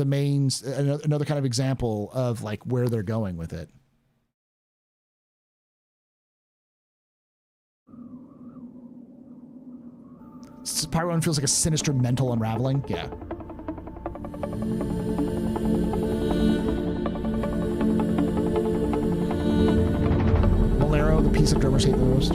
main, another kind of example of like where they're going with it. Pyro feels like a sinister mental unraveling. Yeah. Bolero, the piece of drummers hate the most.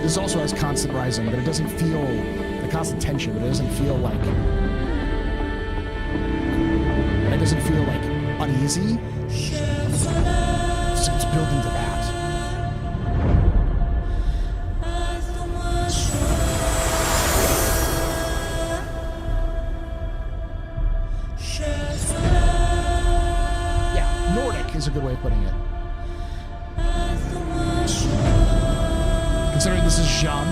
This also has constant rising, but it doesn't feel the constant tension, but it doesn't feel like uneasy. It's building to that. Yeah, Nordic is a good way of putting it. Considering this is Jean.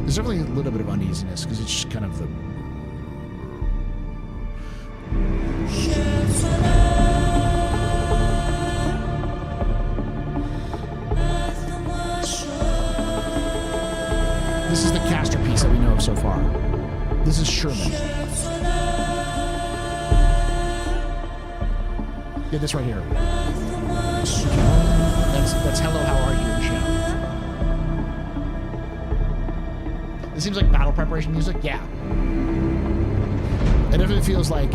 There's definitely a little bit of uneasiness because it's just kind of the... This is the Castor piece that we know of so far. This is Sherman. Yeah, this right here. That's Hello, How Are You in Shem. It seems like battle preparation music. Yeah. It definitely feels like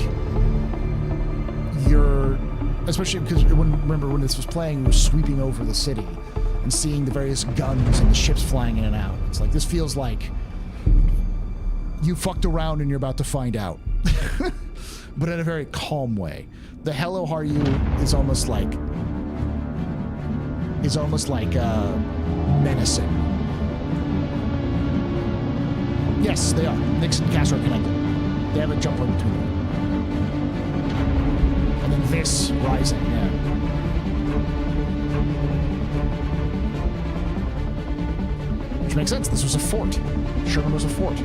you're, especially because remember when this was playing, we're sweeping over the city and seeing the various guns and the ships flying in and out. It's like, this feels like you fucked around and you're about to find out. But in a very calm way. The Hello, How Are You is almost like menacing. Yes, they are. Nyx and Castro are connected. They have a jump in between them. And then this rising, yeah. Which makes sense. This was a fort. Sherman was a fort.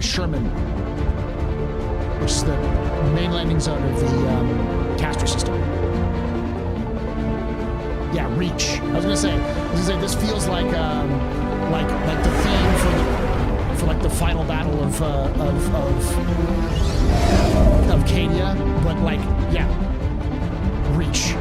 Sherman, which is the main landing zone of the Castor system. Yeah, Reach. I was gonna say this feels like the theme for like the final battle of Cadia, but like, yeah, Reach.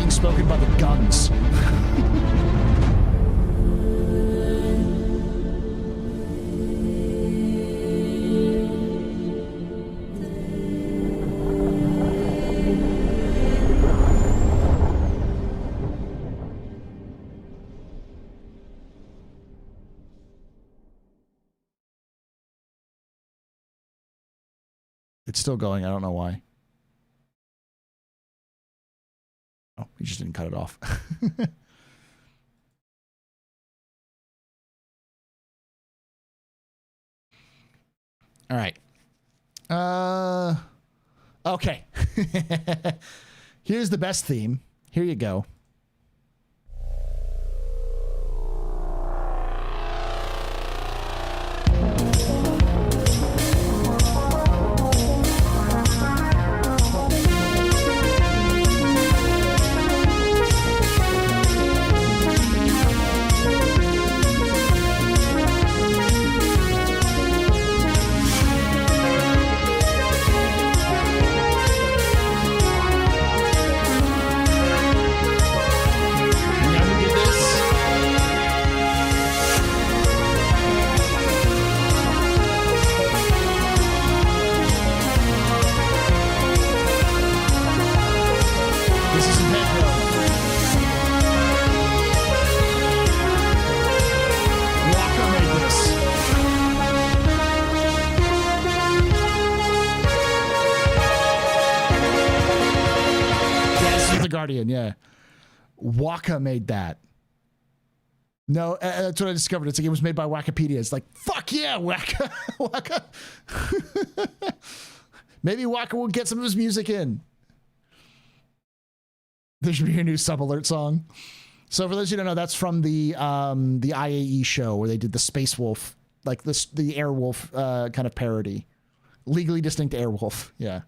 Spoken by the guns. It's still going. I don't know why. Oh, he just didn't cut it off. All right. Okay. Here's the best theme. Here you go. Like the Guardian, yeah. Waka made that. No, that's what I discovered. It's like it was made by Wikipedia. It's like, fuck yeah, Waka. Waka. Maybe Waka will get some of his music in. There should be a new Sub Alert song. So for those who don't know, that's from the IAE show where they did the Space Wolf, like the Airwolf kind of parody. Legally Distinct Airwolf, yeah.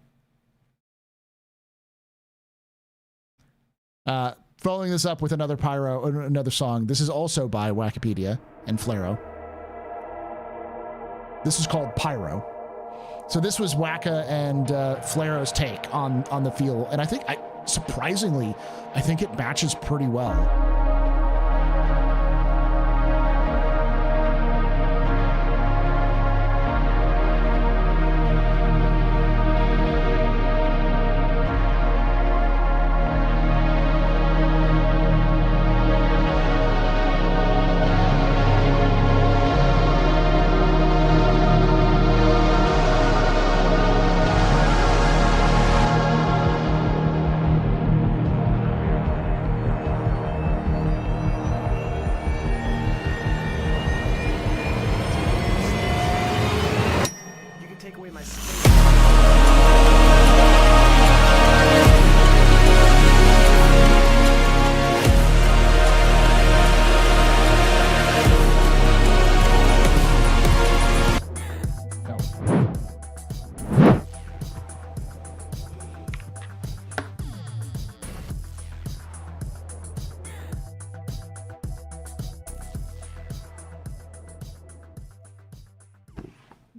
Following this up with another Pyro, another song. This is also by Wikipedia and Flaro. This is called Pyro. So this was Waka and Flaro's take on the feel, and I think, surprisingly, I think it matches pretty well.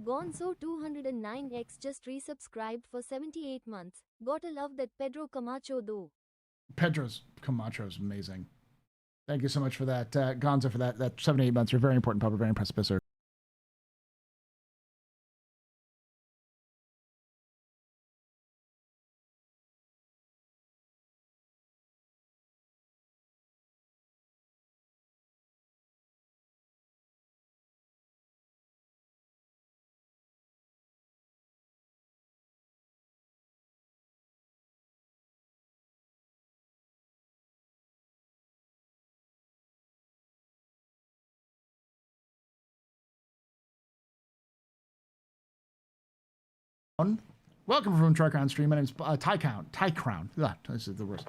Gonzo 209X just resubscribed for 78 months. Gotta love that Pedro Camacho though. Pedro Camacho is amazing. Thank you so much for that, Gonzo, for that 7 to 8 months. You're very important, Papa. Very impressive, sir. Welcome from Tricrown Stream. My name is Tycrown. This is the worst.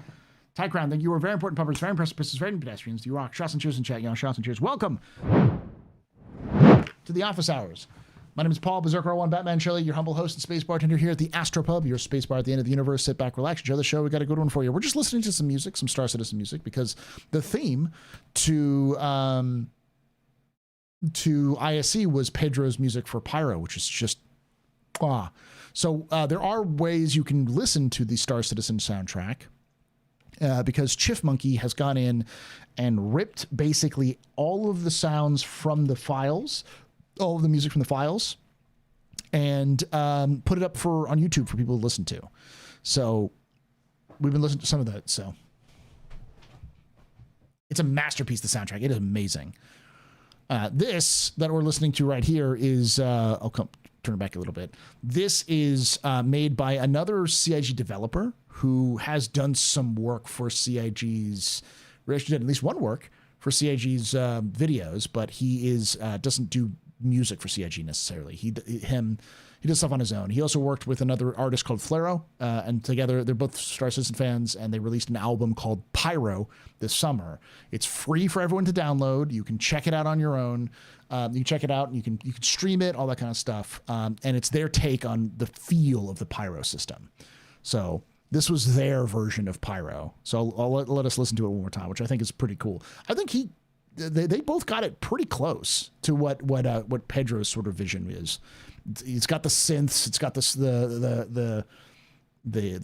Tycrown, thank you. You are very important puppets, very impressive business, very pedestrians. You rock. Shots and cheers in chat, young. Shots and cheers. Welcome to the office hours. My name is Paul, Berserker01, Batman Shelley, your humble host and space bartender here at the AstroPub, your space bar at the end of the universe. Sit back, relax, enjoy the show. We got a good one for you. We're just listening to some music, some Star Citizen music, because the theme to ISC was Pedro's music for Pyro, which is just So there are ways you can listen to the Star Citizen soundtrack because Chiff Monkey has gone in and ripped basically all of the sounds from the files, all of the music from the files, and put it up on YouTube for people to listen to. So we've been listening to some of that. So it's a masterpiece, the soundtrack. It is amazing. This that we're listening to right here is, turn it back a little bit. This is made by another CIG developer who has done some work for CIG's, or actually did at least one work for CIG's videos, but he doesn't do music for CIG necessarily. He does stuff on his own. He also worked with another artist called Flaro, and together they're both Star Citizen fans, and they released an album called Pyro this summer. It's free for everyone to download. You can check it out on your own. You can check it out, and you can stream it, all that kind of stuff. And it's their take on the feel of the Pyro system. So this was their version of Pyro. So I'll let us listen to it one more time, which I think is pretty cool. I think they both got it pretty close to what Pedro's sort of vision is. It's got the synths, it's got the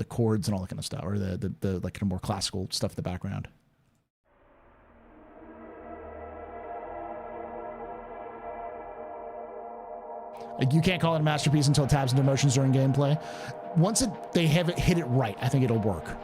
chords and all that kind of stuff, or the like kind of more classical stuff in the background. Like, you can't call it a masterpiece until it taps into emotions during gameplay. Once they have it hit it right, I think it'll work.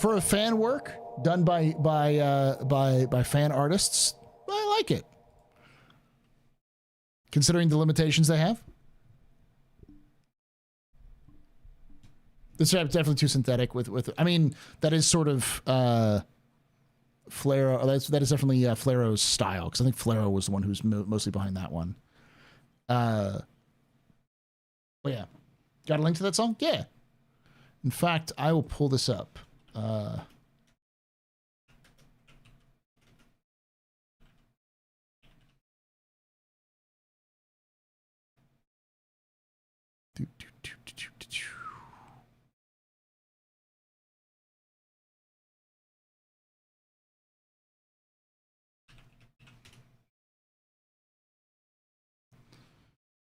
for a fan work done by fan artists, I like it. Considering the limitations they have. This is definitely too synthetic with I mean, that is sort of Flaro. That is definitely Flaro's style, because I think Flaro was the one who's mostly behind that one. But yeah, got a link to that song? Yeah. In fact, I will pull this up.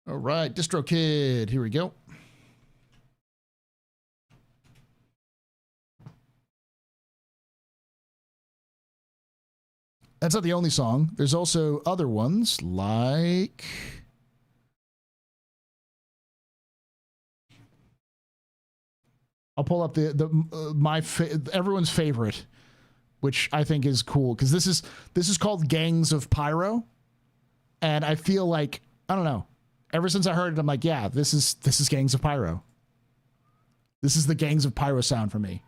All right, DistroKid, here we go. That's not the only song. There's also other ones like... I'll pull up everyone's favorite, which I think is cool, because this is called Gangs of Pyro, and I feel like, I don't know, ever since I heard it, I'm like, yeah, this is Gangs of Pyro. This is the Gangs of Pyro sound for me.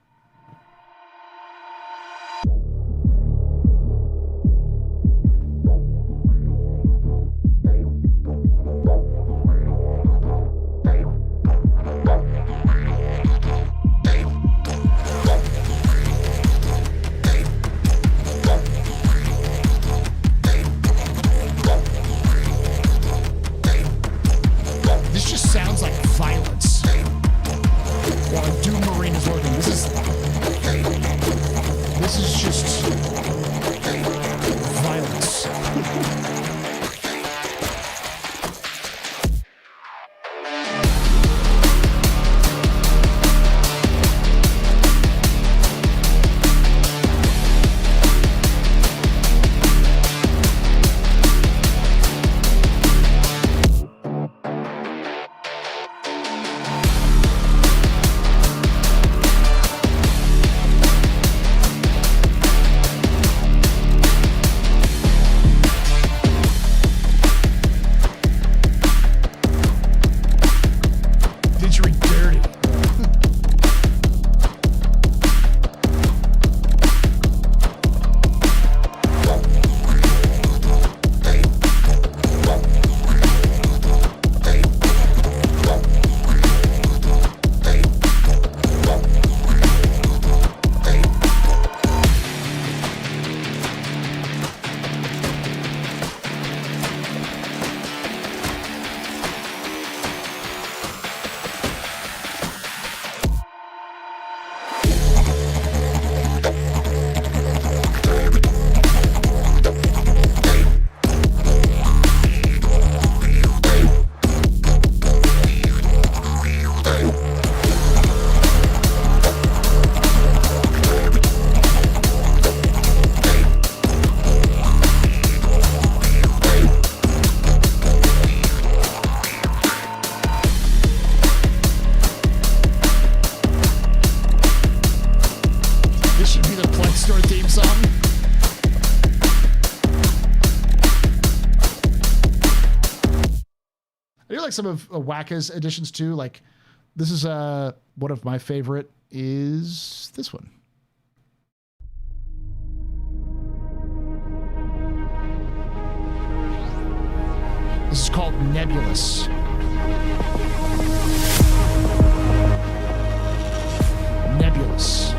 Some of Wacka's editions too. Like, this is one of my favorite is this one. This is called Nebulous. Nebulous.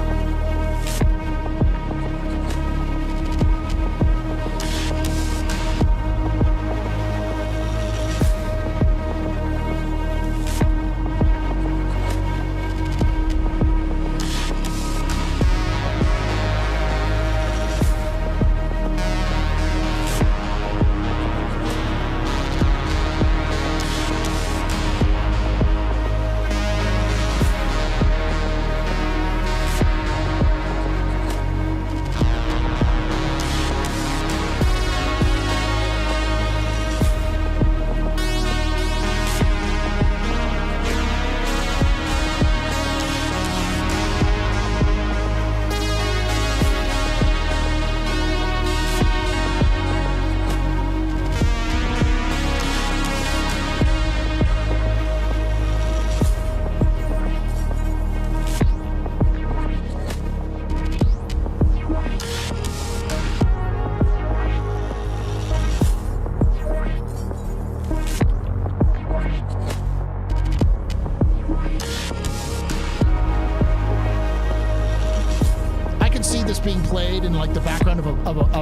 played in like the background of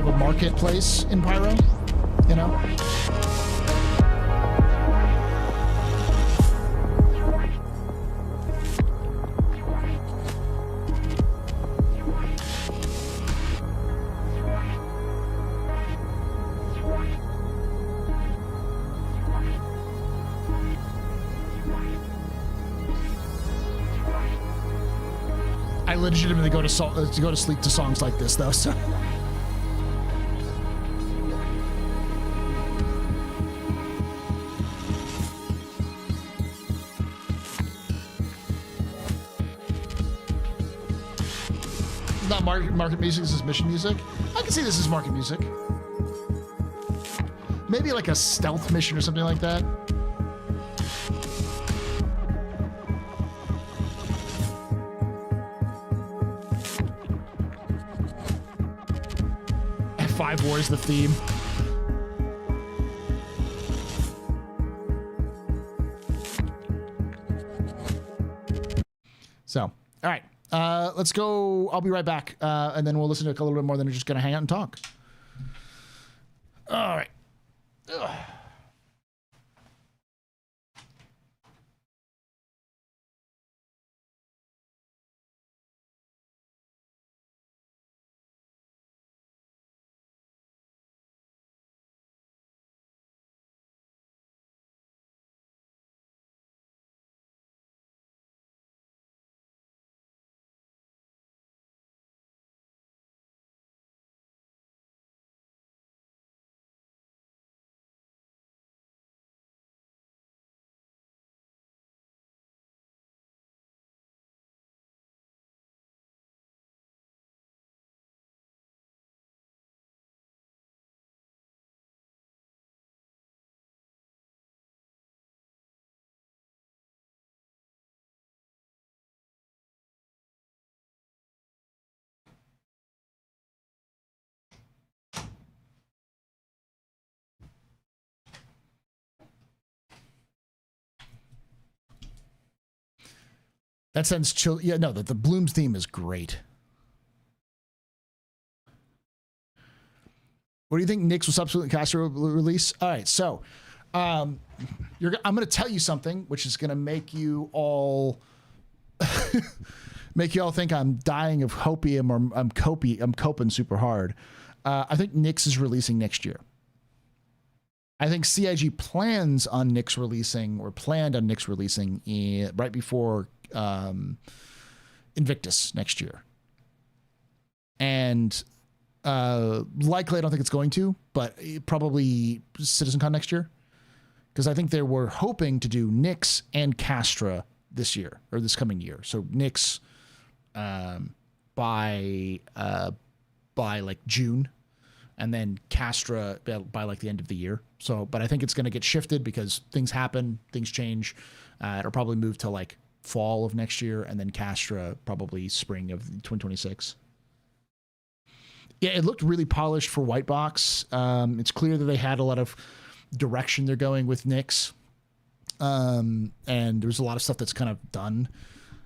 a marketplace in Pyro, you know? I legitimately go to sleep to songs like this, though. So. Not market music. This is mission music. I can see this as market music. Maybe like a stealth mission or something like that. Five War is the theme. So, all right, let's go. I'll be right back, and then we'll listen to a little bit more than just gonna hang out and talk. All right. Ugh. That sounds chill. Yeah, no, the Bloom's theme is great. What do you think Nyx will subsequently Astro release? All right, so I'm going to tell you something which is going to make you all think I'm dying of hopium or I'm coping super hard. I think Nyx is releasing next year. I think CIG planned on Nyx releasing right before Invictus next year. And likely I don't think it's going to, but probably CitizenCon next year. Because I think they were hoping to do Nyx and Castra this year, or this coming year. So Nyx by like June, and then Castra by like the end of the year. So, but I think it's going to get shifted because things happen, things change. It'll probably move to like fall of next year, and then Castra probably spring of 2026. Yeah, it looked really polished for white box. It's clear that they had a lot of direction they're going with Nyx. And there's a lot of stuff that's kind of done.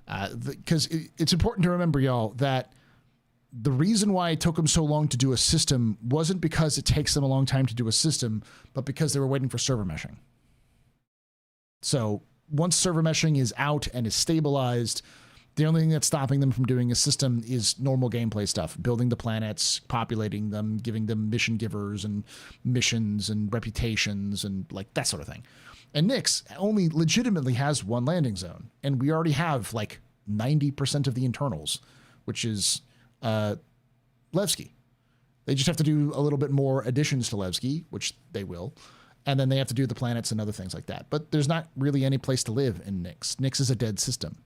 Because it's important to remember, y'all, that the reason why it took them so long to do a system wasn't because it takes them a long time to do a system, but because they were waiting for server meshing. So once server meshing is out and is stabilized, the only thing that's stopping them from doing a system is normal gameplay stuff, building the planets, populating them, giving them mission givers and missions and reputations and like that sort of thing. And Nyx only legitimately has one landing zone, and we already have like 90% of the internals, which is Levski. They just have to do a little bit more additions to Levski, which they will. And then they have to do the planets and other things like that. But there's not really any place to live in Nyx. Nyx is a dead system.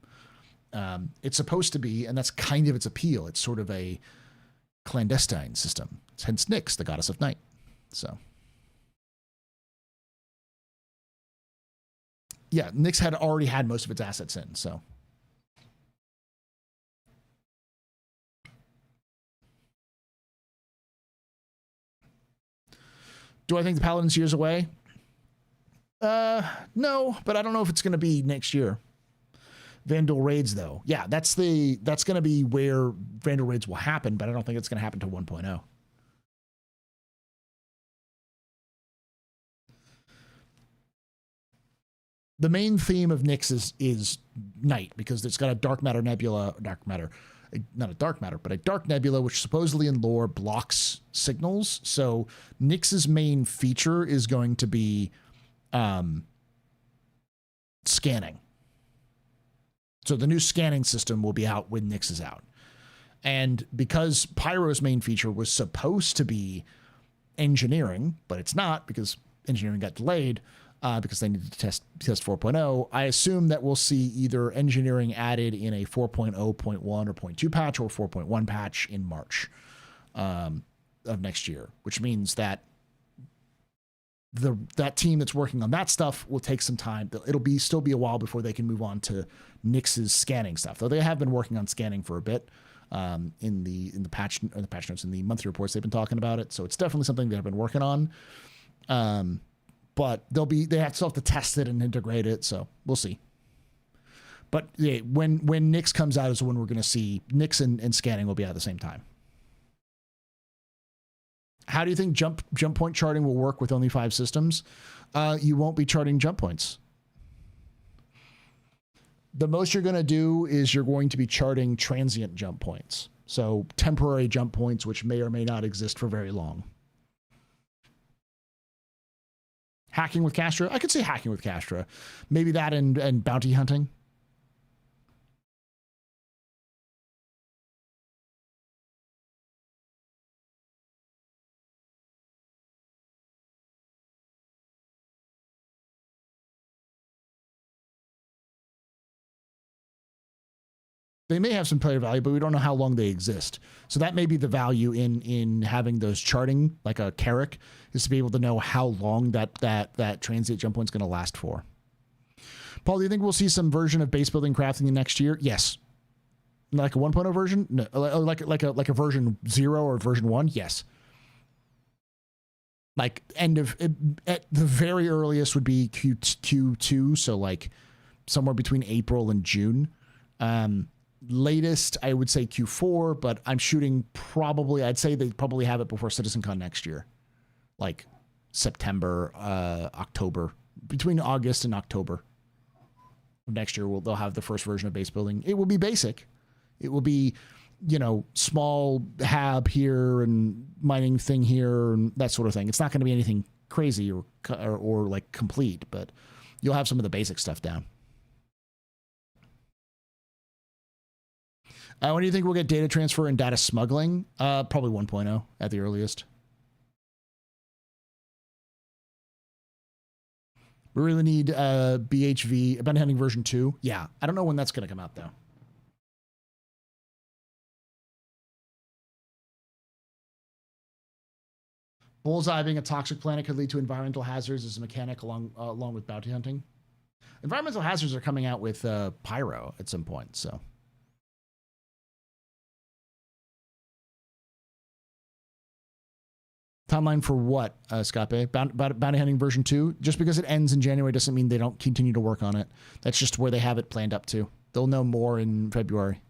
It's supposed to be, and that's kind of its appeal. It's sort of a clandestine system. Hence Nyx, the goddess of night. So, yeah, Nyx had already had most of its assets in, so. Do I think the Paladin's years away? No, but I don't know if it's going to be next year. I think the Paladin's years away. No, but I don't know if it's going to be next year. Vandal raids, though, yeah, that's going to be where Vandal raids will happen, but I don't think it's going to happen to 1.0. The main theme of Nyx is night, because it's got a dark matter nebula, not a dark matter, but a dark nebula, which supposedly in lore blocks signals. So Nyx's main feature is going to be scanning. So the new scanning system will be out when Nyx is out. And because Pyro's main feature was supposed to be engineering, but it's not because engineering got delayed because they needed to test 4.0, I assume that we'll see either engineering added in a 4.0.1 or 0.2 patch or 4.1 patch in March of next year, which means that that team that's working on that stuff will take some time. It'll still be a while before they can move on to Nyx's scanning stuff, though they have been working on scanning for a bit in the patch notes, in the monthly reports they've been talking about it. So it's definitely something they've been working on. But they still have to test it and integrate it, so we'll see. But yeah, when Nyx comes out is when we're going to see Nyx and scanning will be out at the same time. How do you think jump point charting will work with only 5 systems? You won't be charting jump points. The most you're going to do is you're going to be charting transient jump points. So temporary jump points, which may or may not exist for very long. Hacking with Castra? I could say hacking with Castra. Maybe that and bounty hunting. They may have some player value, but we don't know how long they exist. So that may be the value in having those charting, like a Carrick, is to be able to know how long that transient jump point's going to last for. Paul, do you think we'll see some version of base building crafting in next year? Yes. Like a 1.0 version? No. Like a version 0 or version 1? Yes. Like at the very earliest would be Q2, so like somewhere between April and June. Latest, I would say Q4, but I'm shooting I'd say they probably have it before CitizenCon next year. Like September, October. Between August and October of next year, they'll have the first version of base building. It will be basic. It will be, small hab here and mining thing here and that sort of thing. It's not going to be anything crazy or like complete, but you'll have some of the basic stuff down. When do you think we'll get data transfer and data smuggling? Probably 1.0 at the earliest. We really need BHV, Bounty Hunting version 2. Yeah, I don't know when that's going to come out, though. Bullseye being a toxic planet could lead to environmental hazards as a mechanic along with bounty hunting. Environmental hazards are coming out with Pyro at some point, so... Timeline for what, Scape? Bounty Hunting version 2? Just because it ends in January doesn't mean they don't continue to work on it. That's just where they have it planned up to. They'll know more in February.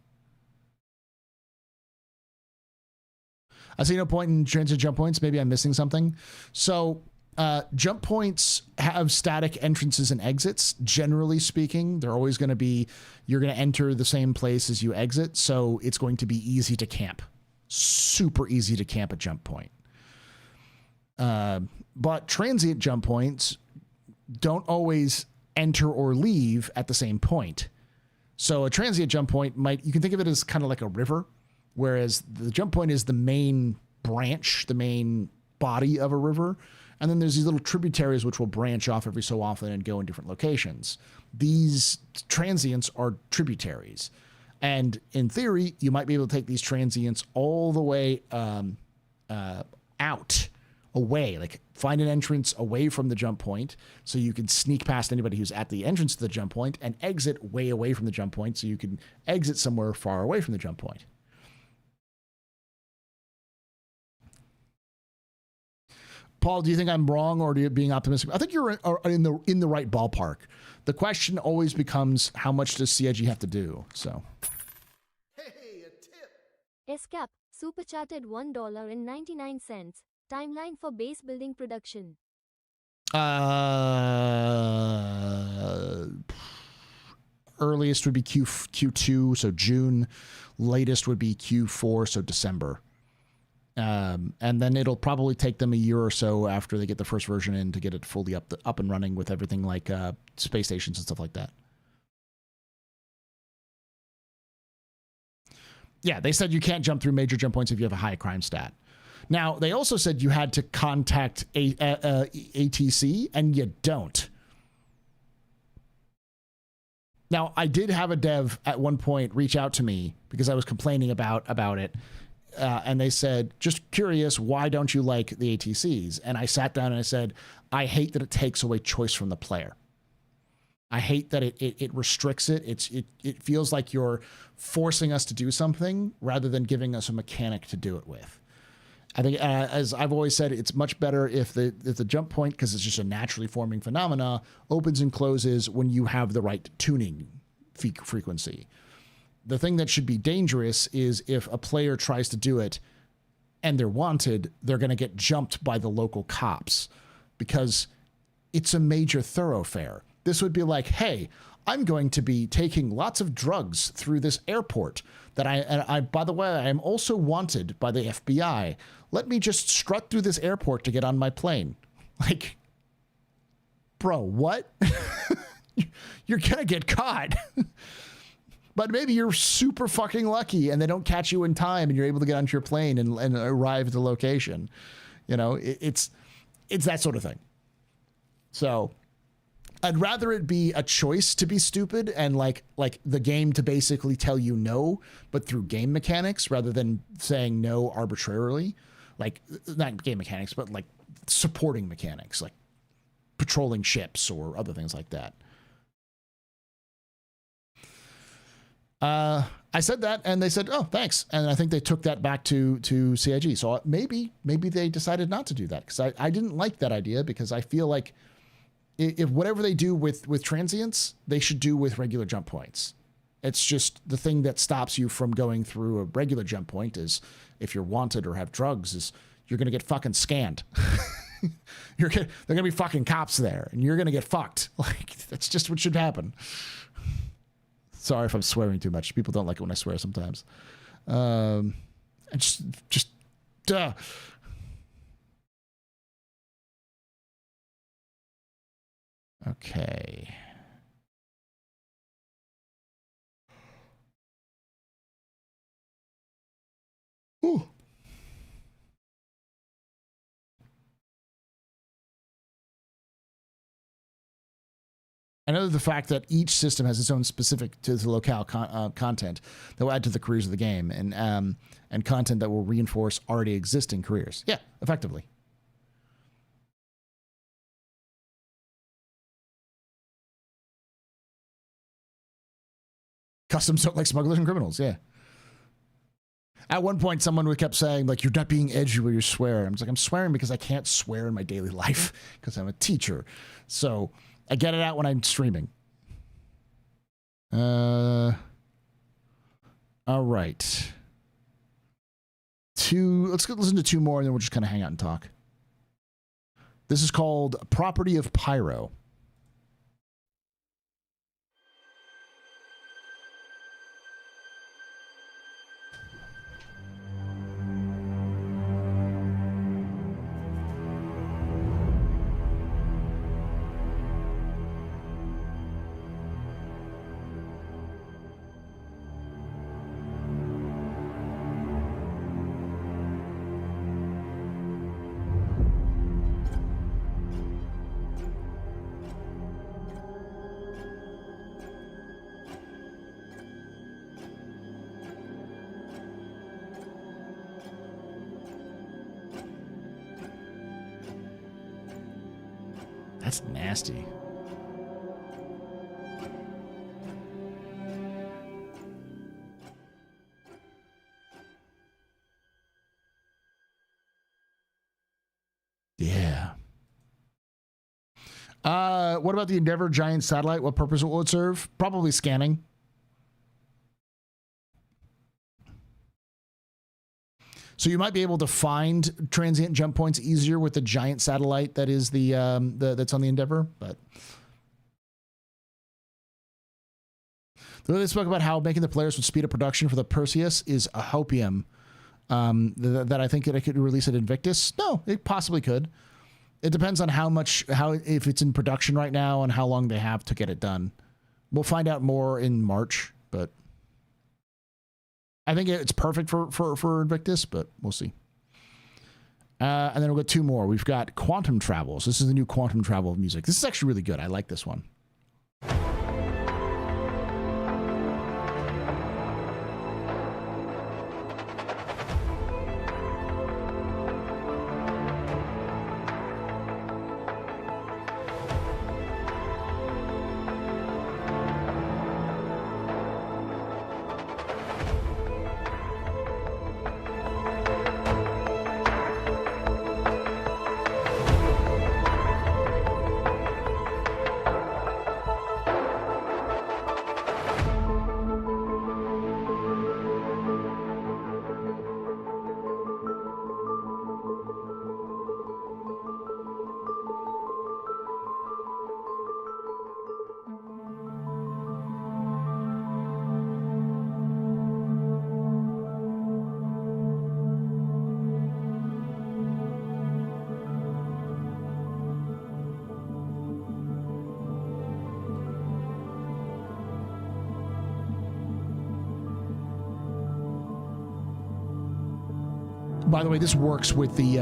I see no point in transit jump points. Maybe I'm missing something. So jump points have static entrances and exits. Generally speaking, they're always going to be, you're going to enter the same place as you exit. So it's going to be easy to camp. Super easy to camp a jump point. But transient jump points don't always enter or leave at the same point. So a transient jump point you can think of it as kind of like a river, whereas the jump point is the main branch, the main body of a river. And then there's these little tributaries which will branch off every so often and go in different locations. These transients are tributaries. And in theory, you might be able to take these transients all the way out. Away, like find an entrance away from the jump point so you can sneak past anybody who's at the entrance to the jump point and exit way away from the jump point so you can exit somewhere far away from the jump point. Paul, do you think I'm wrong or are you being optimistic? I think you're in the right ballpark. The question always becomes, how much does CIG have to do? So. Escap, super chatted $1.99. Timeline for base building production. Earliest would be Q2, so June. Latest would be Q4, so December. And then it'll probably take them a year or so after they get the first version in to get it fully up and running with everything like space stations and stuff like that. Yeah, they said you can't jump through major jump points if you have a high crime stat. Now, they also said you had to contact ATC, and you don't. Now, I did have a dev at one point reach out to me because I was complaining about it, and they said, just curious, why don't you like the ATCs? And I sat down and I said, I hate that it takes away choice from the player. I hate that it restricts it. It feels like you're forcing us to do something rather than giving us a mechanic to do it with. I think, as I've always said, it's much better if the jump point, because it's just a naturally forming phenomena, opens and closes when you have the right tuning frequency. The thing that should be dangerous is if a player tries to do it and they're wanted, they're going to get jumped by the local cops because it's a major thoroughfare. This would be like, hey, I'm going to be taking lots of drugs through this airport that I by the way, I am also wanted by the FBI. Let me just strut through this airport to get on my plane. Like, bro, what? You're going to get caught. But maybe you're super fucking lucky and they don't catch you in time and you're able to get onto your plane and arrive at the location. You know, it's that sort of thing. So I'd rather it be a choice to be stupid and like the game to basically tell you no, but through game mechanics rather than saying no arbitrarily. Like, not game mechanics, but like supporting mechanics, like patrolling ships or other things like that. I said that and they said, oh, thanks. And I think they took that back to CIG. So maybe they decided not to do that because I didn't like that idea because I feel like if whatever they do with transients, they should do with regular jump points. It's just the thing that stops you from going through a regular jump point is if you're wanted or have drugs is you're going to get fucking scanned. They're going to be fucking cops there and you're going to get fucked. Like, that's just what should happen. Sorry if I'm swearing too much. People don't like it when I swear sometimes. And just duh. Okay. Ooh. I know the fact that each system has its own specific to the locale content that will add to the careers of the game and content that will reinforce already existing careers. Yeah, effectively. Customs don't like smugglers and criminals, yeah. At one point, someone kept saying, like, you're not being edgy when you swear. I'm like, I'm swearing because I can't swear in my daily life because I'm a teacher. So I get it out when I'm streaming. All right. Let's listen to two more, and then we'll just kind of hang out and talk. This is called Property of Pyro. That's nasty. Yeah. What about the Endeavor giant satellite? What purpose will it serve? Probably scanning. So you might be able to find transient jump points easier with the giant satellite that is the that's on the Endeavor, but the way they spoke about how making the players would speed up production for the Perseus is a hopium. That I think that I could release at Invictus. No, it possibly could. It depends on if it's in production right now and how long they have to get it done. We'll find out more in March, but I think it's perfect for Invictus, but we'll see. And then we'll get two more. We've got Quantum Travels. This is the new Quantum Travel music. This is actually really good. I like this one. By the way, this works with the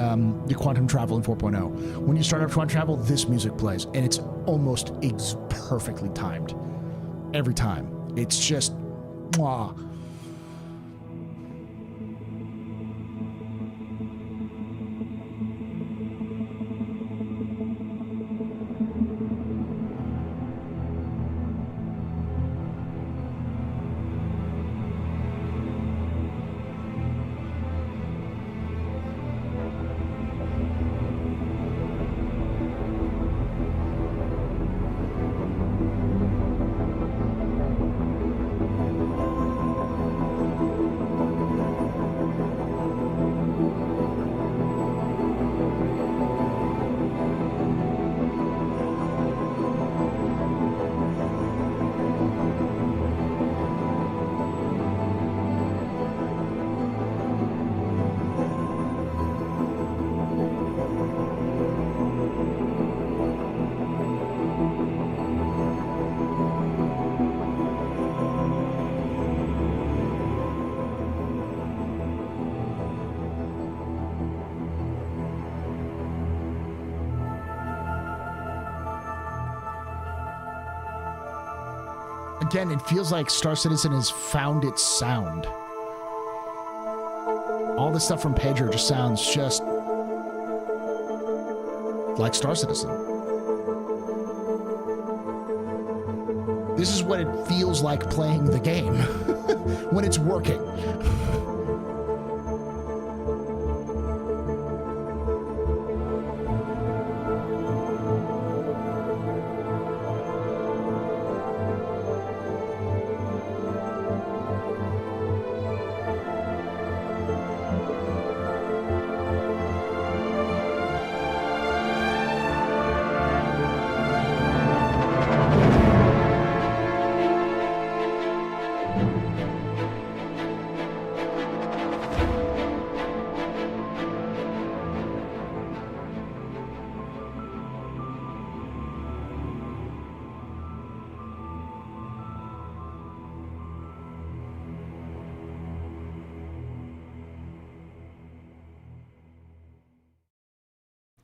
Quantum Travel in 4.0. When you start up Quantum Travel, this music plays, and it's almost perfectly timed. Every time. It's just, mwah. Again, it feels like Star Citizen has found its sound. All this stuff from Pedro just sounds just like Star Citizen. This is what it feels like playing the game when it's working.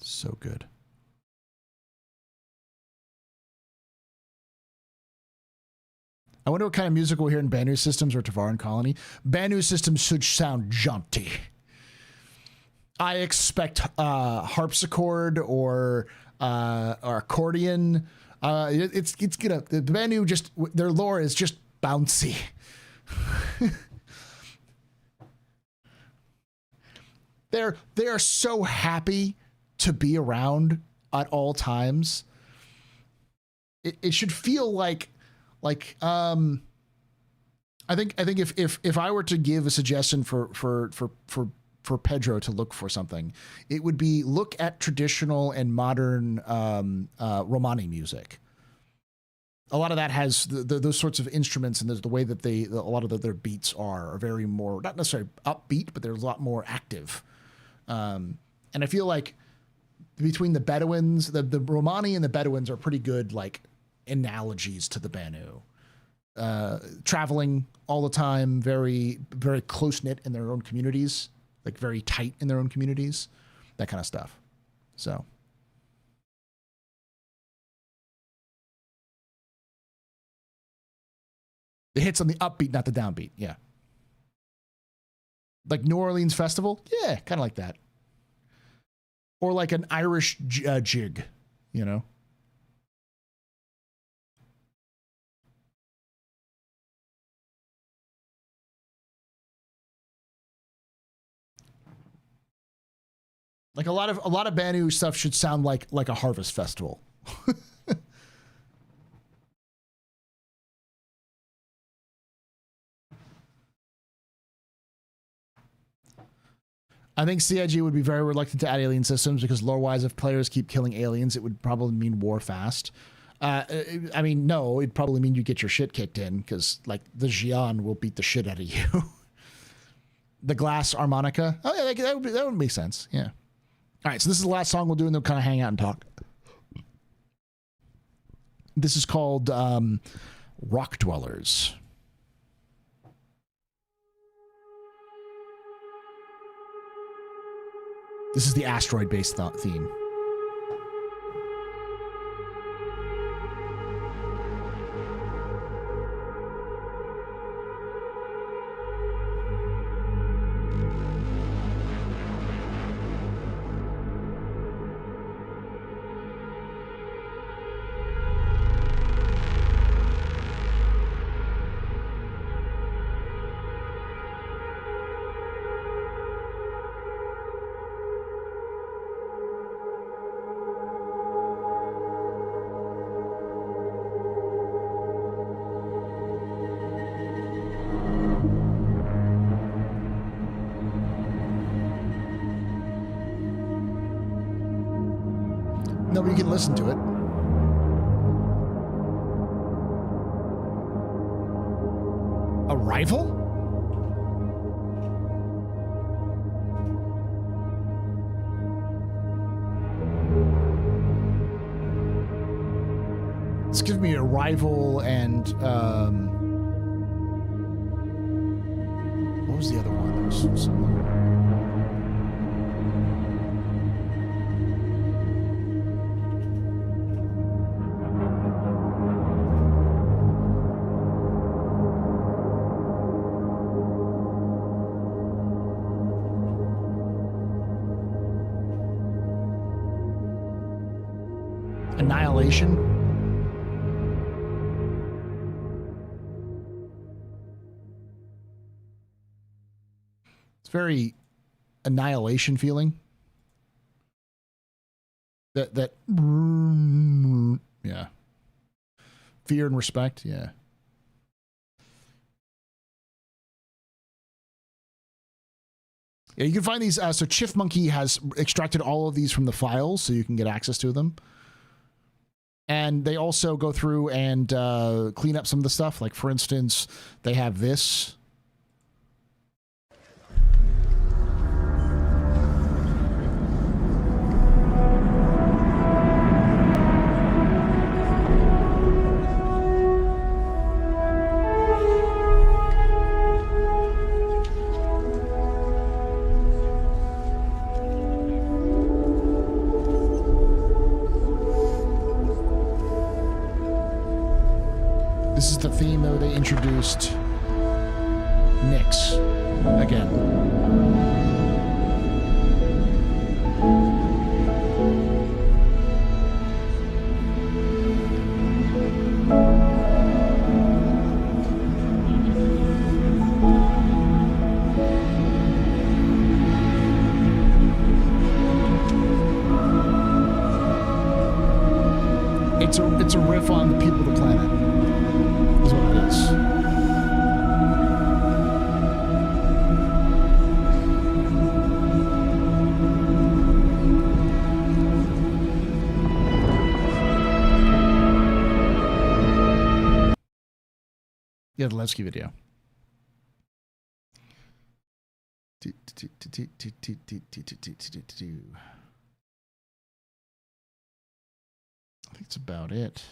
So good. I wonder what kind of music we'll hear in Banu Systems or Tavaran Colony. Banu Systems should sound jaunty. I expect harpsichord or accordion. It's gonna, the Banu just, their lore is just bouncy. They are so happy to be around at all times. it should feel like I think if I were to give a suggestion for Pedro to look for something, it would be look at traditional and modern Romani music. A lot of that has those sorts of instruments, and the way that a lot of their beats are very more, not necessarily upbeat, but they're a lot more active. And I feel like between the Bedouins, the Romani and the Bedouins are pretty good like analogies to the Banu. Traveling all the time, very, very close knit in their own communities, like very tight in their own communities, that kind of stuff. So. The hits on the upbeat, not the downbeat. Yeah. Like New Orleans Festival. Yeah, kind of like that. Or like an Irish jig, you know? Like a lot of Banu stuff should sound like a harvest festival. I think CIG would be very reluctant to add alien systems because lore-wise, if players keep killing aliens, it would probably mean war fast. I mean, no, it'd probably mean you get your shit kicked in because, like, the Xi'an will beat the shit out of you. The glass harmonica. Oh, yeah, that would make sense. Yeah. All right, so this is the last song we'll do, and then we'll kind of hang out and talk. This is called Rock Dwellers. This is the asteroid-based theme. No, but you can listen to it. A rival? This gives me a rival and what was the other one that was similar? Annihilation. It's very Annihilation feeling. That yeah. Fear and respect, yeah. Yeah, you can find these. So Chiff Monkey has extracted all of these from the files, so you can get access to them. And they also go through and clean up some of the stuff. Like, for instance, they have this. This is the theme though they introduced Nyx again. It's a riff on the people of the planet. Is what it is. Yeah, the Levski video. I think it's about it.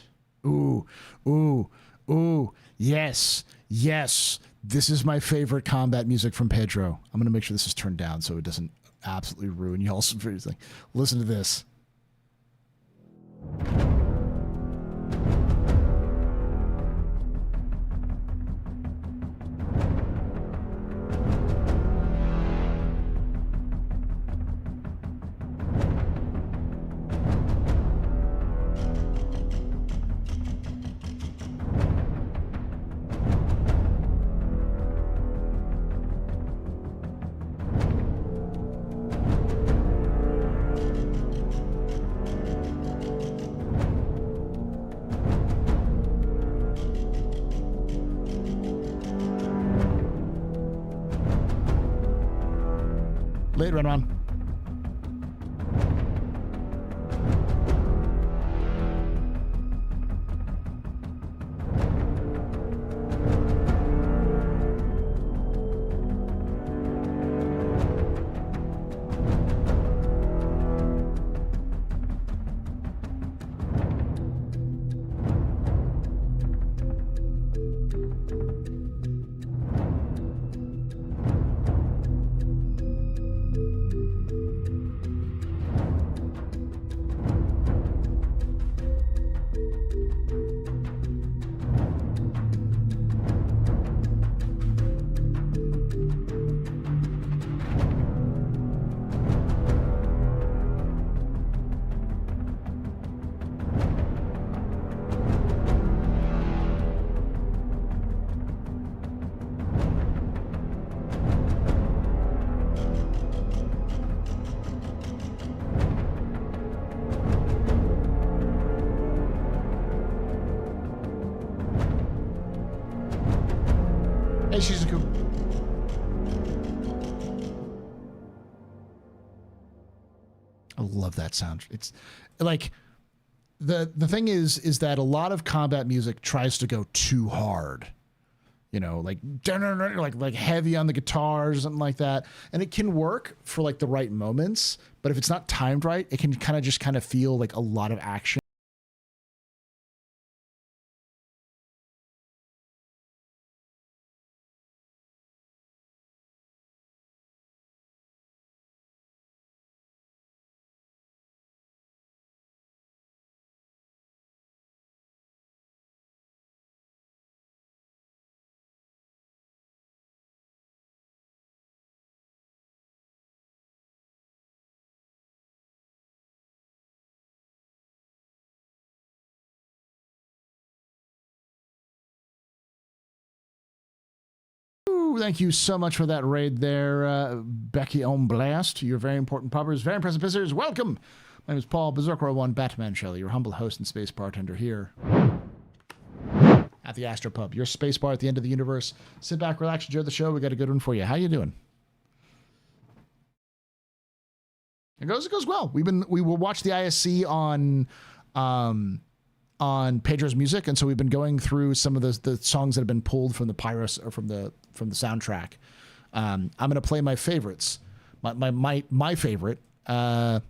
Ooh, ooh, ooh. Yes, yes. This is my favorite combat music from Pedro. I'm going to make sure this is turned down so it doesn't absolutely ruin y'all's thing. Listen to this. Late run on. Hey, Shizuku. I love that sound. It's like the thing is that a lot of combat music tries to go too hard. You know, like heavy on the guitars, something like that. And it can work for like the right moments, but if it's not timed right, it can kind of feel like a lot of action. Thank you so much for that raid there, Becky on Blast. You're very important pubbers, very impressive visitors. Welcome. My name is Paul Berserker01 Batman Shelley, your humble host and space bartender here at the AstroPub, your space bar at the end of the universe. Sit back, relax, enjoy the show. We got a good one for you. How you doing? It goes well. We will watch the ISC on Pedro's music, and so we've been going through some of the songs that have been pulled from the Pyro or from the soundtrack. I'm going to play my favorites, my favorite, and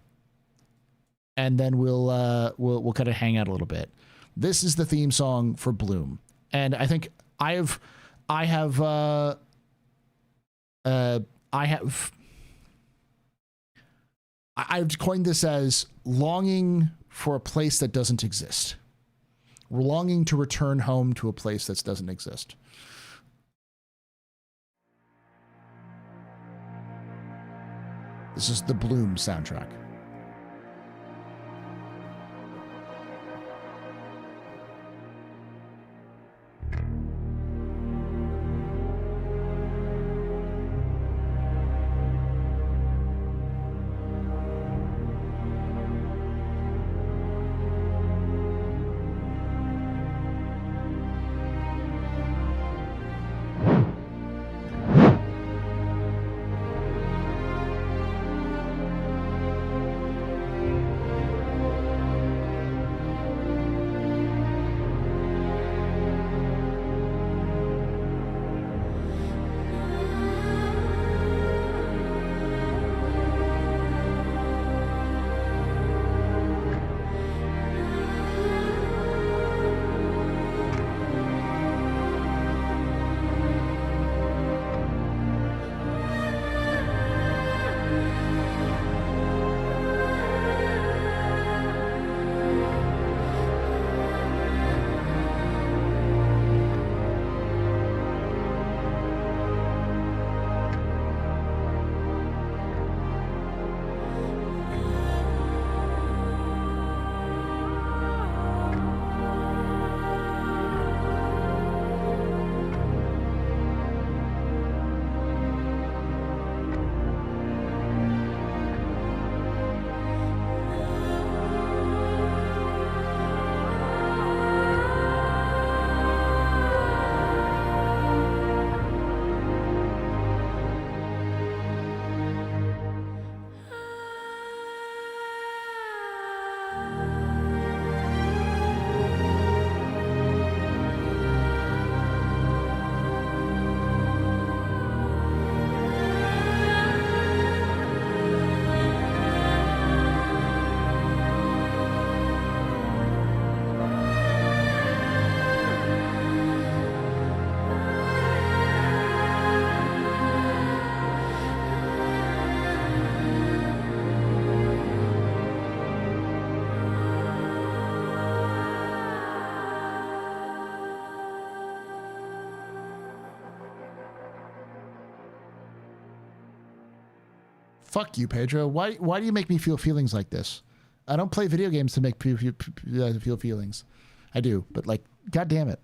then we'll kind of hang out a little bit. This is the theme song for Bloom, and I think I've coined this as longing for a place that doesn't exist. We're longing to return home to a place that doesn't exist. This is the Bloom soundtrack. Fuck you, Pedro. Why do you make me feel feelings like this? I don't play video games to make feel feelings. I do, but like, god damn it.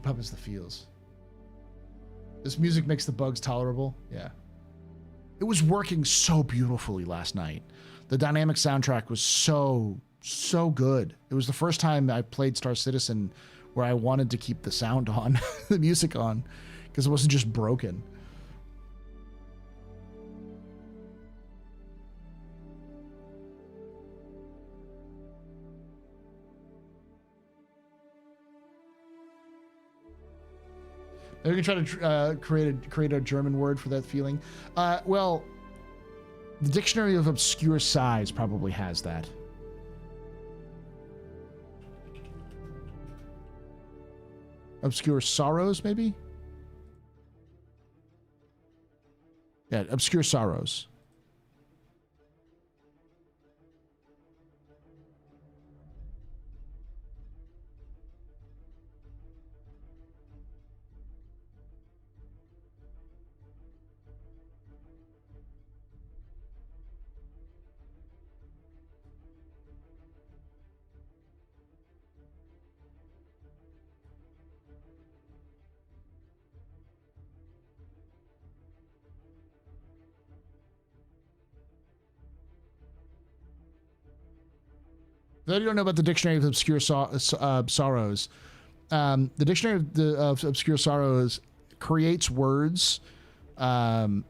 Pub is the feels. This music makes the bugs tolerable. Yeah. It was working so beautifully last night. The dynamic soundtrack was so good. It was the first time I played Star Citizen where I wanted to keep the sound on, the music on, because it wasn't just broken. Maybe we can try to create a German word for that feeling. Well, the Dictionary of Obscure Sighs probably has that. Obscure Sorrows, maybe? Yeah, Obscure Sorrows. Though you don't know about the Dictionary of Obscure Sorrows, the Dictionary of Obscure Sorrows creates words to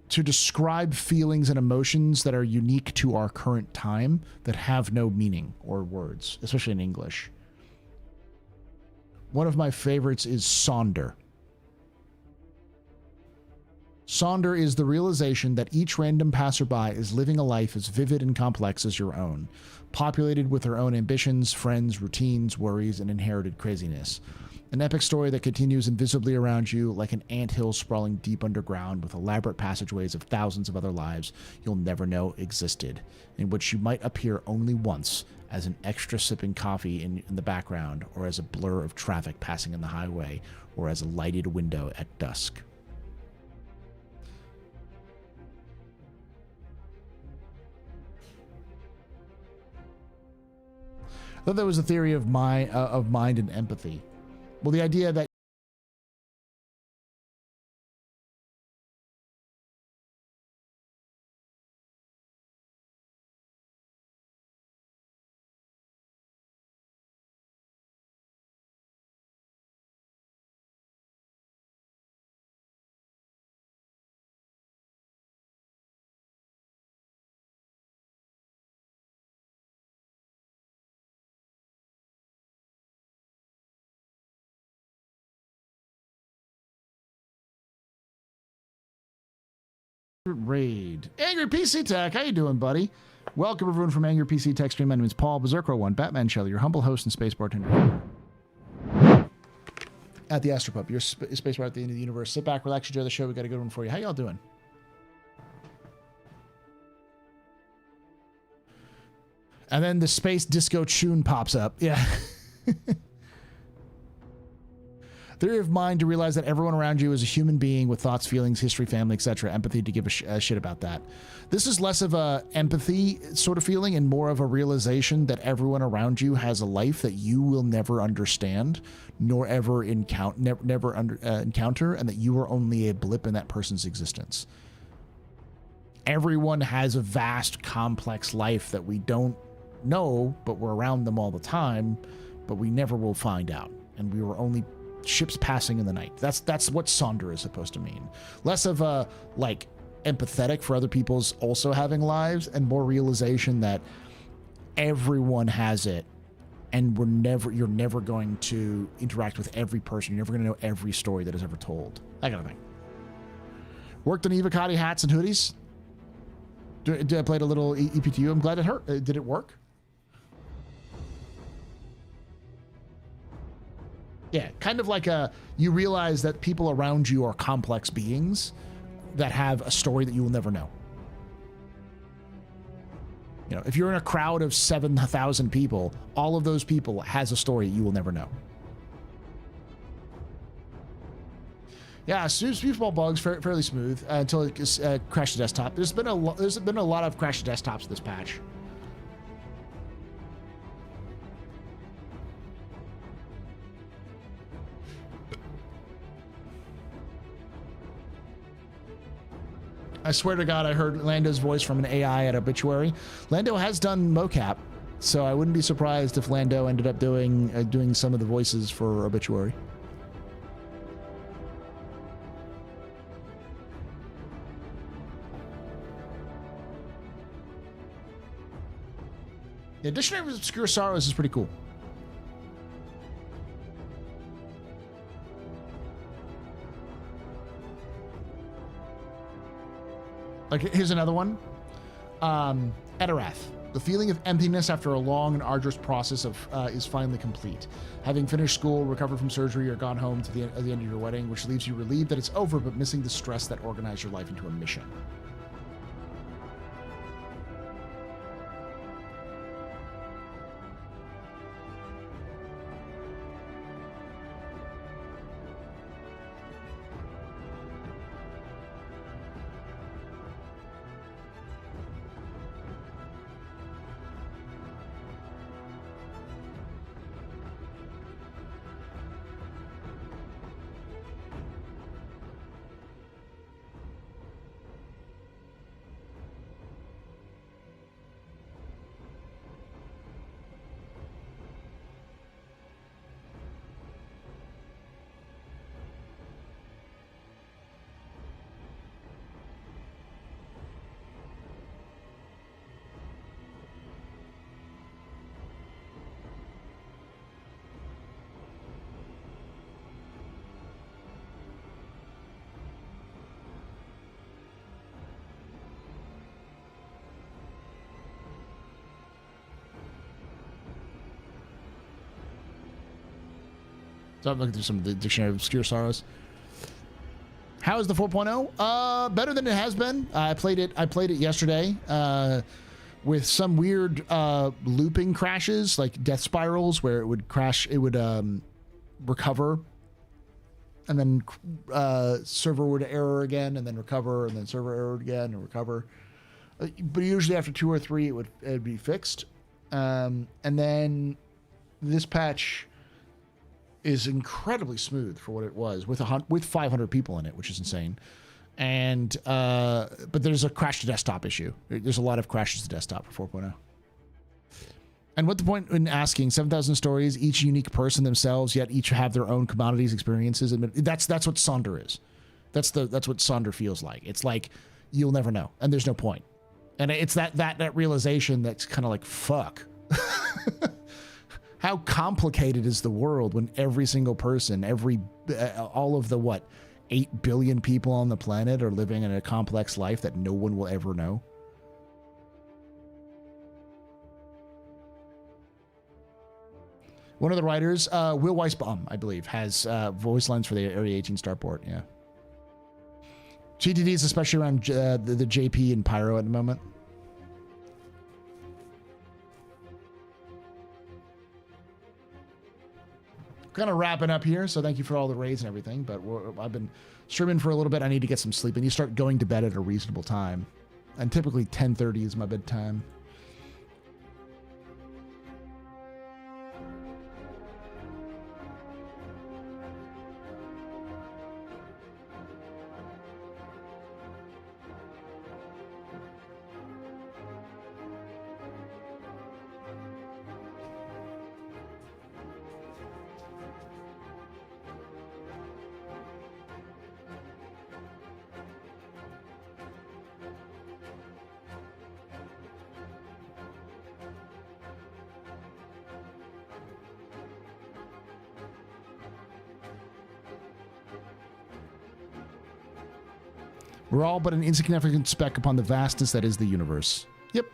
describe feelings and emotions that are unique to our current time that have no meaning or words, especially in English. One of my favorites is Sonder. Sonder is the realization that each random passerby is living a life as vivid and complex as your own, populated with their own ambitions, friends, routines, worries, and inherited craziness. An epic story that continues invisibly around you like an anthill sprawling deep underground with elaborate passageways of thousands of other lives you'll never know existed, in which you might appear only once as an extra sipping coffee in the background, or as a blur of traffic passing in the highway, or as a lighted window at dusk. I thought that was a theory of mind and empathy. Well, the idea that raid. Angry PC Tech, how you doing, buddy? Welcome everyone from Angry PC Tech Stream. My name is Paul Berserker1, Batman Shelley, your humble host and space bartender at the AstroPub, your space bar at the end of the universe. Sit back, relax, enjoy the show. We got a good one for you. How y'all doing? And then the space disco tune pops up. Yeah. Theory of mind to realize that everyone around you is a human being with thoughts, feelings, history, family, etc. Empathy to give a shit about that. This is less of a empathy sort of feeling and more of a realization that everyone around you has a life that you will never understand, nor ever encounter, and that you are only a blip in that person's existence. Everyone has a vast, complex life that we don't know, but we're around them all the time, but we never will find out. And we were only ships passing in the night. That's what Sonder is supposed to mean. Less of a like empathetic for other people's also having lives, and more realization that everyone has it, and you're never going to interact with every person. You're never going to know every story that is ever told. That kind of thing. Worked on Evocati hats and hoodies. Did I played a little EPTU? I'm glad it hurt. Did it work? Yeah, kind of like you realize that people around you are complex beings that have a story that you will never know. You know, if you're in a crowd of 7,000 people, all of those people has a story you will never know. Yeah, smooth bugs, fairly smooth until it crashed the desktop. There's been a lot of crash desktops in this patch. I swear to God, I heard Lando's voice from an AI at Obituary. Lando has done mocap, so I wouldn't be surprised if Lando ended up doing some of the voices for Obituary. The Dictionary of Obscure Sorrows is pretty cool. Like, here's another one. Edirath. The feeling of emptiness after a long and arduous process is finally complete. Having finished school, recovered from surgery, or gone home to the end of your wedding, which leaves you relieved that it's over, but missing the stress that organized your life into a mission. So I'm looking through some of the Dictionary of Obscure Sorrows. How is the 4.0? Better than it has been. I played it yesterday with some weird looping crashes, like death spirals, where it would crash, it would recover, and then server would error again, and then recover, and then server error again, and recover. But usually after 2 or 3, it'd be fixed. And then this patch is incredibly smooth for what it was, with 500 people in it, which is insane. And but there's a crash to desktop issue. There's a lot of crashes to desktop for 4.0. And what the point in asking 7,000 stories, each unique person themselves, yet each have their own commodities, experiences, and that's what Sonder is. That's what Sonder feels like. It's like you'll never know, and there's no point. And it's that realization that's kind of like, fuck. How complicated is the world when every single person, all of the 8 billion people on the planet are living in a complex life that no one will ever know? One of the writers, Will Weisbaum, I believe, has voice lines for the Area 18 starport. Yeah. GTDs, especially around the JP and Pyro at the moment. Kind of wrapping up here, so thank you for all the raids and everything, but I've been streaming for a little bit. I need to get some sleep, and you start going to bed at a reasonable time, and typically 10:30 is my bedtime. We're all but an insignificant speck upon the vastness that is the universe. Yep.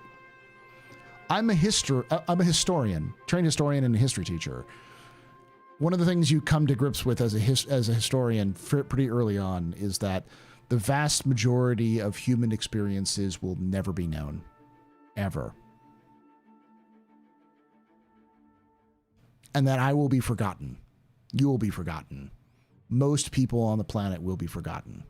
I'm a historian, trained historian and a history teacher. one of the things you come to grips with as a historian pretty early on is that the vast majority of human experiences will never be known, ever. And that I will be forgotten. You will be forgotten. Most people on the planet will be forgotten.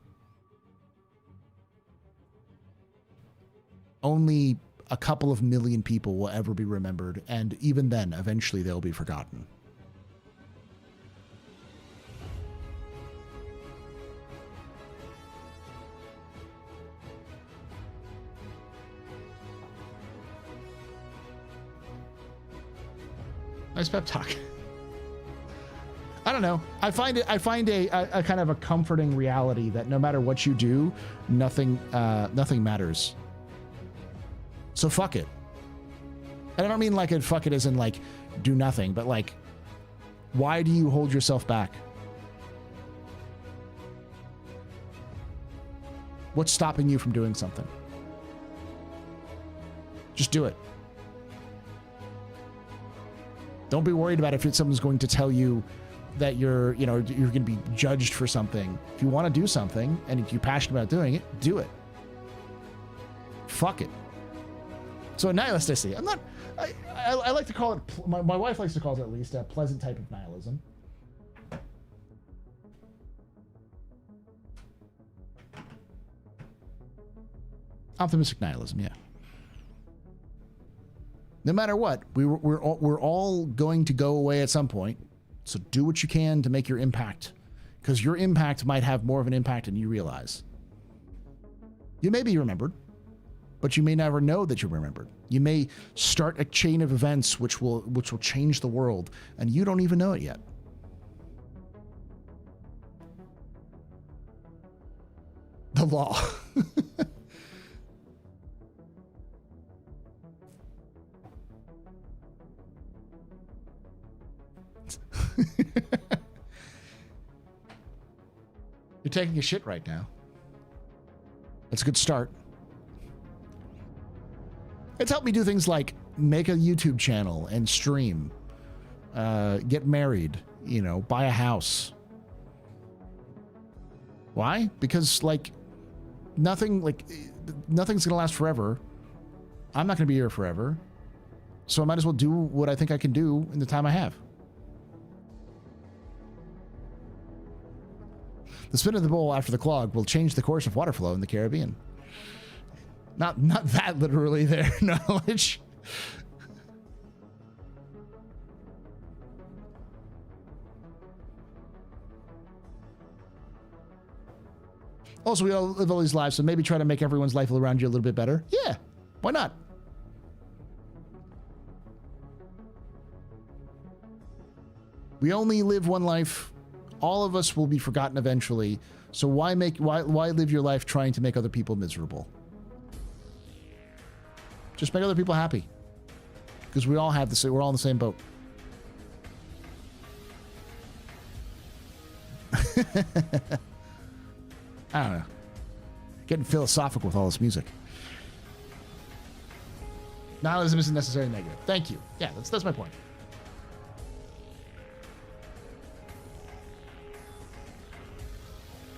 Only a couple of million people will ever be remembered, and even then, eventually they'll be forgotten. Nice pep talk. I don't know. I find a kind of a comforting reality that no matter what you do, nothing matters. So fuck it. And I don't mean like fuck it as in like do nothing, but like, why do you hold yourself back? What's stopping you from doing something? Just do it. Don't be worried about if someone's going to tell you that you're going to be judged for something. If you want to do something and if you're passionate about doing it, do it. Fuck it. So nihilisticity. I like to call it, my wife likes to call it at least, a pleasant type of nihilism. Optimistic nihilism, yeah. No matter what, we're all going to go away at some point. So do what you can to make your impact, because your impact might have more of an impact than you realize. You may be remembered, but you may never know that you're remembered. You may start a chain of events which will change the world, and you don't even know it yet. The law. You're taking a shit right now. That's a good start. It's helped me do things like make a YouTube channel and stream, get married, buy a house. Why? Because nothing's gonna last forever. I'm not gonna be here forever. So I might as well do what I think I can do in the time I have. The spin of the bowl after the clog will change the course of water flow in the Caribbean. Not that literally there, knowledge. Also, we all live all these lives, so maybe try to make everyone's life around you a little bit better. Yeah, why not? We only live one life. All of us will be forgotten eventually. So why live your life trying to make other people miserable? Just make other people happy. Because we all have we're all in the same boat. I don't know. Getting philosophical with all this music. Nihilism isn't necessarily negative. Thank you. Yeah, that's my point.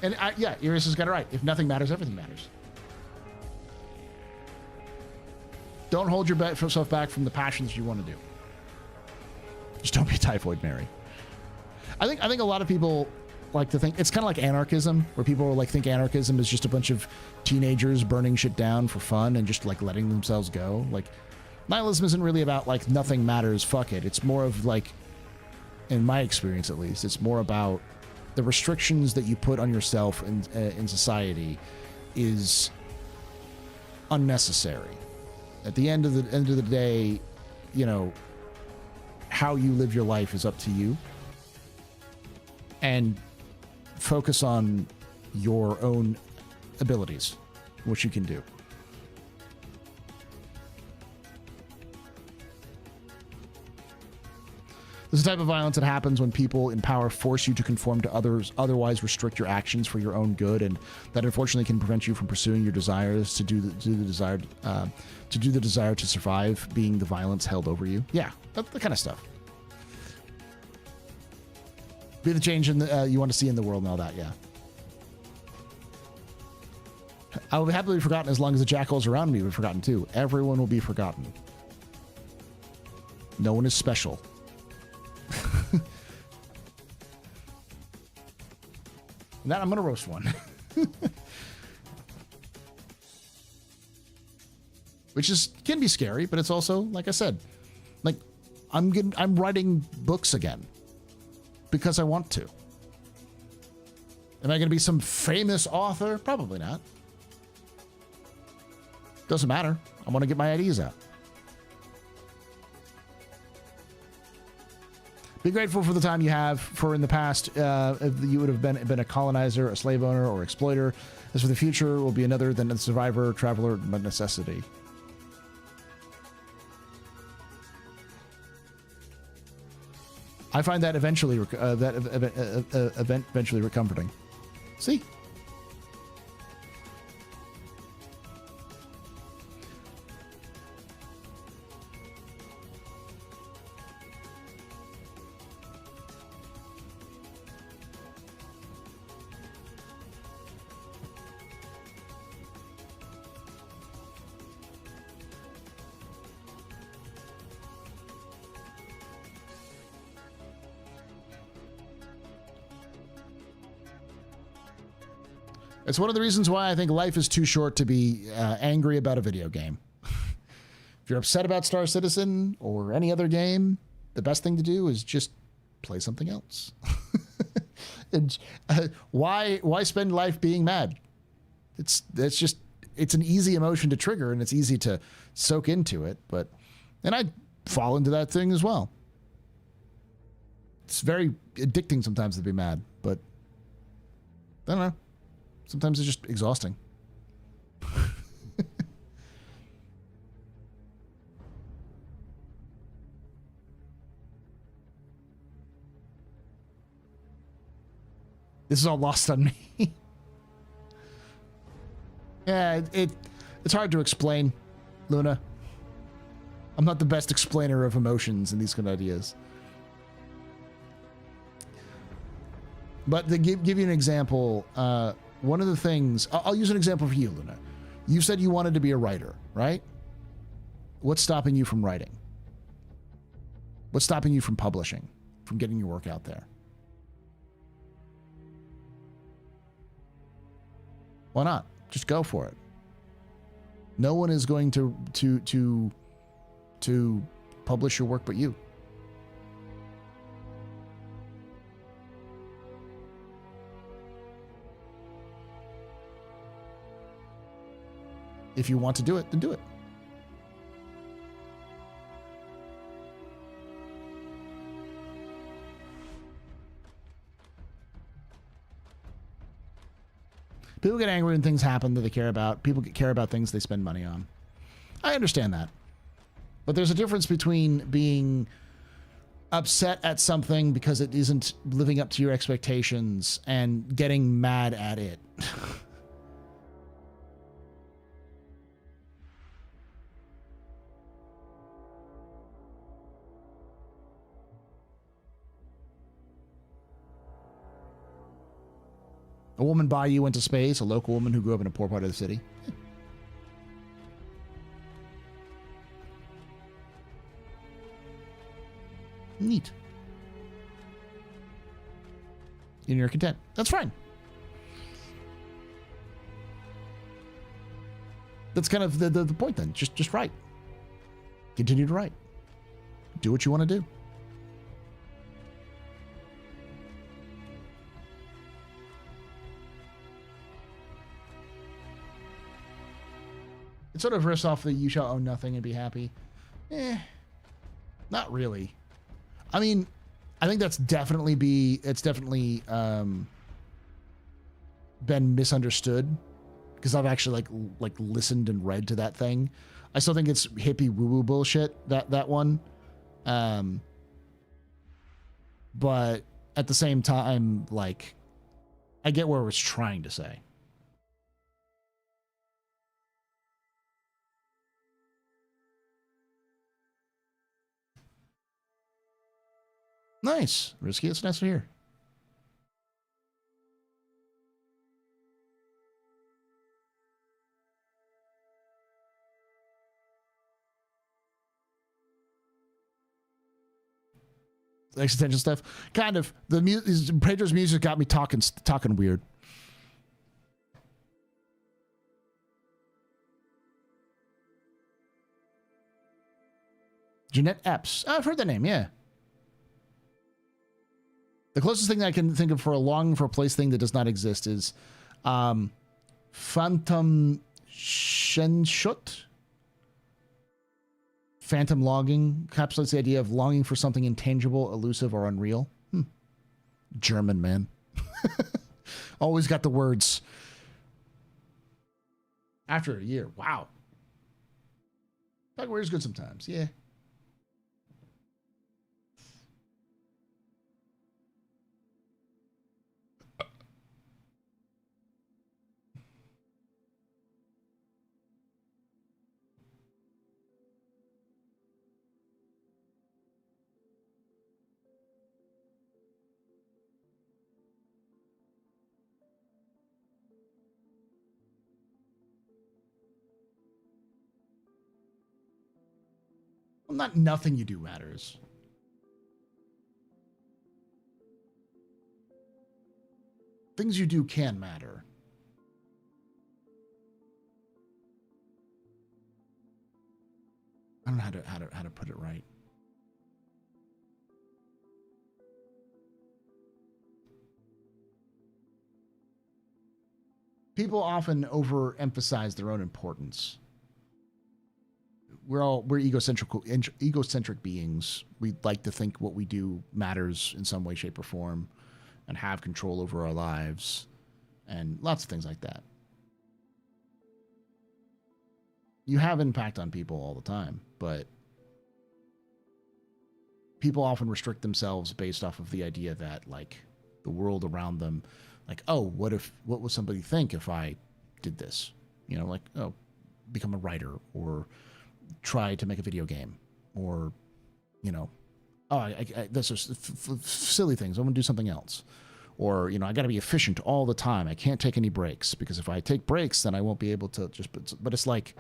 And yeah, Iris has got it right. If nothing matters, everything matters. Don't hold yourself back from the passions you want to do. Just don't be Typhoid Mary. I think a lot of people like to think it's kind of like anarchism, where people think anarchism is just a bunch of teenagers burning shit down for fun and just letting themselves go. Nihilism isn't really about nothing matters, fuck it. It's more of in my experience at least, it's more about the restrictions that you put on yourself in society is unnecessary. At the end of the day, how you live your life is up to you, and focus on your own abilities, what you can do. This is the type of violence that happens when people in power force you to conform to others, otherwise restrict your actions for your own good, and that unfortunately can prevent you from pursuing your desires to do the desire to survive, being the violence held over you. Yeah, that kind of stuff. Be the change in the, you want to see in the world and all that, yeah. I will happily be forgotten as long as the jackals around me will be forgotten too. Everyone will be forgotten. No one is special. And that I'm going to roast one. Which can be scary, but it's also, like I said, like I'm writing books again because I want to. Am I going to be some famous author? Probably not. Doesn't matter. I want to get my ideas out. Be grateful for the time you have. For in the past, if you would have been a colonizer, a slave owner, or exploiter. As for the future, will be another than a survivor, traveler, by necessity. I find that eventually comforting. See. It's one of the reasons why I think life is too short to be angry about a video game. If you're upset about Star Citizen or any other game, the best thing to do is just play something else. And, why spend life being mad? It's an easy emotion to trigger and it's easy to soak into it. And I fall into that thing as well. It's very addicting sometimes to be mad, but I don't know. Sometimes it's just exhausting. This is all lost on me. Yeah, it's hard to explain, Luna. I'm not the best explainer of emotions and these kind of ideas. But to give you an example, one of the things, I'll use an example for you, Luna. You said you wanted to be a writer, right? What's stopping you from writing? What's stopping you from publishing, from getting your work out there? Why not? Just go for it. No one is going to publish your work but you. If you want to do it, then do it. People get angry when things happen that they care about. People care about things they spend money on. I understand that. But there's a difference between being upset at something because it isn't living up to your expectations and getting mad at it. A woman by you went to space, a local woman who grew up in a poor part of the city. Neat. And you're content. That's fine. That's kind of the point then. Just write. Continue to write. Do what you want to do. It sort of riffs off the "you shall own nothing and be happy." Not really. I mean, I think it's definitely been misunderstood because I've actually like listened and read to that thing. I still think it's hippie woo-woo bullshit, that one. But at the same time, like, I get what it was trying to say. Nice. Risky. It's nice to hear. existential stuff. Kind of. Pedro's music got me talking weird. Jeanette Epps. I've heard that name, yeah. The closest thing that I can think of for a longing for a place thing that does not exist is Phantom Shenshut. Phantom longing encapsulates the idea of longing for something intangible, elusive, or unreal. German, man. Always got the words. After a year. Wow. Mech Warrior's good sometimes. Yeah. Well, not nothing you do matters. Things you do can matter. I don't know how to put it right. People often overemphasize their own importance. We're egocentric beings. We like to think what we do matters in some way, shape, or form, and have control over our lives, and lots of things like that. You have impact on people all the time, but people often restrict themselves based off of the idea that, like, the world around them, like, oh, what would somebody think if I did this? You know, like, oh, become a writer, or try to make a video game, or, you know, oh, that's just silly things. I'm going to do something else. Or, you know, I got to be efficient all the time. I can't take any breaks, because if I take breaks, then I won't be able to just, but it's like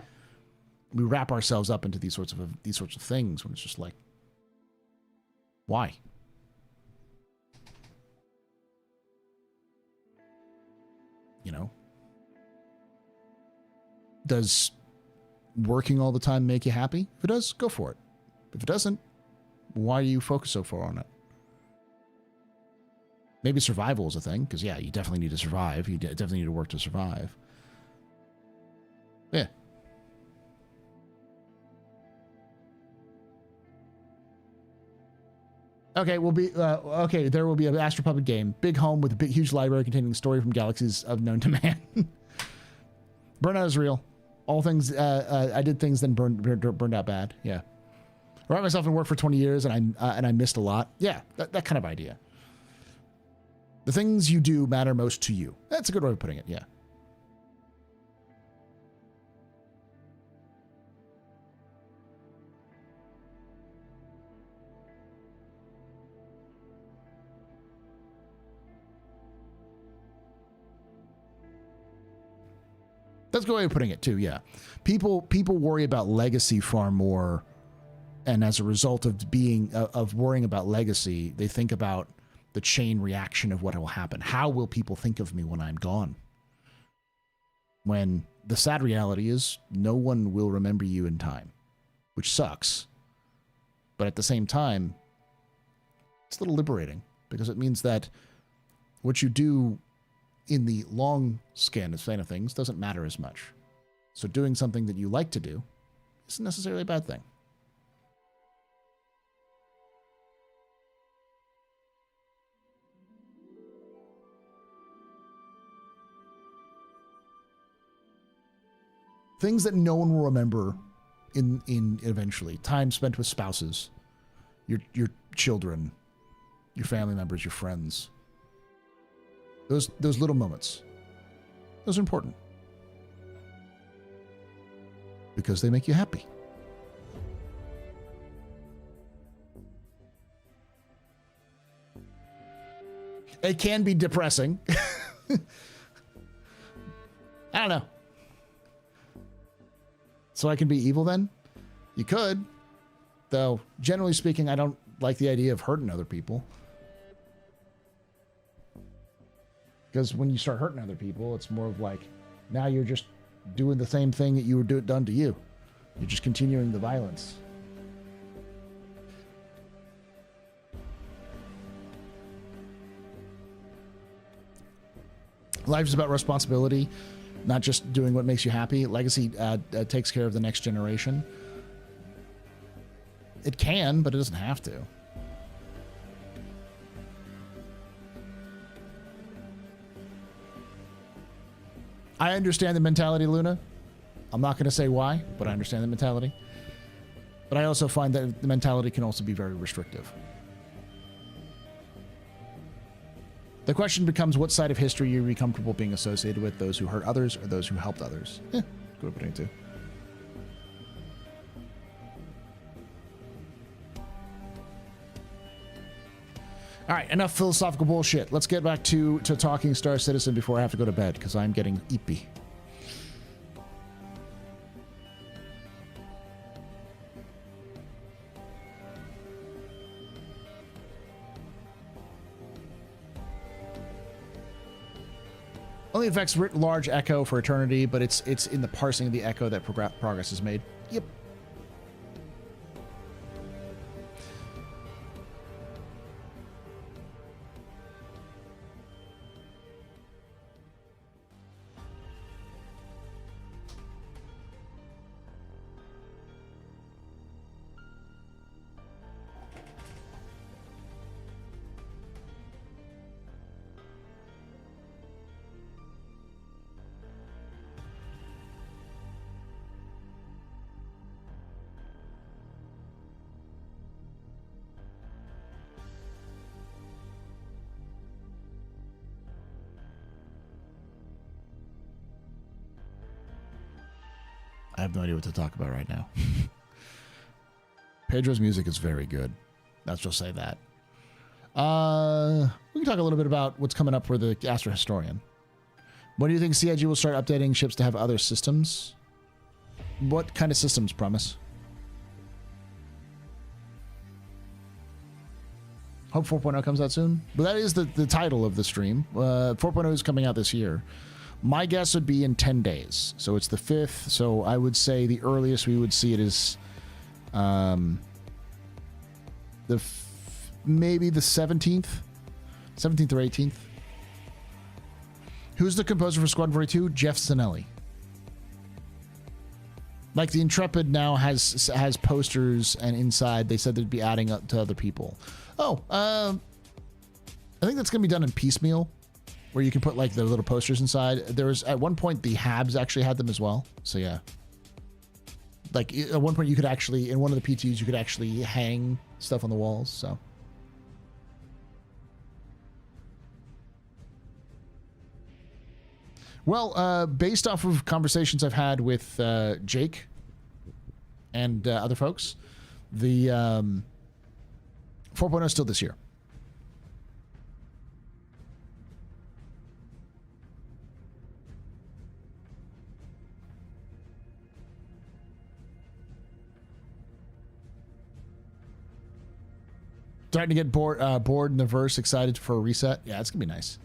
we wrap ourselves up into these sorts of things when it's just like, why? You know, does working all the time make you happy? If it does, go for it. If it doesn't, why do you focus so far on it? Maybe survival is a thing, because, yeah, you definitely need to survive. You definitely need to work to survive. Yeah. Okay, there will be an AstroPub game. Big home with a big, huge library containing a story from galaxies unknown to man. Burnout is real. All things, I did things then burned out bad. Yeah. I wrote myself in work for 20 years and I missed a lot. Yeah, that kind of idea. The things you do matter most to you. That's a good way of putting it, yeah. That's a good way of putting it too, yeah. People worry about legacy far more, and as a result of worrying about legacy, they think about the chain reaction of what will happen. How will people think of me when I'm gone? When the sad reality is no one will remember you in time, which sucks. But at the same time, it's a little liberating, because it means that what you do in the long span of things doesn't matter as much. So doing something that you like to do isn't necessarily a bad thing. Things that no one will remember in eventually. Time spent with spouses, your children, your family members, your friends. Those little moments. Those are important. Because they make you happy. It can be depressing. I don't know. So I can be evil then? You could. Though, generally speaking, I don't like the idea of hurting other people. Because when you start hurting other people, it's more of like, now you're just doing the same thing that you were done to you. You're just continuing the violence. Life is about responsibility, not just doing what makes you happy. Legacy takes care of the next generation. It can, but it doesn't have to. I understand the mentality, Luna. I'm not going to say why, but I understand the mentality. But I also find that the mentality can also be very restrictive. The question becomes, what side of history you'd be comfortable being associated with, those who hurt others or those who helped others? Good opening too. All right, enough philosophical bullshit. Let's get back to talking Star Citizen before I have to go to bed, because I'm getting eepy. Only affects writ large echo for eternity, but it's in the parsing of the echo that progress is made. Yep. I have no idea what to talk about right now. Pedro's music is very good. Let's just say that. We can talk a little bit about what's coming up for the Astro Historian. When do you think CIG will start updating ships to have other systems? What kind of systems, Promise? Hope 4.0 comes out soon. But that is the title of the stream. 4.0 is coming out this year. My guess would be in 10 days. So it's the 5th. So I would say the earliest we would see it is maybe the 17th. 17th or 18th. Who's the composer for Squadron 42? Jeff Zanelli. Like the Intrepid now has posters, and inside they said they'd be adding up to other people. Oh, I think that's going to be done in piecemeal, where you can put like the little posters inside. There was at one point the Habs actually had them as well. So yeah, like at one point you could actually, in one of the PTs, you could actually hang stuff on the walls. So. Well, based off of conversations I've had with Jake and other folks, the 4.0 is still this year. Starting to get bored in the verse, excited for a reset. Yeah, it's gonna be nice.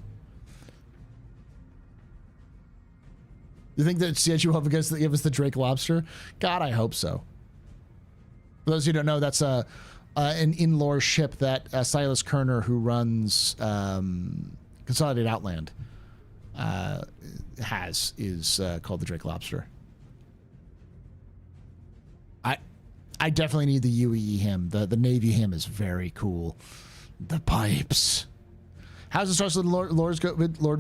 You think that CIG will give us the Drake Lobster? God, I hope so. For those who don't know, that's an in-lore ship that Silas Kerner, who runs Consolidated Outland, is called the Drake Lobster. I definitely need the UEE hymn. The Navy hymn is very cool. The pipes. How's the Star Citizen Lord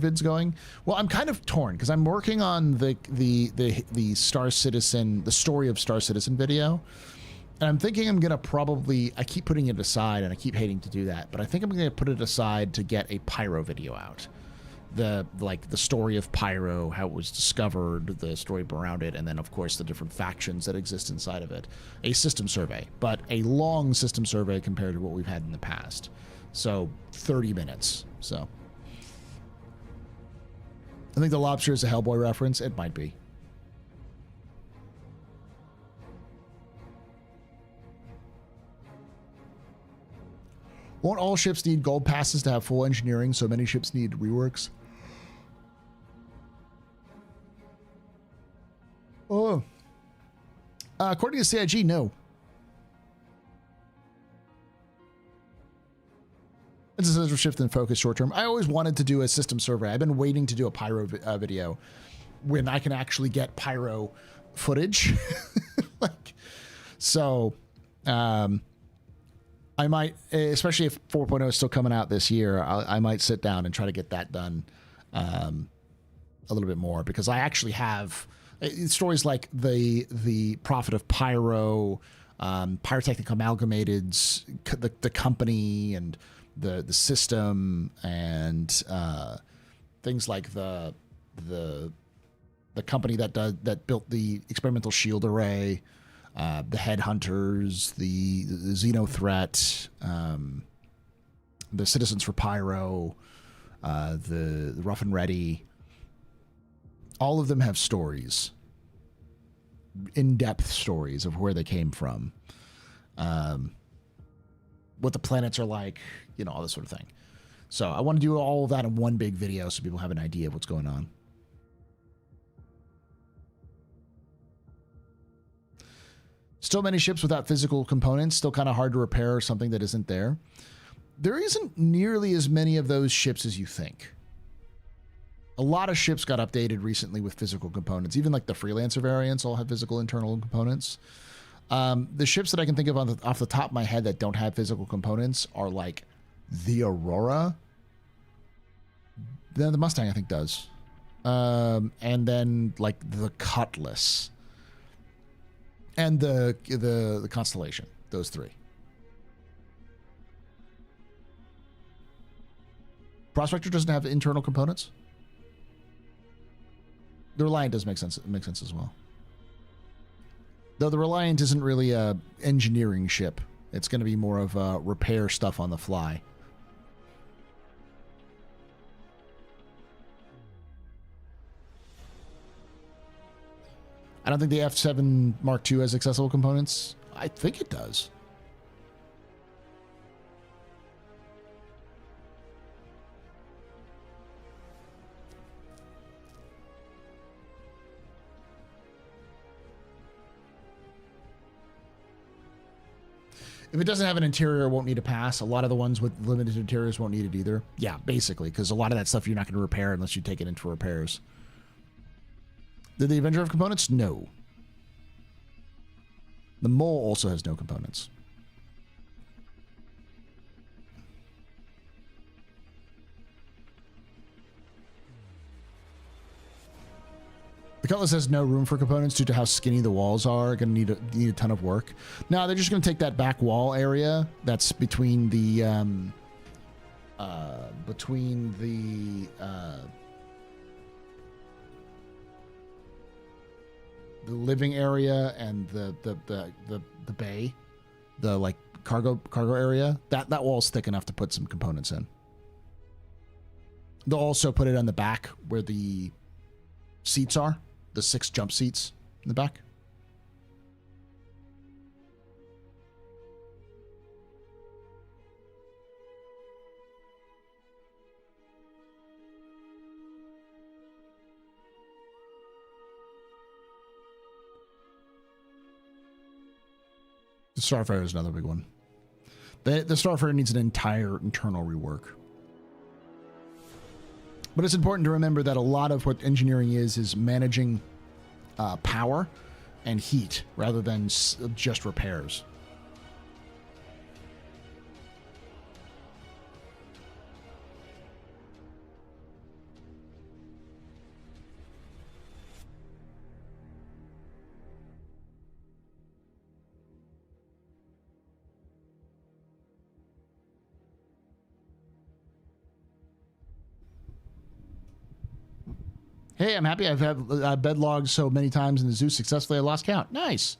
vids going? Well, I'm kind of torn because I'm working on the Star Citizen, the story of Star Citizen video, and I'm thinking I'm gonna probably. I keep putting it aside, and I keep hating to do that, but I think I'm gonna put it aside to get a Pyro video out. The story of Pyro, how it was discovered, the story around it, and then of course the different factions that exist inside of it. A system survey, but a long system survey compared to what we've had in the past. So 30 minutes. So I think the lobster is a Hellboy reference. It might be. Won't all ships need gold passes to have full engineering, so many ships need reworks? Oh. According to CIG, no. It's a shift in focus short term. I always wanted to do a system survey. I've been waiting to do a Pyro video when I can actually get Pyro footage. Like, so, I might, especially if 4.0 is still coming out this year, I might sit down and try to get that done a little bit more, because I actually have stories like the Prophet of Pyro, Pyrotechnic Amalgamated, the company, and the system, and things like the company that built the experimental shield array, the headhunters, the Xeno threat, the Citizens for Pyro, the Rough and Ready. All of them have stories, in-depth stories of where they came from, what the planets are like, you know, all this sort of thing. So I want to do all of that in one big video so people have an idea of what's going on. Still many ships without physical components, still kind of hard to repair something that isn't there. There isn't nearly as many of those ships as you think. A lot of ships got updated recently with physical components. Even like the Freelancer variants all have physical internal components. The ships that I can think of off the top of my head that don't have physical components are like the Aurora. The Mustang, I think, does. And then like the Cutlass. And the Constellation. Those three. Prospector doesn't have internal components. The Reliant does make sense. It makes sense as well. Though the Reliant isn't really a engineering ship. It's going to be more of a repair stuff on the fly. I don't think the F7 Mark II has accessible components. I think it does. If it doesn't have an interior, it won't need a pass. A lot of the ones with limited interiors won't need it either. Yeah, basically, because a lot of that stuff you're not going to repair unless you take it in for repairs. Did the Avenger have components? No. The Mole also has no components. The Cutlass has no room for components due to how skinny the walls are. Going to need a ton of work. No, they're just going to take that back wall area that's between the living area and the bay, the like cargo area. That wall's thick enough to put some components in. They'll also put it on the back where the seats are. The 6 jump seats in the back. The Starfighter is another big one. The Starfighter needs an entire internal rework. But it's important to remember that a lot of what engineering is managing power and heat rather than just repairs. Hey, I'm happy. I've had bed logged so many times in the zoo successfully I lost count. Nice.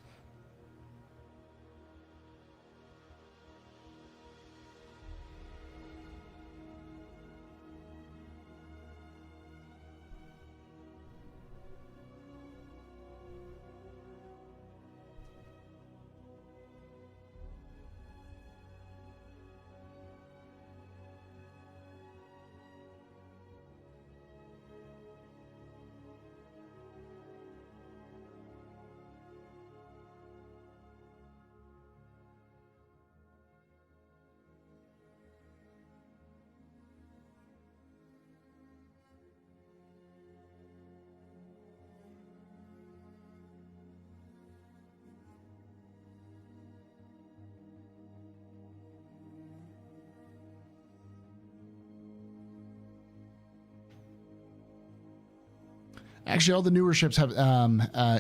Actually, all the newer ships have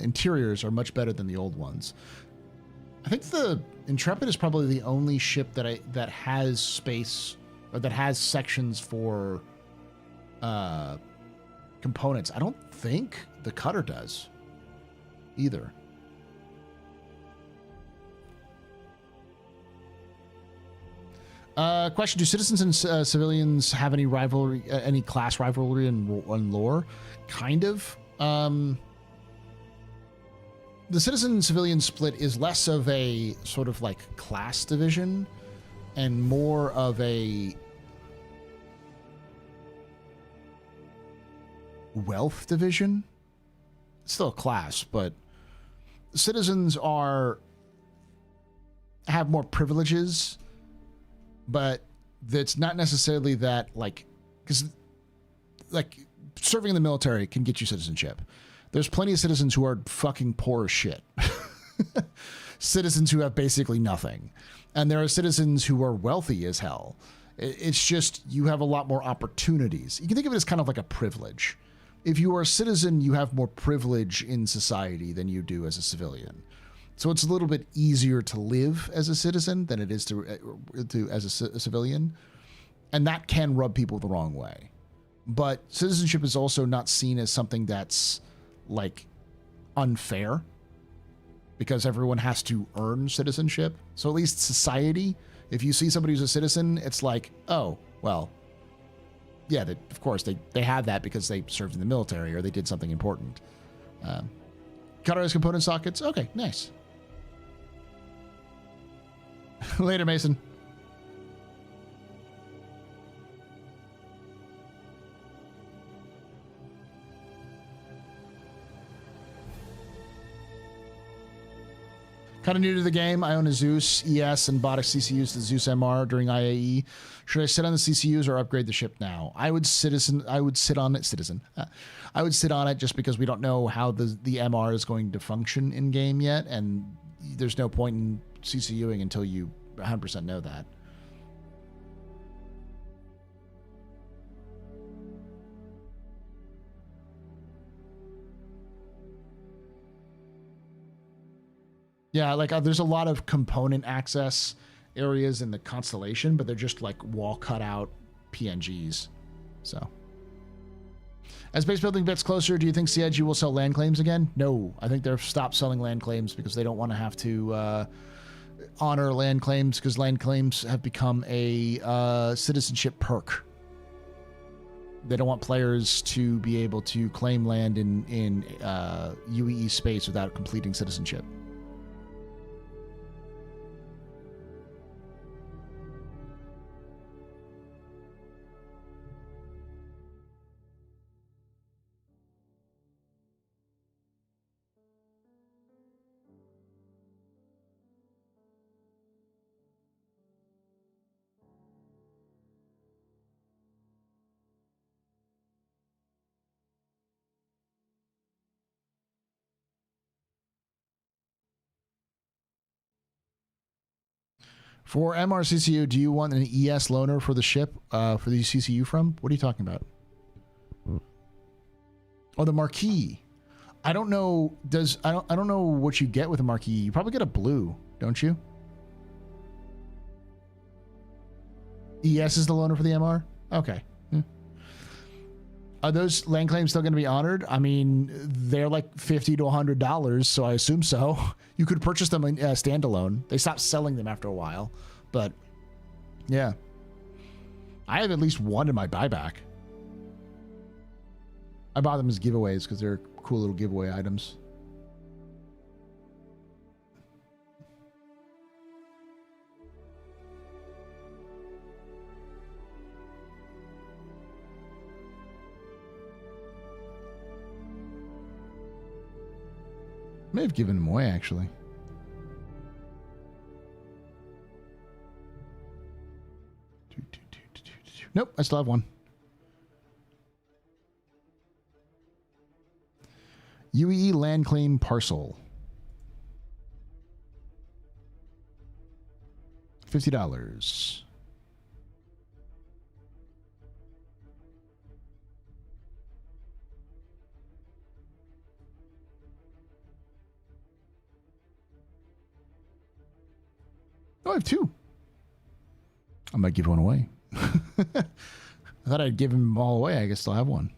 interiors are much better than the old ones. I think the Intrepid is probably the only ship that has space or that has sections for components. I don't think the Cutter does either. Question: do citizens and civilians have any rivalry, any class rivalry in lore? Kind of. The citizen and civilian split is less of a sort of like class division and more of a wealth division. It's still a class, but citizens have more privileges, but that's not necessarily that, like, because like serving in the military can get you citizenship. There's plenty of citizens who are fucking poor as shit. Citizens who have basically nothing. And there are citizens who are wealthy as hell. It's just, you have a lot more opportunities. You can think of it as kind of like a privilege. If you are a citizen, you have more privilege in society than you do as a civilian. So it's a little bit easier to live as a citizen than it is to as a civilian. And that can rub people the wrong way. But citizenship is also not seen as something that's like unfair, because everyone has to earn citizenship. So at least society, if you see somebody who's a citizen, it's like, oh, well, yeah, of course they have that because they served in the military or they did something important. Cutter's component sockets. Okay, nice. Later, Mason. Kind of new to the game. I own a Zeus ES and bought a CCUs to Zeus MR during IAE. Should I sit on the CCUs or upgrade the ship now? I would sit on it just because we don't know how the MR is going to function in game yet, and there's no point in CCUing until you 100% know that. Yeah, like there's a lot of component access areas in the constellation, but they're just like wall cut out PNGs. So, as base building gets closer, do you think CIG will sell land claims again? No, I think they've stopped selling land claims because they don't want to have to honor land claims, because land claims have become a citizenship perk. They don't want players to be able to claim land in UEE space without completing citizenship. For MRCCU, do you want an ES loaner for the ship for the CCU from? What are you talking about? Oh, the Marquis. I don't know. I don't know what you get with a Marquis. You probably get a blue, don't you? ES is the loaner for the MR? Okay. Are those land claims still going to be honored? I mean, they're like $50 to $100, so I assume so. You could purchase them in standalone. They stopped selling them after a while, but yeah. I have at least one in my buyback. I bought them as giveaways because they're cool little giveaway items. May have given them away, actually. Nope, I still have one. UEE land claim parcel. $50. have two. I might give one away. I thought I'd give them all away. I guess I'll have one.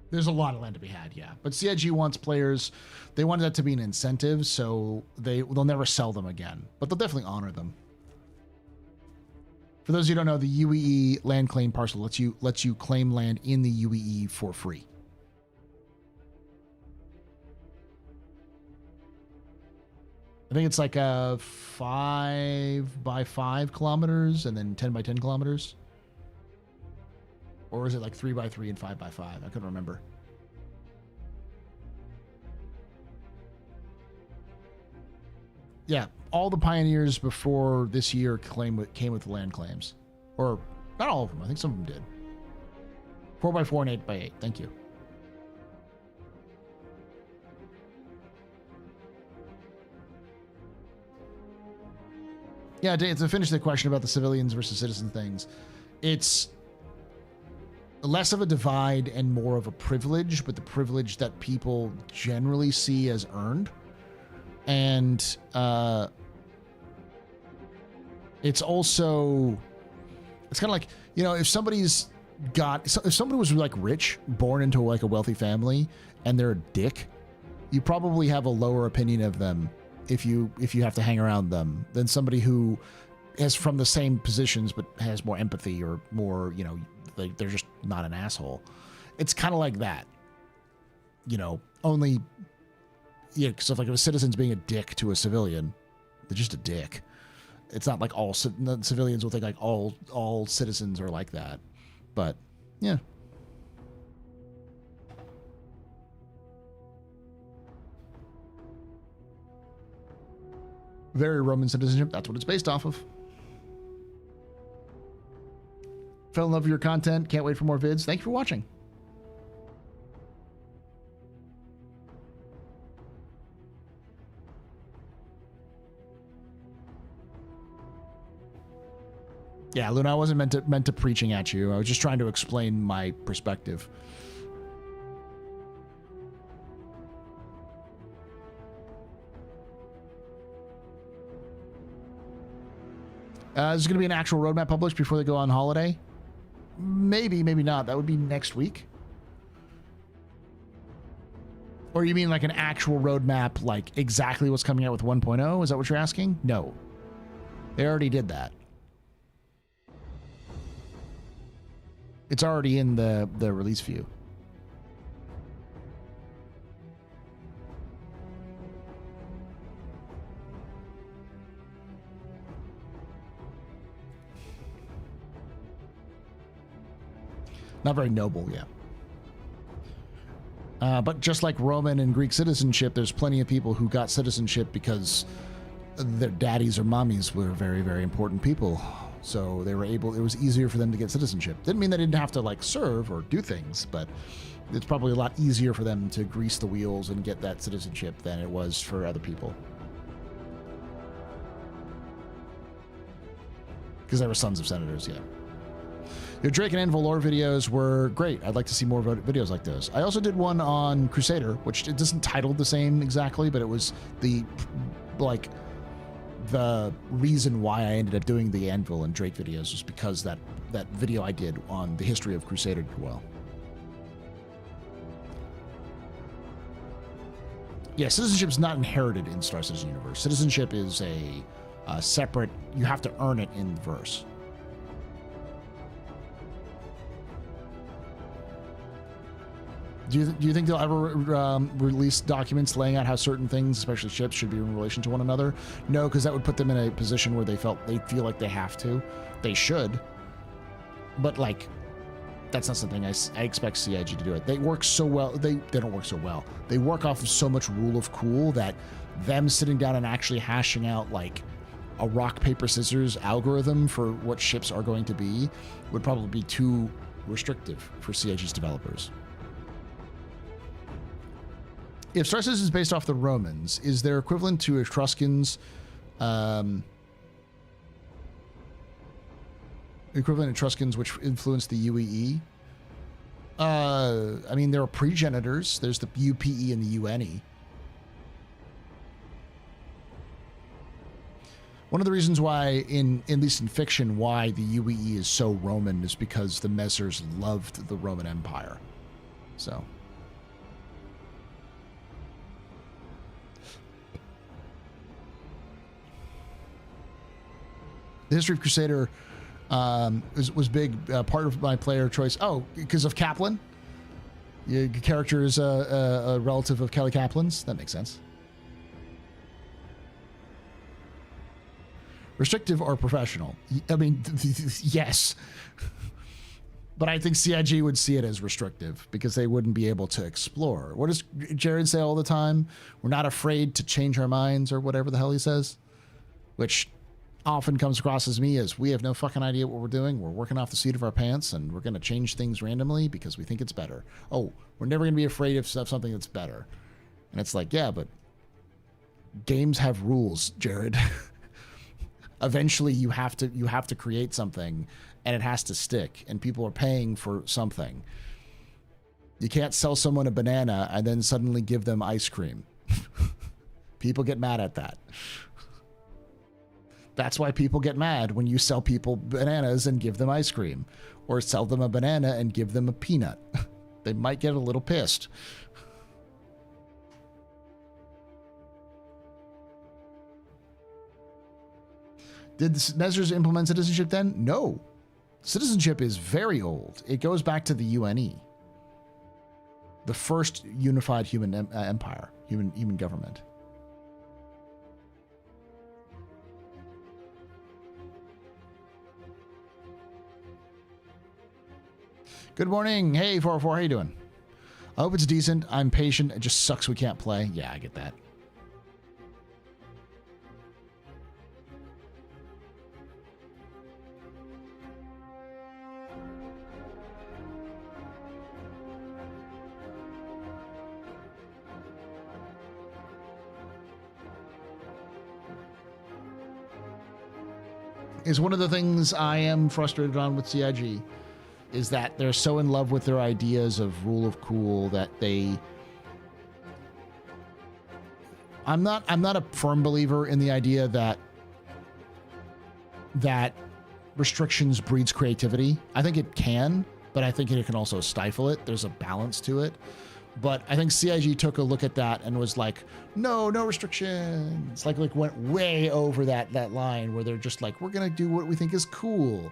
There's a lot of land to be had, yeah. But CIG wants players, they wanted that to be an incentive, so they'll never sell them again. But they'll definitely honor them. For those of you who don't know, the UEE land claim parcel lets you claim land in the UEE for free. I think it's like 5 by 5 kilometers and then 10 by 10 kilometers. Or is it like 3 by 3 and 5 by 5? I couldn't remember. Yeah, all the pioneers before this year came with land claims. Or not all of them. I think some of them did. 4 by 4 and 8 by 8. Thank you. Yeah, to finish the question about the civilians versus citizen things, it's less of a divide and more of a privilege, but the privilege that people generally see as earned. And it's also, it's kind of like, you know, if somebody was like rich, born into like a wealthy family, and they're a dick, you probably have a lower opinion of them if you have to hang around them than somebody who is from the same positions but has more empathy or more, you know, like they're just not an asshole. It's kind of like that, you know, only, yeah, because if like if a citizen's being a dick to a civilian, they're just a dick. It's not like all civilians will think like all citizens are like that, but yeah. Very Roman citizenship, that's what it's based off of. Fell in love with your content. Can't wait for more vids. Thank you for watching. Yeah, Luna, I wasn't meant to preaching at you. I was just trying to explain my perspective. Is there going to be an actual roadmap published before they go on holiday? Maybe, maybe not. That would be next week. Or you mean like an actual roadmap, like exactly what's coming out with 1.0? Is that what you're asking? No. They already did that. It's already in the release view. Not very noble, yeah. But just like Roman and Greek citizenship, there's plenty of people who got citizenship because their daddies or mommies were very, very important people. So they were able, it was easier for them to get citizenship. Didn't mean they didn't have to like serve or do things, but it's probably a lot easier for them to grease the wheels and get that citizenship than it was for other people. Because they were sons of senators, yeah. Your Drake and Anvil lore videos were great. I'd like to see more videos like those. I also did one on Crusader, which it isn't titled the same exactly, but it was the reason why I ended up doing the Anvil and Drake videos was because that video I did on the history of Crusader did well. Yeah, citizenship is not inherited in Star Citizen Universe. Citizenship is a separate, you have to earn it in the verse. Do you think they'll ever release documents laying out how certain things, especially ships, should be in relation to one another? No, because that would put them in a position where they feel like they have to. They should, but like that's not something I expect CIG to do. It. They work so well. They don't work so well. They work off of so much rule of cool that them sitting down and actually hashing out like a rock paper scissors algorithm for what ships are going to be would probably be too restrictive for CIG's developers. if Star Citizen is based off the Romans, is there equivalent to Etruscans? Equivalent Etruscans which influenced the UEE? I mean, there are progenitors. There's the UPE and the UNE. One of the reasons why, at least in fiction, why the UEE is so Roman is because the Messers loved the Roman Empire. So. The History of Crusader was big, part of my player choice. Oh, because of Kaplan? Your character is a relative of Kelly Kaplan's? That makes sense. Restrictive or professional? I mean, yes. But I think CIG would see it as restrictive because they wouldn't be able to explore. What does Jared say all the time? We're not afraid to change our minds, or whatever the hell he says. Which often comes across as me as we have no fucking idea what we're doing. We're working off the seat of our pants and we're going to change things randomly because we think it's better. Oh, we're never going to be afraid of something that's better. And it's like, yeah, but games have rules, Jared. Eventually you have to create something and it has to stick and people are paying for something. You can't sell someone a banana and then suddenly give them ice cream. People get mad at that. That's why people get mad when you sell people bananas and give them ice cream, or sell them a banana and give them a peanut. They might get a little pissed. Did the Messers implement citizenship then? No. Citizenship is very old. It goes back to the UNE. The first unified human empire, human government. Good morning. Hey, 404, how you doing? I hope it's decent. I'm patient. It just sucks we can't play. Yeah, I get that. Is one of the things I am frustrated on with CIG is that they're so in love with their ideas of rule of cool that they... I'm not a firm believer in the idea that restrictions breeds creativity. I think it can, but I think it can also stifle it. There's a balance to it. But I think CIG took a look at that and was like, no restrictions. Like went way over that line where they're just like, we're going to do what we think is cool.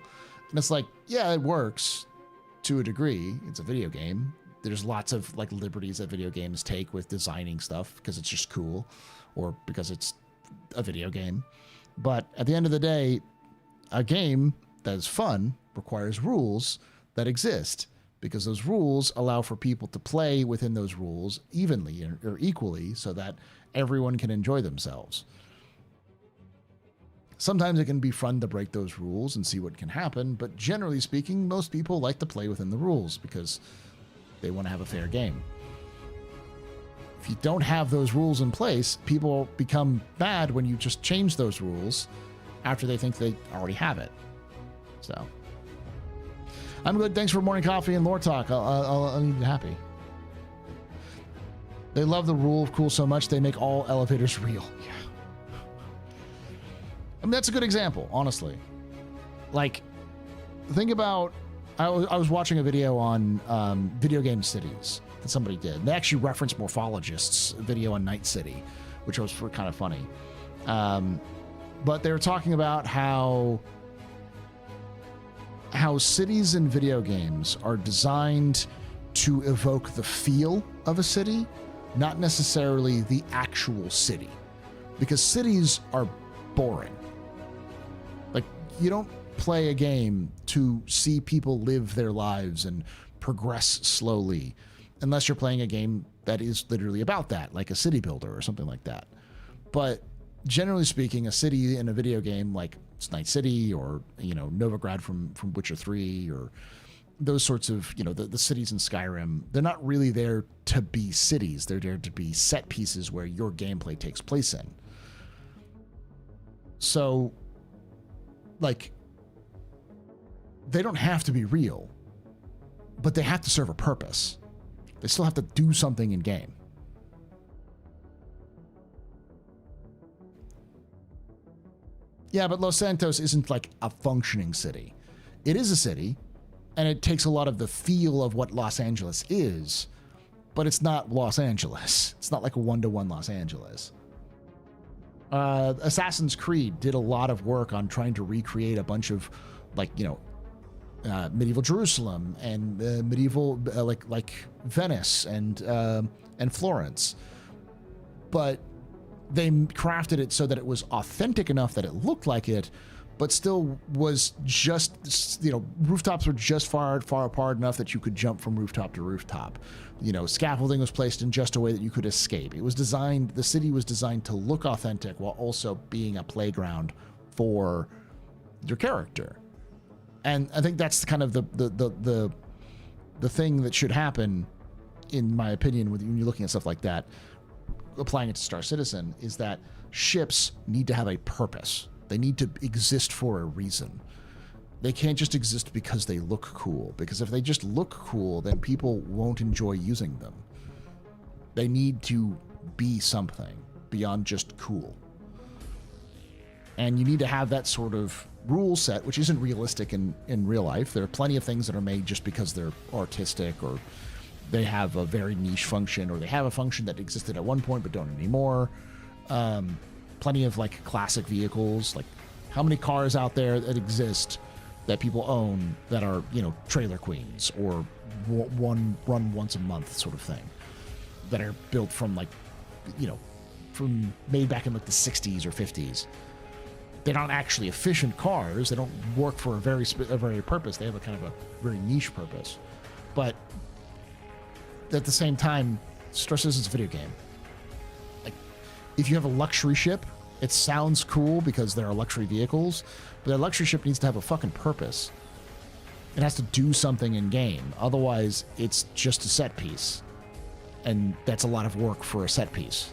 And it's like, yeah, it works to a degree. It's a video game. There's lots of like liberties that video games take with designing stuff because it's just cool or because it's a video game. But at the end of the day, a game that is fun requires rules that exist, because those rules allow for people to play within those rules evenly or equally so that everyone can enjoy themselves. Sometimes it can be fun to break those rules and see what can happen, but generally speaking, most people like to play within the rules because they want to have a fair game. If you don't have those rules in place, people become mad when you just change those rules after they think they already have it. So... I'm good. Thanks for morning coffee and lore talk. I'll leave you happy. They love the rule of cool so much they make all elevators real. Yeah. I mean, that's a good example, honestly. Like, think about... I was watching a video on video game cities that somebody did. They actually referenced Morphologist's video on Night City, which was kind of funny. But they were talking about how cities in video games are designed to evoke the feel of a city, not necessarily the actual city. Because cities are boring. Like, you don't play a game to see people live their lives and progress slowly, unless you're playing a game that is literally about that, like a city builder or something like that. But generally speaking, a city in a video game like Night City or, you know, Novigrad from Witcher 3 or those sorts of, you know, the cities in Skyrim, they're not really there to be cities. They're there to be set pieces where your gameplay takes place in. So, like, they don't have to be real, but they have to serve a purpose. They still have to do something in game. Yeah, but Los Santos isn't like a functioning city. It is a city, and it takes a lot of the feel of what Los Angeles is, but it's not Los Angeles. It's not like a one-to-one Los Angeles. Assassin's Creed did a lot of work on trying to recreate a bunch of, like, you know, medieval Jerusalem and medieval like Venice and Florence, but they crafted it so that it was authentic enough that it looked like it, but still was just, you know, rooftops were just far apart enough that you could jump from rooftop to rooftop. You know, scaffolding was placed in just a way that you could escape. It was designed, the city was designed to look authentic while also being a playground for your character. And I think that's kind of the thing that should happen, in my opinion, when you're looking at stuff like that, applying it to Star Citizen, is that ships need to have a purpose. They need to exist for a reason. They can't just exist because they look cool, because if they just look cool, then people won't enjoy using them. They need to be something beyond just cool. And you need to have that sort of rule set, which isn't realistic in real life. There are plenty of things that are made just because they're artistic, or they have a very niche function, or they have a function that existed at one point but don't anymore. Plenty of like classic vehicles, like how many cars out there that exist that people own that are, you know, trailer queens or one run once a month sort of thing, that are built from, like, you know, from made back in like the 60s or 50s. They're not actually efficient cars. They don't work for a very purpose. They have a kind of a very niche purpose. But at the same time, Star Citizen's a video game. Like, if you have a luxury ship, it sounds cool because there are luxury vehicles, but that luxury ship needs to have a fucking purpose. It has to do something in game. Otherwise, it's just a set piece. And that's a lot of work for a set piece.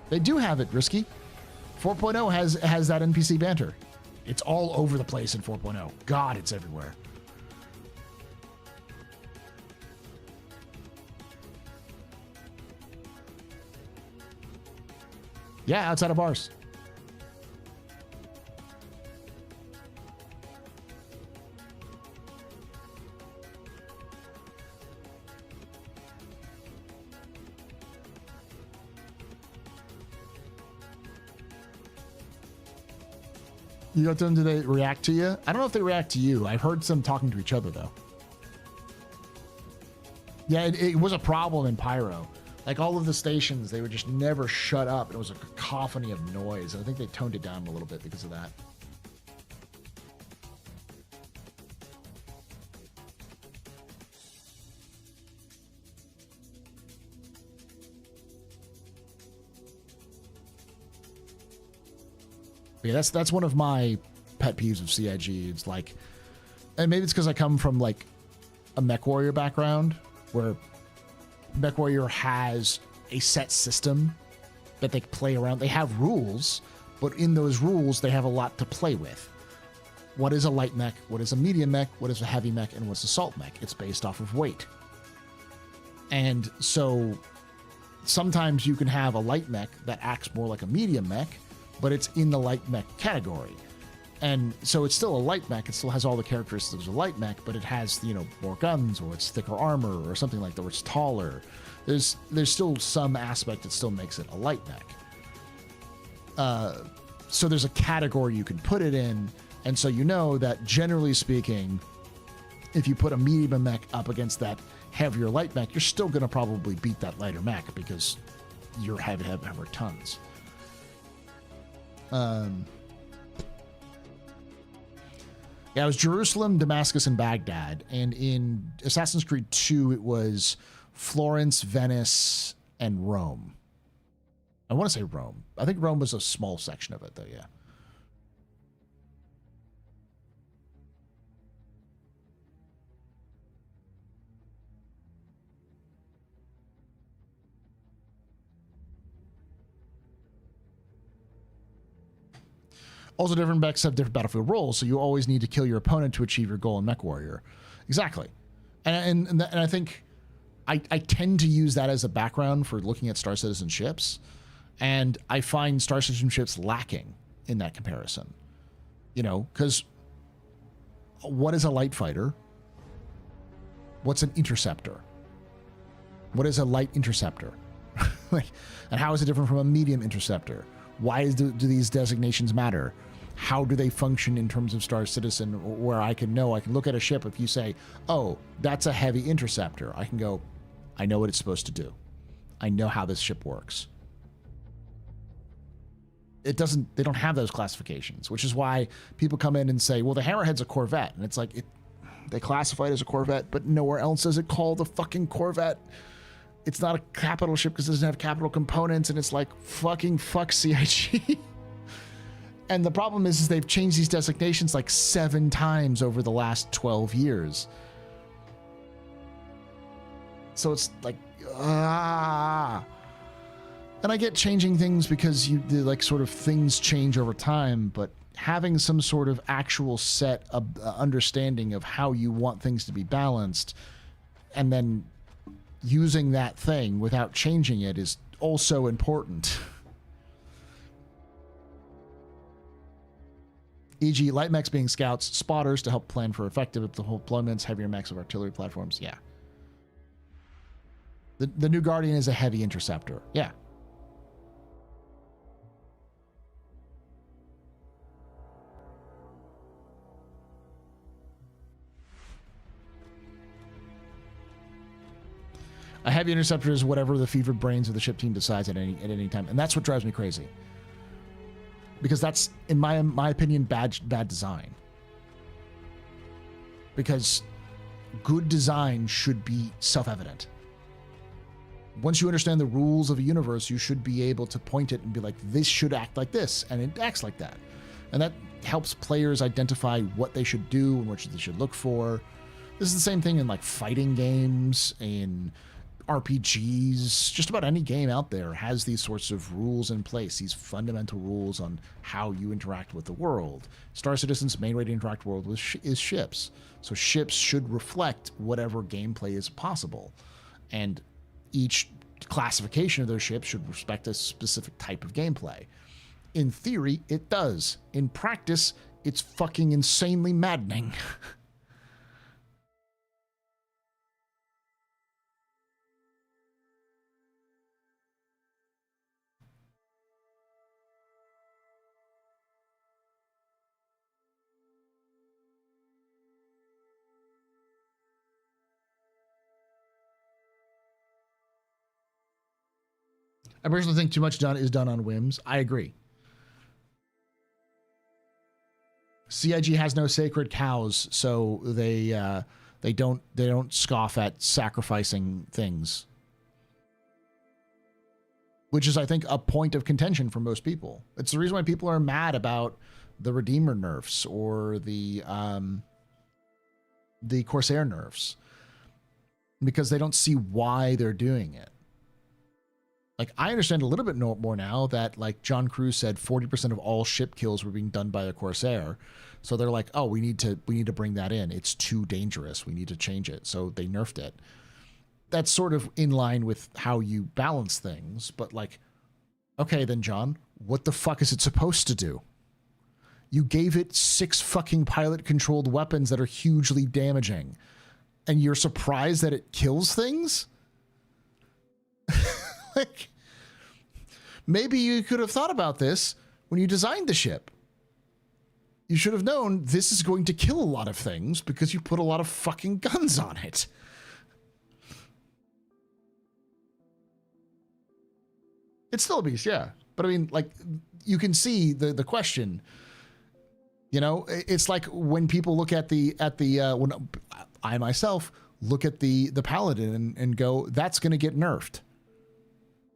They do have it, Risky. 4.0 has that NPC banter. It's all over the place in 4.0. God, it's everywhere. Yeah, outside of bars. You got them, do they react to you? I don't know if they react to you. I've heard some talking to each other, though. Yeah, it was a problem in Pyro. Like, all of the stations, they would just never shut up. It was a cacophony of noise. I think they toned it down a little bit because of that. Yeah, that's one of my pet peeves of CIG. It's like, and maybe it's because I come from like a Mech Warrior background, where Mech Warrior has a set system that they play around. They have rules, but in those rules, they have a lot to play with. What is a light mech? What is a medium mech? What is a heavy mech? And what's a salt mech? It's based off of weight. And so sometimes you can have a light mech that acts more like a medium mech, but it's in the light mech category. And so it's still a light mech. It still has all the characteristics of a light mech, but it has, you know, more guns, or it's thicker armor, or something like that, or it's taller. There's still some aspect that still makes it a light mech. So there's a category you can put it in, and so you know that generally speaking, if you put a medium mech up against that heavier light mech, you're still going to probably beat that lighter mech because you're heavier tons. Yeah, it was Jerusalem, Damascus, and Baghdad. And in Assassin's Creed 2, it was Florence, Venice, and Rome. I want to say Rome. I think Rome was a small section of it, though, yeah. Also, different mechs have different battlefield roles, so you always need to kill your opponent to achieve your goal in Mech Warrior. Exactly. And I think I tend to use that as a background for looking at Star Citizen ships, and I find Star Citizen ships lacking in that comparison. You know, because what is a light fighter? What's an interceptor? What is a light interceptor? And how is it different from a medium interceptor? Why do these designations matter? How do they function in terms of Star Citizen, where I can look at a ship. If you say, oh, that's a heavy interceptor, I can go, I know what it's supposed to do. I know how this ship works. They don't have those classifications, which is why people come in and say, well, the Hammerhead's a Corvette. And it's like, they classify it as a Corvette, but nowhere else is it called a fucking Corvette. It's not a capital ship because it doesn't have capital components, and it's like, fuck CIG. And the problem is they've changed these designations like 7 times over the last 12 years. So it's like, And I get changing things because like sort of things change over time, but having some sort of actual set of understanding of how you want things to be balanced, and then using that thing without changing it is also important. E.g., light mechs being scouts, spotters to help plan for effective deployments, heavier mechs of artillery platforms. Yeah. The new Guardian is a heavy interceptor. Yeah. A heavy interceptor is whatever the fevered brains of the ship team decides at any time, and that's what drives me crazy. Because that's, in my opinion, bad design. Because good design should be self-evident. Once you understand the rules of a universe, you should be able to point it and be like, this should act like this, and it acts like that. And that helps players identify what they should do and what they should look for. This is the same thing in like fighting games, in RPGs. Just about any game out there has these sorts of rules in place, these fundamental rules on how you interact with the world. Star Citizen's main way to interact with the world is ships. So ships should reflect whatever gameplay is possible. And each classification of those ships should respect a specific type of gameplay. In theory, it does. In practice, it's fucking insanely maddening. I personally think too much is done on whims. I agree. CIG has no sacred cows, so they don't scoff at sacrificing things, which is, I think, a point of contention for most people. It's the reason why people are mad about the Redeemer nerfs or the Corsair nerfs, because they don't see why they're doing it. Like, I understand a little bit more now that, like, John Cruz said 40% of all ship kills were being done by the Corsair. So they're like, oh, we need to bring that in. It's too dangerous. We need to change it. So they nerfed it. That's sort of in line with how you balance things. But, like, okay, then, John, what the fuck is it supposed to do? You gave it 6 fucking pilot-controlled weapons that are hugely damaging. And you're surprised that it kills things? Like, maybe you could have thought about this when you designed the ship. You should have known this is going to kill a lot of things because you put a lot of fucking guns on it. It's still a beast, yeah. But I mean, like, you can see the question. You know, it's like when people look at when I myself look at the Paladin and go, that's going to get nerfed.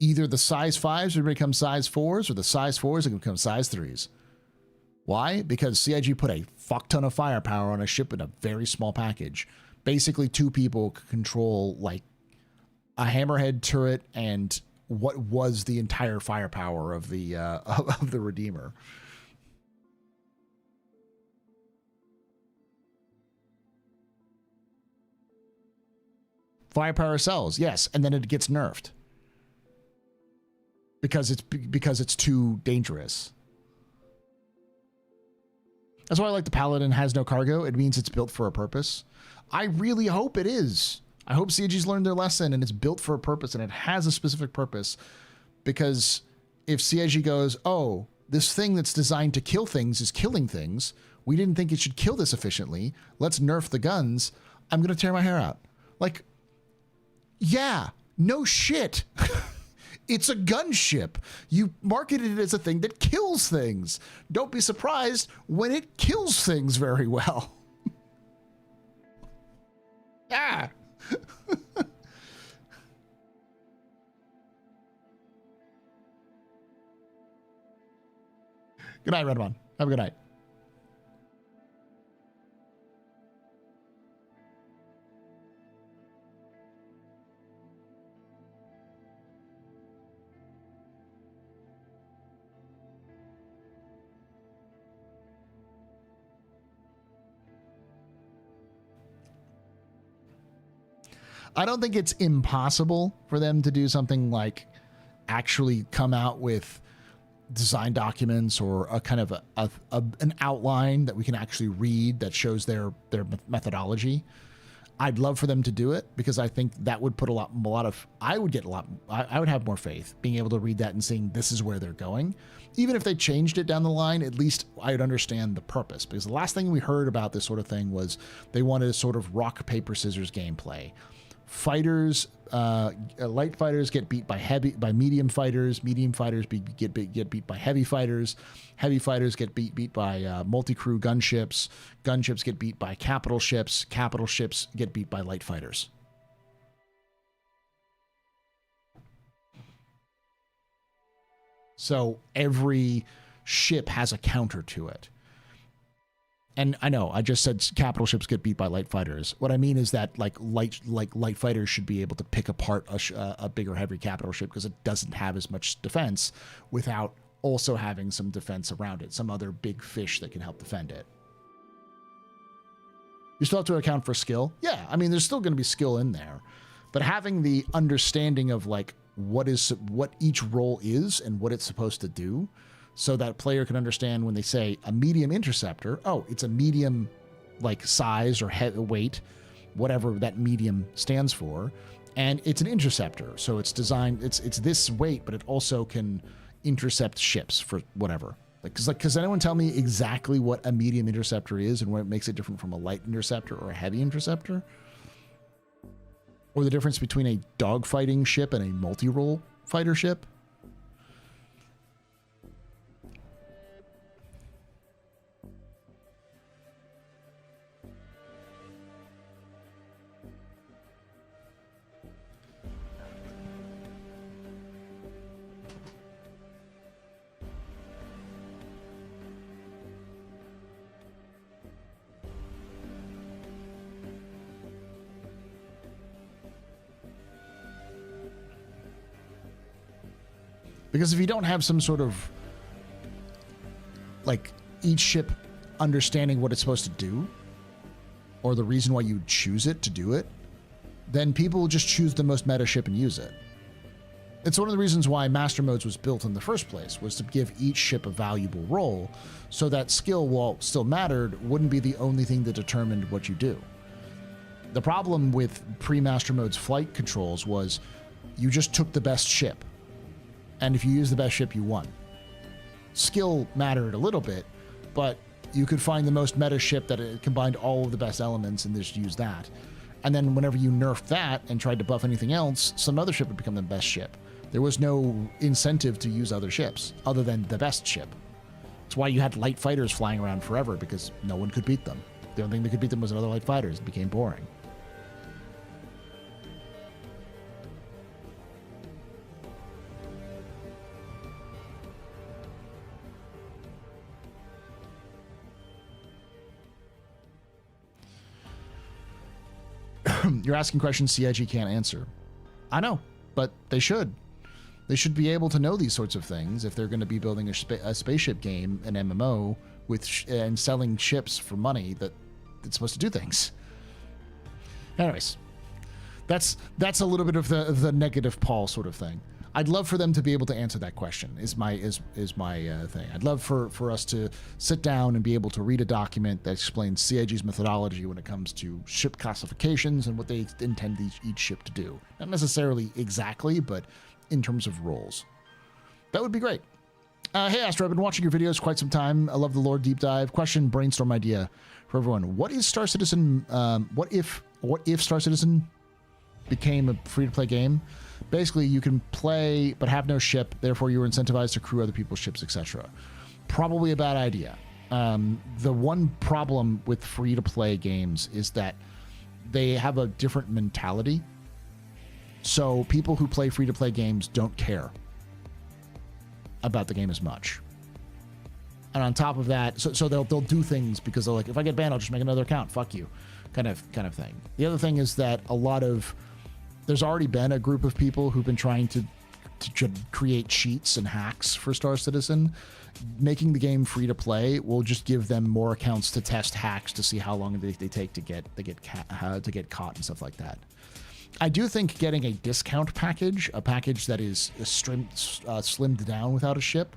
Either the size 5s would become size 4s, or the size 4s would become size 3s. Why? Because CIG put a fuck ton of firepower on a ship in a very small package. Basically, 2 people could control like a hammerhead turret and what was the entire firepower of the Redeemer. Firepower sells, yes, and then it gets nerfed because it's too dangerous. That's why I like the Paladin has no cargo. It means it's built for a purpose. I really hope it is. I hope CIG's learned their lesson and it's built for a purpose and it has a specific purpose. Because if CIG goes, oh, this thing that's designed to kill things is killing things. We didn't think it should kill this efficiently. Let's nerf the guns. I'm going to tear my hair out. Like, yeah, no shit. It's a gunship. You marketed it as a thing that kills things. Don't be surprised when it kills things very well. Ah. Good night, Redmond. Have a good night. I don't think it's impossible for them to do something like actually come out with design documents or a kind of an outline that we can actually read that shows their methodology. I'd love for them to do it because I think that would put I would have more faith being able to read that and seeing this is where they're going. Even if they changed it down the line, at least I'd understand the purpose, because the last thing we heard about this sort of thing was they wanted a sort of rock, paper, scissors gameplay. Fighters, light fighters get beat by medium fighters get beat by heavy fighters get beat by multi-crew gunships get beat by capital ships get beat by light fighters. So every ship has a counter to it. And I know I just said capital ships get beat by light fighters. What I mean is that light fighters should be able to pick apart a bigger, heavy capital ship because it doesn't have as much defense without also having some defense around it, some other big fish that can help defend it. You still have to account for skill. Yeah, I mean, there's still going to be skill in there, but having the understanding of like what each role is and what it's supposed to do, so that player can understand when they say a medium interceptor, oh, it's a medium like size or weight, whatever that medium stands for, and it's an interceptor. So it's designed, it's this weight, but it also can intercept ships for whatever. Does anyone tell me exactly what a medium interceptor is and what makes it different from a light interceptor or a heavy interceptor? Or the difference between a dogfighting ship and a multi-role fighter ship? Because if you don't have some sort of, like, each ship understanding what it's supposed to do, or the reason why you choose it to do it, then people will just choose the most meta ship and use it. It's one of the reasons why Master Modes was built in the first place, was to give each ship a valuable role, so that skill, while still mattered, wouldn't be the only thing that determined what you do. The problem with pre-Master Modes flight controls was you just took the best ship. And if you use the best ship, you won. Skill mattered a little bit, but you could find the most meta ship that it combined all of the best elements and just use that. And then whenever you nerfed that and tried to buff anything else, some other ship would become the best ship. There was no incentive to use other ships other than the best ship. That's why you had light fighters flying around forever, because no one could beat them. The only thing that could beat them was another light fighters. It became boring. You're asking questions CIG can't answer. I know, but they should. They should be able to know these sorts of things if they're going to be building a spaceship game, an MMO, and selling ships for money that it's supposed to do things. Anyways, that's a little bit of the negative Paul sort of thing. I'd love for them to be able to answer that question. Is my thing. I'd love for us to sit down and be able to read a document that explains CIG's methodology when it comes to ship classifications and what they intend each ship to do. Not necessarily exactly, but in terms of roles. That would be great. Hey Astro, I've been watching your videos quite some time. I love the lore deep dive. Question, brainstorm idea for everyone. What is Star Citizen? What if Star Citizen became a free-to-play game? Basically, you can play but have no ship, therefore you are incentivized to crew other people's ships, etc. Probably a bad idea. The one problem with free-to-play games is that they have a different mentality. So people who play free-to-play games don't care about the game as much. And on top of that, so they'll do things because they're like, if I get banned, I'll just make another account. Fuck you, kind of thing. The other thing is that there's already been a group of people who've been trying to create cheats and hacks for Star Citizen. Making the game free to play will just give them more accounts to test hacks to see how long they take to get caught and stuff like that. I do think getting a discount package, a package that is slimmed down without a ship,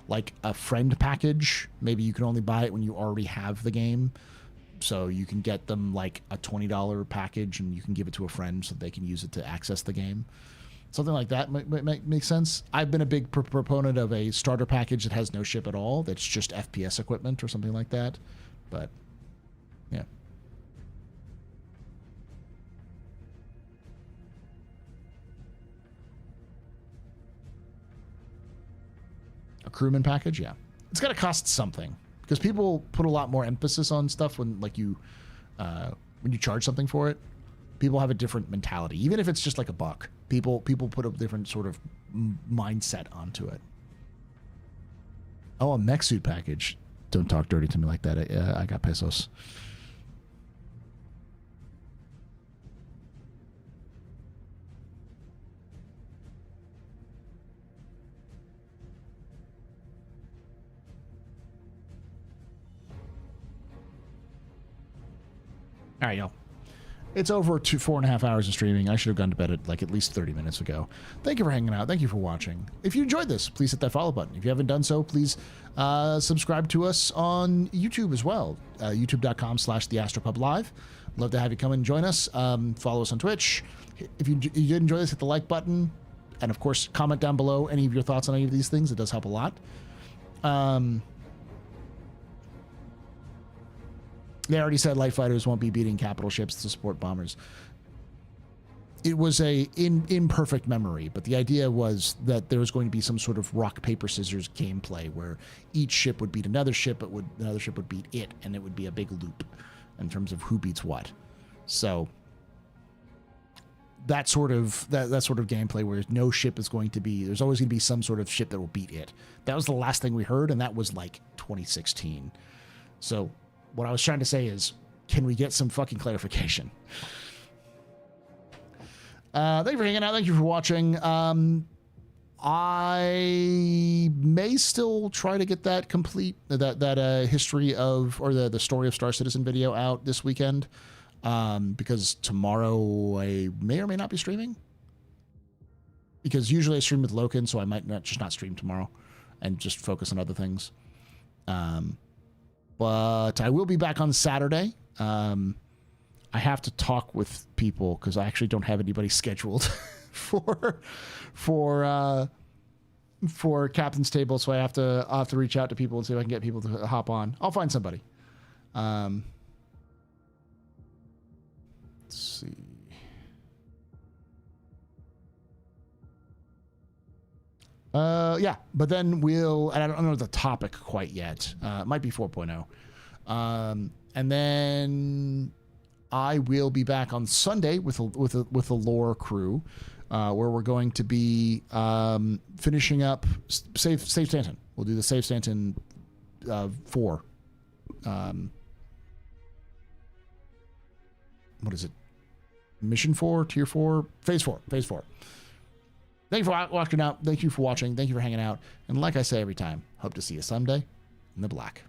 like a friend package, maybe you can only buy it when you already have the game. So you can get them like a $20 package and you can give it to a friend so they can use it to access the game. Something like that might make sense. I've been a big proponent of a starter package that has no ship at all. That's just FPS equipment or something like that. But yeah. A crewman package, yeah. It's got to cost something. Because people put a lot more emphasis on stuff when you charge something for it. People have a different mentality, even if it's just like $1. People put a different sort of mindset onto it. Oh, a mech suit package. Don't talk dirty to me like that. I got pesos. All right, y'all. It's over 4.5 hours of streaming. I should have gone to bed at least 30 minutes ago. Thank you for hanging out. Thank you for watching. If you enjoyed this, please hit that follow button. If you haven't done so, please subscribe to us on YouTube as well. YouTube.com/TheAstroPub Live. Love to have you come and join us. Follow us on Twitch. If you did enjoy this, hit the like button. And of course, comment down below any of your thoughts on any of these things. It does help a lot. They already said light fighters won't be beating capital ships to support bombers. It was a imperfect memory, but the idea was that there was going to be some sort of rock, paper, scissors gameplay where each ship would beat another ship, but another ship would beat it, and it would be a big loop in terms of who beats what. So that sort of gameplay where no ship is going to be, there's always going to be some sort of ship that will beat it. That was the last thing we heard, and that was like 2016. So what I was trying to say is, can we get some fucking clarification? Thank you for hanging out. Thank you for watching. I may still try to get that complete, that history of, or the story of Star Citizen video out this weekend. Because tomorrow I may or may not be streaming. Because usually I stream with Loken, so I might not stream tomorrow and just focus on other things. But I will be back on Saturday. I have to talk with people because I actually don't have anybody scheduled for Captain's Table, so I'll have to reach out to people and see if I can get people to hop on. I'll find somebody. Let's see. Yeah, but then and I don't know the topic quite yet. It might be 4.0. And then I will be back on Sunday with a lore crew, where we're going to be finishing up Save Stanton. We'll do the Save Stanton 4. What is it? Mission 4, Tier 4, Phase 4, Phase 4. Thank you for watching out. Thank you for watching. Thank you for hanging out. And like I say every time, hope to see you someday in the black.